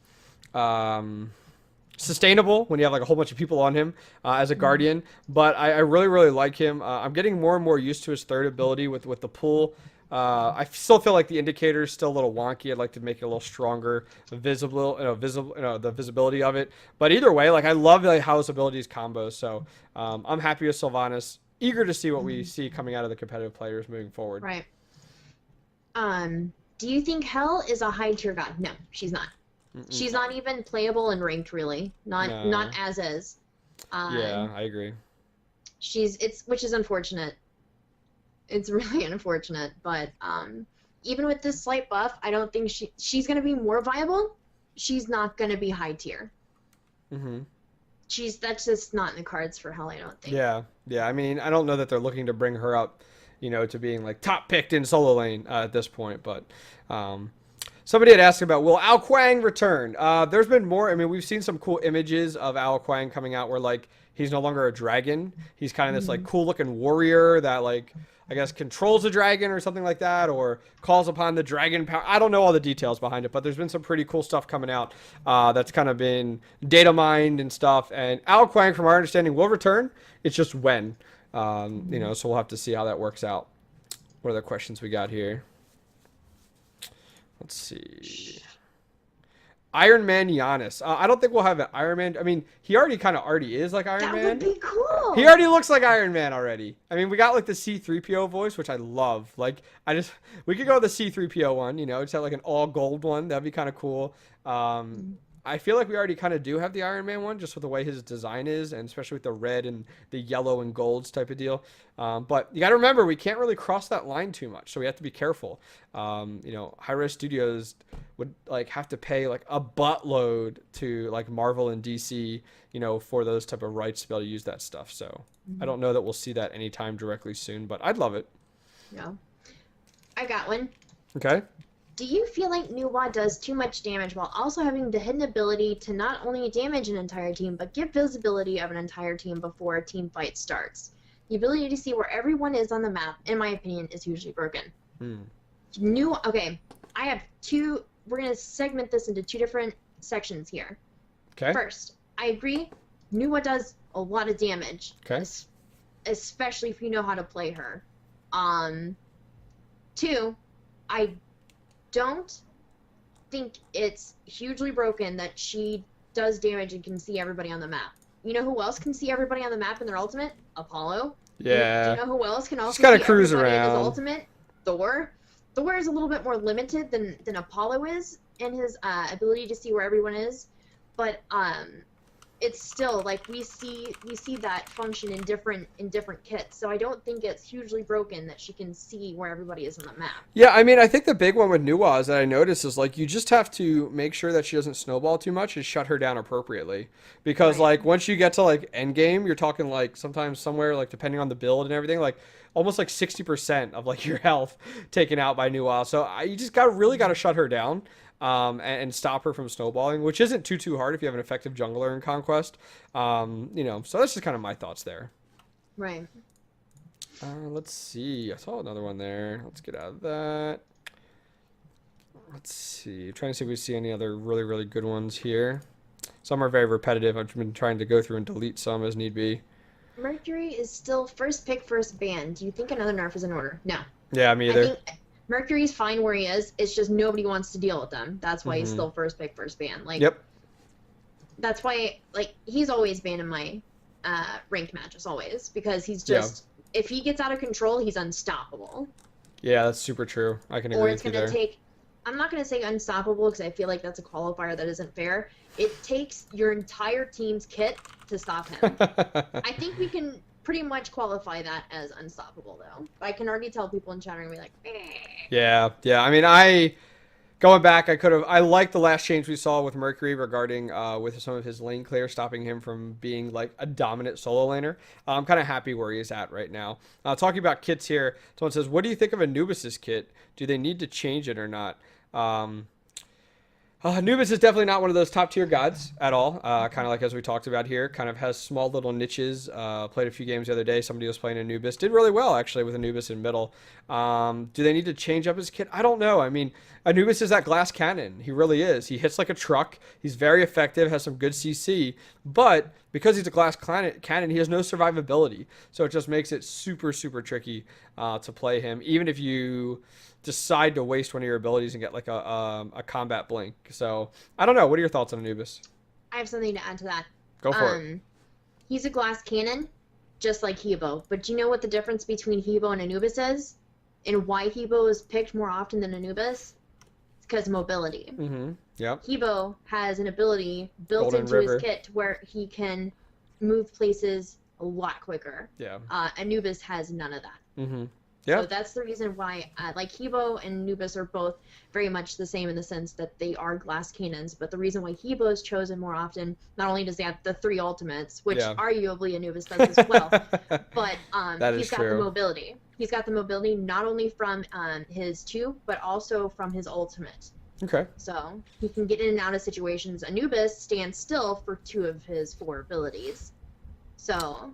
sustainable when you have like a whole bunch of people on him as a Guardian, but I really, really like him. I'm getting more and more used to his third ability with the pull. I still feel like the indicator is still a little wonky. I'd like to make it a little stronger, the visibility of it. But either way, like I love how his abilities combo. So I'm happy with Sylvanas. Eager to see what we see coming out of the competitive players moving forward. Right. Do you think Hell is a high tier god? No, she's not. She's not even playable in ranked, really. Not as is. Yeah, I agree. Which is unfortunate. It's really unfortunate, but even with this slight buff, I don't think she's going to be more viable. She's not going to be high tier. That's just not in the cards for Hell, I don't think. Yeah. I mean, I don't know that they're looking to bring her up, to being like top picked in solo lane at this point, but somebody had asked about, will Ao Kuang return? There's been more. I mean, we've seen some cool images of Ao Kuang coming out where like he's no longer a dragon. He's kind of this like cool looking warrior that like I guess controls a dragon or something like that, or calls upon the dragon power. I don't know all the details behind it, but there's been some pretty cool stuff coming out that's kind of been data mined and stuff. And Ao Kuang, from our understanding, will return. It's just when, so we'll have to see how that works out. What other questions we got here? Let's see. Iron Man Giannis. I don't think we'll have an Iron Man. I mean, he already is like Iron Man. That would be cool. He already looks like Iron Man already. I mean, we got like the C-3PO voice, which I love. Like, we could go with the C-3PO one, just have like an all gold one. That'd be kind of cool. I feel like we already kind of do have the Iron Man one, just with the way his design is, and especially with the red and the yellow and golds type of deal. But you got to remember, we can't really cross that line too much, so we have to be careful. Hi-Rez Studios would like have to pay like a buttload to like Marvel and DC, for those type of rights to be able to use that stuff. So I don't know that we'll see that anytime directly soon, but I'd love it. Yeah, I got one. Okay. Do you feel like Nuwa does too much damage while also having the hidden ability to not only damage an entire team, but give visibility of an entire team before a team fight starts? The ability to see where everyone is on the map, in my opinion, is hugely broken. Okay, I have two. We're going to segment this into two different sections here. Okay. First, I agree, Nuwa does a lot of damage. Okay. Especially if you know how to play her. Two, I don't think it's hugely broken that she does damage and can see everybody on the map. You know who else can see everybody on the map in their ultimate? Apollo. Yeah. Do you know who else can also Just gotta see cruise everybody in around. his ultimate? Thor. Thor is a little bit more limited than Apollo is in his ability to see where everyone is. But it's still like we see that function in different kits. So I don't think it's hugely broken that she can see where everybody is on the map. Yeah, I mean, I think the big one with Nuaz that I noticed is like you just have to make sure that she doesn't snowball too much and shut her down appropriately. Because Right. like once you get to like end game, you're talking like sometimes somewhere like depending on the build and everything, like almost like 60% of like your health taken out by Nuaz. So you just really got to shut her down. And stop her from snowballing, which isn't too hard if you have an effective jungler in Conquest. You know, so that's just kind of my thoughts there. Right. Let's see. I saw another one there. Let's get out of that. Let's see. I'm trying to see if we see any other really good ones here. Some are very repetitive. I've been trying to go through and delete some as need be. Mercury is still first pick, first ban. Do you think another nerf is in order? No. Yeah, me I either. think Mercury's fine where he is. It's just nobody wants to deal with them. That's why he's still first pick, first ban. Like, Yep. That's why, like, he's always banned in my ranked matches, always. Because he's just, if he gets out of control, he's unstoppable. Yeah, that's super true. I can agree Or with it's you going there. to take, I'm not going to say unstoppable because I feel like that's a qualifier that isn't fair. It takes your entire team's kit to stop him. I think we can pretty much qualify that as unstoppable, though. I can already tell people in chat are going to be like, Yeah. I mean, going back, I like the last change we saw with Mercury regarding with some of his lane clear, stopping him from being like a dominant solo laner. I'm kind of happy where he is at right now. Talking about kits here, someone says, what do you think of Anubis's kit? Do they need to change it or not? Anubis is definitely not one of those top tier gods at all. Kind of like as we talked about here, kind of has small little niches. Played a few games the other day. Somebody was playing Anubis. Did really well actually with Anubis in middle. Do they need to change up his kit? I don't know. I mean, Anubis is that glass cannon. He really is. He hits like a truck. He's very effective, has some good CC. But because he's a glass cannon, he has no survivability. So it just makes it super tricky to play him. Even if you decide to waste one of your abilities and get like a combat blink. So I don't know. What are your thoughts on Anubis? I have something to add to that. Go for it. He's a glass cannon, just like Hebo. But do you know what the difference between Hebo and Anubis is? And why Hebo is picked more often than Anubis? It's because mobility. Yep. Hebo has an ability built Golden into River. his kit where he can move places a lot quicker. Yeah. Anubis has none of that. Yeah. So that's the reason why, like, Hebo and Anubis are both very much the same in the sense that they are glass cannons, but the reason why Hebo is chosen more often, not only does he have the 3 ultimates, which arguably Anubis does as well, but he's got the mobility. He's got the mobility not only from his 2, but also from his ultimate. Okay. So he can get in and out of situations. Anubis stands still for 2 of his 4 abilities. So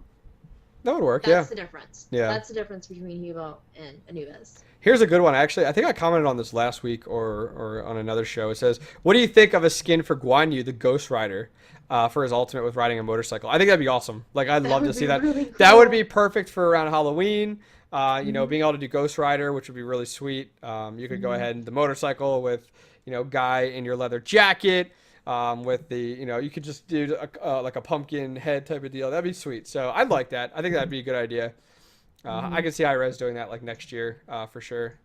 that would work. that's the difference. Yeah. That's the difference between Hebo and Anubis. Here's a good one, actually. I think I commented on this last week or on another show. It says, what do you think of a skin for Guan Yu, the Ghost Rider, for his ultimate with riding a motorcycle? I think that'd be awesome. Like, I'd love to see that. Really cool. That would be perfect for around Halloween. You know, being able to do Ghost Rider, which would be really sweet. You could go ahead and the motorcycle with, you know, guy in your leather jacket. With the, you know, you could just do like a pumpkin head type of deal. That'd be sweet. So I'd like that. I think that'd be a good idea. I can see Hi-Rez doing that like next year for sure.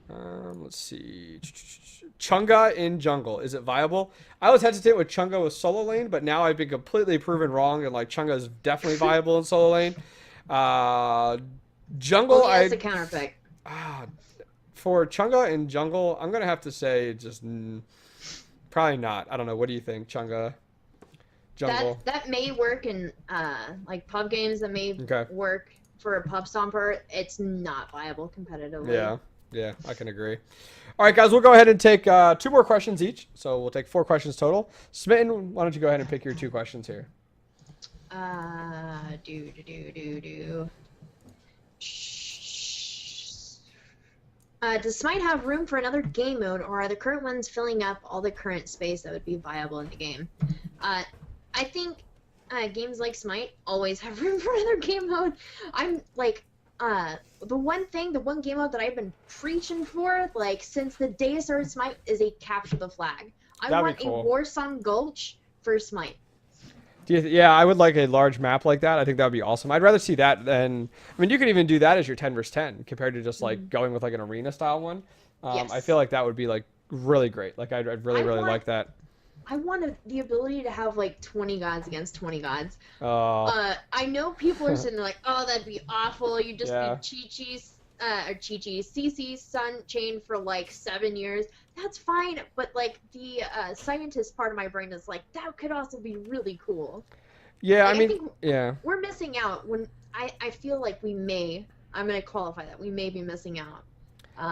Let's see. Chunga in jungle. Is it viable? I was hesitant with Chunga with solo lane, but now I've been completely proven wrong. And like Chunga is definitely viable in solo lane. Jungle, Only as a counter pick. For Chunga in jungle, I'm going to have to say just... probably not. I don't know. What do you think, Chunga? Jungle. That may work in like pub games. That may work for a pub stomper. It's not viable competitively. Yeah, I can agree. All right, guys, we'll go ahead and take 2 more questions each. So we'll take 4 questions total. Smitten, why don't you go ahead and pick your 2 questions here? Does Smite have room for another game mode, or are the current ones filling up all the current space that would be viable in the game? I think games like Smite always have room for another game mode. I'm like, the one game mode that I've been preaching for, like, since the day I started Smite is a capture the flag. I want a Warsong Gulch for Smite. Yeah, I would like a large map like that. I think that would be awesome. I'd rather see that than... I mean, you could even do that as your 10 versus 10 compared to just, like, going with, like, an arena-style one. Yes. I feel like that would be, like, really great. Like, I'd really like that. I wanted the ability to have like 20 gods against 20 gods. Oh. I know people are sitting there like, oh, that'd be awful. You'd just Yeah. be CC's Sun Chain for like 7 years. That's fine, but like the scientist part of my brain is like, that could also be really cool. Yeah, Like, I mean, think yeah. we're missing out when I feel like we may. I'm gonna qualify that we may be missing out.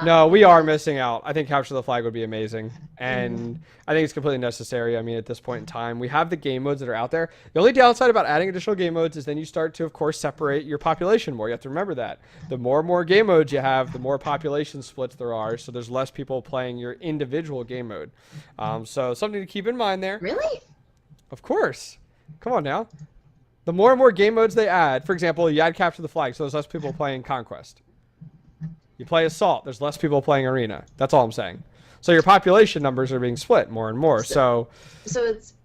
No, we are missing out. I think capture the flag would be amazing, and I think it's completely necessary. I mean, at this point in time, we have the game modes that are out there. The only downside about adding additional game modes is then you start to, of course, separate your population more. You have to remember that. The more and more game modes you have, the more population splits there are, so there's less people playing your individual game mode. So something to keep in mind there. Really? Of course. Come on now. The more and more game modes they add, for example, you add capture the flag, so there's less people playing Conquest. You play Assault, there's less people playing Arena. That's all I'm saying. So your population numbers are being split more and more. So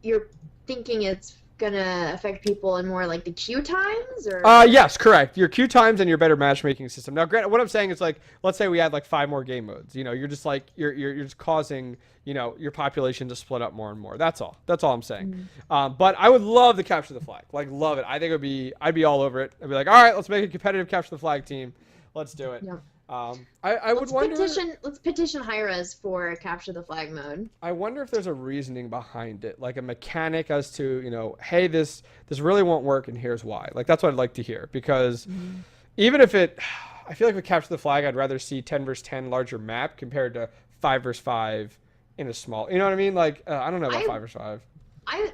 you're thinking it's gonna affect people in more like the queue times, or? Yes, correct. Your queue times and your better matchmaking system. Now, granted, what I'm saying is like, let's say we add like 5 more game modes. You know, you're just like you're just causing, you know, your population to split up more and more. That's all. That's all I'm saying. But I would love to capture the flag. Like, love it. I think I'd be all over it. I'd be like, all right, let's make a competitive capture the flag team. Let's do it. Yeah. I would wonder. Let's petition Hi-Rez for capture the flag mode. I wonder if there's a reasoning behind it, like a mechanic as to, you know, hey, this really won't work, and here's why. Like, that's what I'd like to hear, because even if I feel like with capture the flag, I'd rather see 10 versus 10 larger map compared to 5 versus 5 in a small. You know what I mean? Like, I don't know about 5 versus 5.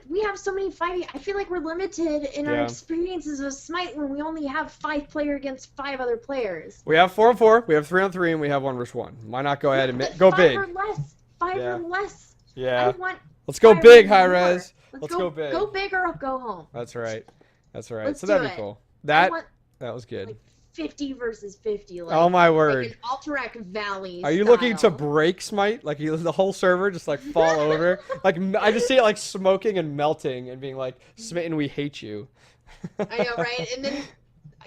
We have so many fighting. I feel like we're limited in our experiences of Smite when we only have 5 player against 5 other players. We have 4 on 4, we have 3 on 3, and we have 1 versus 1. Why not go ahead and go big? 5 or less. 5 or less. Yeah. I want Let's go big, Hi-Rez. Let's go big. Go big or go home. That's right. That's right. Let's so that'd do be it. cool. I That want, was good. like, 50 versus 50. Like, Oh my word. Like an Alterac Valley. Are you looking to break Smite? Like the whole server just like fall over? Like I just see it like smoking and melting and being like, Smitten, we hate you. I know, right? And then,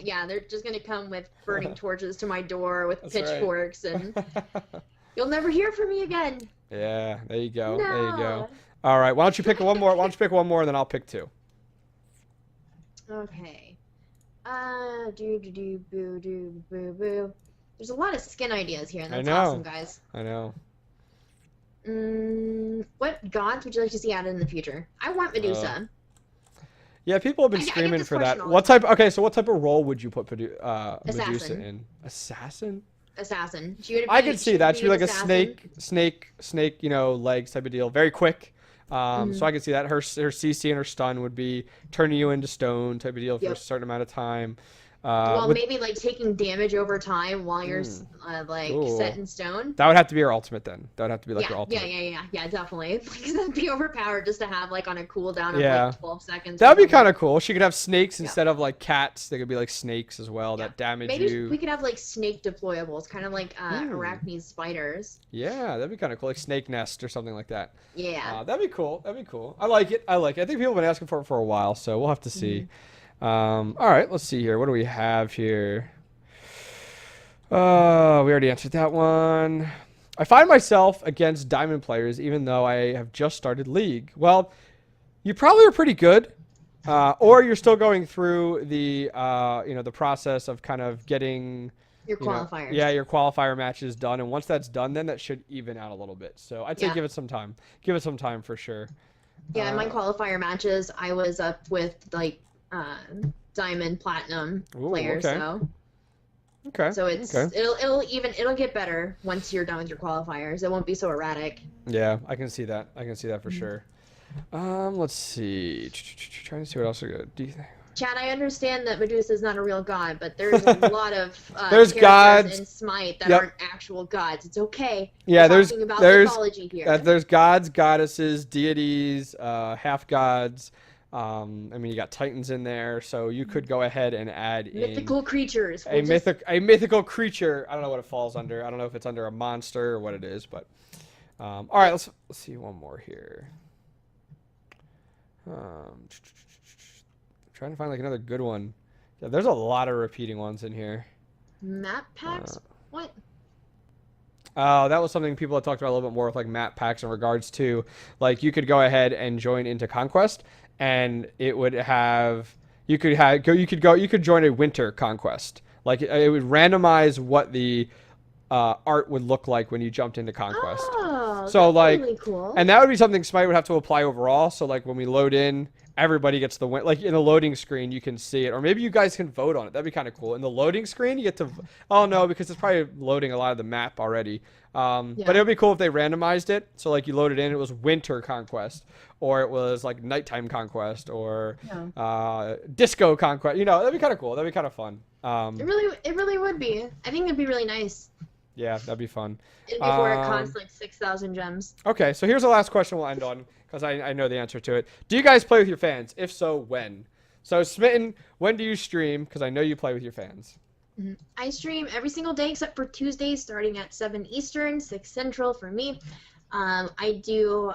yeah, they're just gonna come with burning torches to my door with That's right. pitchforks, and you'll never hear from me again. Yeah, there you go. No. There you go. All right, why don't you pick one more? Why don't you pick one more, and then I'll pick 2. Okay. Boo. There's a lot of skin ideas here, and that's awesome, guys. I know. What gods would you like to see added in the future? I want Medusa. Yeah, people have been I get screaming this for question that. all What the type? Okay, so what type of role would you put Medusa Assassin. in? Assassin? Assassin. She would I be- could see she that. would She'd be like a assassin. snake, you know, legs type of deal. Very quick. So I could see that. Her CC and her stun would be turning you into stone type of deal for a certain amount of time. Well, maybe like taking damage over time while you're set in stone. That would have to be her ultimate then. That would have to be like her ultimate. Yeah, definitely. Like, that'd be overpowered just to have like on a cooldown of like 12 seconds. That would be kind of cool. She could have snakes instead of like cats. They could be like snakes as well that damage Maybe you. we could have like snake deployables, kind of like arachnid spiders. Yeah, that'd be kind of cool, like snake nest or something like that. Yeah. That'd be cool. That'd be cool. I like it. I think people have been asking for it for a while, so we'll have to see. All right, let's see here. What do we have here? We already answered that one. I find myself against Diamond players even though I have just started League. Well, you probably are pretty good, or you're still going through the the process of kind of getting your qualifiers. Your qualifier matches done, and once that's done, then that should even out a little bit. So I'd say give it some time. Give it some time for sure. Yeah, in my qualifier matches, I was up with like diamond, platinum players. So it'll get better once you're done with your qualifiers. It won't be so erratic. Yeah, I can see that. I can see that for sure. Let's see. Trying to see what else are good. Do you think? Chad, I understand that Medusa is not a real god, but there's a lot of there's gods in Smite that aren't actual gods. It's okay. Yeah, We're talking about mythology here. There's gods, goddesses, deities, half gods. I mean, you got titans in there, so you could go ahead and add mythical creatures. A mythical creature. I don't know what it falls under. I don't know if it's under a monster or what it is, but all right. Let's see one more here. Trying to find like another good one. Yeah, there's a lot of repeating ones in here. Map packs? What? That was something people had talked about a little bit more with like map packs in regards to like you could go ahead and join into Conquest, and it would have you could join a winter Conquest. Like it would randomize what the art would look like when you jumped into Conquest. Oh, So that's like, really cool. and that would be something Smite would have to apply overall. So like when we load in, everybody gets the win. Like in the loading screen, you can see it, or maybe you guys can vote on it. That'd be kind of cool. In the loading screen, you get to. Oh no, because it's probably loading a lot of the map already. But it would be cool if they randomized it. So like you loaded in, it was Winter Conquest, or it was like Nighttime Conquest, or Disco Conquest. You know, that'd be kind of cool. That'd be kind of fun. It really would be. I think it'd be really nice. Yeah, that'd be fun. And before it costs like 6,000 gems. Okay, so here's the last question we'll end on, because I know the answer to it. Do you guys play with your fans? If so, when? So, Smitten, when do you stream? Because I know you play with your fans. I stream every single day except for Tuesdays, starting at 7 Eastern, 6 Central for me. I do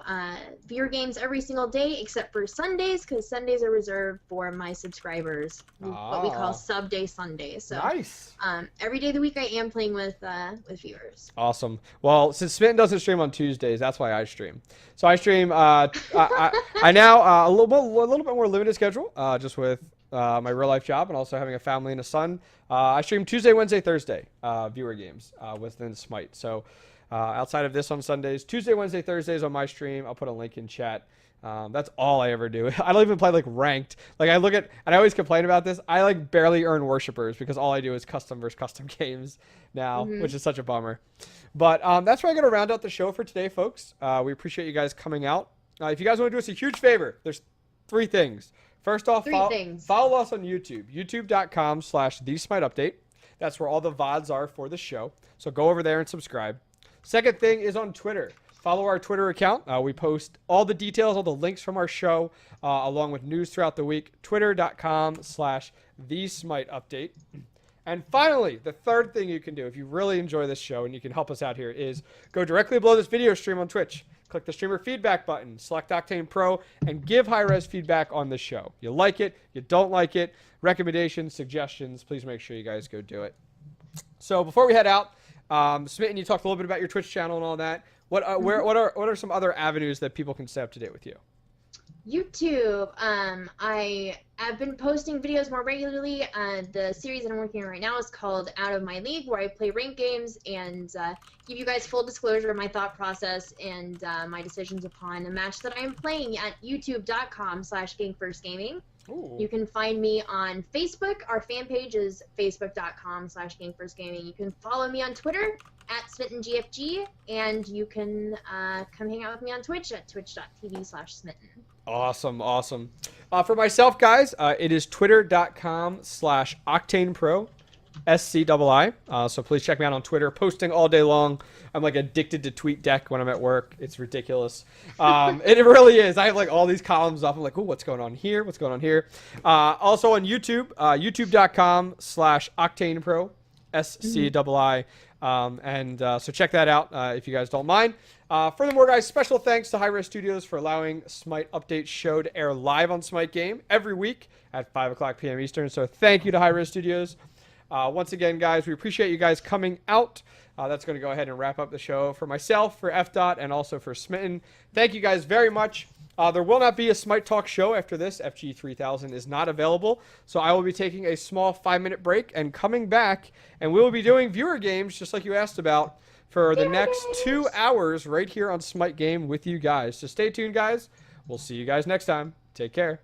viewer games every single day except for Sundays, because Sundays are reserved for my subscribers, what we call Sub Day Sundays. So, nice. Every day of the week I am playing with viewers. Awesome. Well, since Smitten doesn't stream on Tuesdays, that's why I stream. So I stream. I now a little bit more limited schedule, just with my real life job and also having a family and a son. I stream Tuesday, Wednesday, Thursday viewer games within Smite. So. Outside of this on Sundays, Tuesday, Wednesday, Thursdays on my stream. I'll put a link in chat. That's all I ever do. I don't even play like ranked. Like I look at, and I always complain about this. I like barely earn worshippers because all I do is custom versus custom games now, which is such a bummer. But that's where I'm gonna round out the show for today, folks. We appreciate you guys coming out. If you guys want to do us a huge favor, there's 3 things. First off, follow us on YouTube, youtube.com/TheSmiteUpdate. That's where all the VODs are for the show. So go over there and subscribe. Second thing is on Twitter. Follow our Twitter account. We post all the details, all the links from our show, along with news throughout the week. Twitter.com/TheSmiteUpdate. And finally, the third thing you can do if you really enjoy this show and you can help us out here is go directly below this video stream on Twitch. Click the streamer feedback button, select Octane Pro, and give Hi-Rez feedback on the show. You like it, you don't like it, recommendations, suggestions, please make sure you guys go do it. So before we head out, Smitten, you talked a little bit about your Twitch channel and all that. What are some other avenues that people can stay up to date with you? YouTube. I have been posting videos more regularly. The series that I'm working on right now is called Out of My League, where I play ranked games and give you guys full disclosure of my thought process and my decisions upon a match that I am playing at youtube.com/GameFirstGaming. You can find me on Facebook. Our fan page is facebook.com/GameFirstGaming. You can follow me on Twitter @SmittenGFG, and you can come hang out with me on Twitch at twitch.tv/Smitten. Awesome. For myself, guys, it is twitter.com/OctanePro, SCII. So please check me out on Twitter. Posting all day long. I'm like addicted to TweetDeck when I'm at work. It's ridiculous. It really is. I have like all these columns up. I'm like, oh, what's going on here? What's going on here? Also on YouTube, youtube.com/OctanePro, SCII. So check that out if you guys don't mind. Furthermore, guys, special thanks to Hi-Rez Studios for allowing Smite Update show to air live on Smite Game every week at 5 o'clock p.m. Eastern. So thank you to Hi-Rez Studios. Once again, guys, we appreciate you guys coming out. That's going to go ahead and wrap up the show for myself, for F.Dot, and also for Smitten. Thank you guys very much. There will not be a Smite Talk show after this. FG3000 is not available. So I will be taking a small 5-minute break and coming back, and we will be doing viewer games, just like you asked about, for the next 2 hours right here on Smite Game with you guys. So stay tuned, guys. We'll see you guys next time. Take care.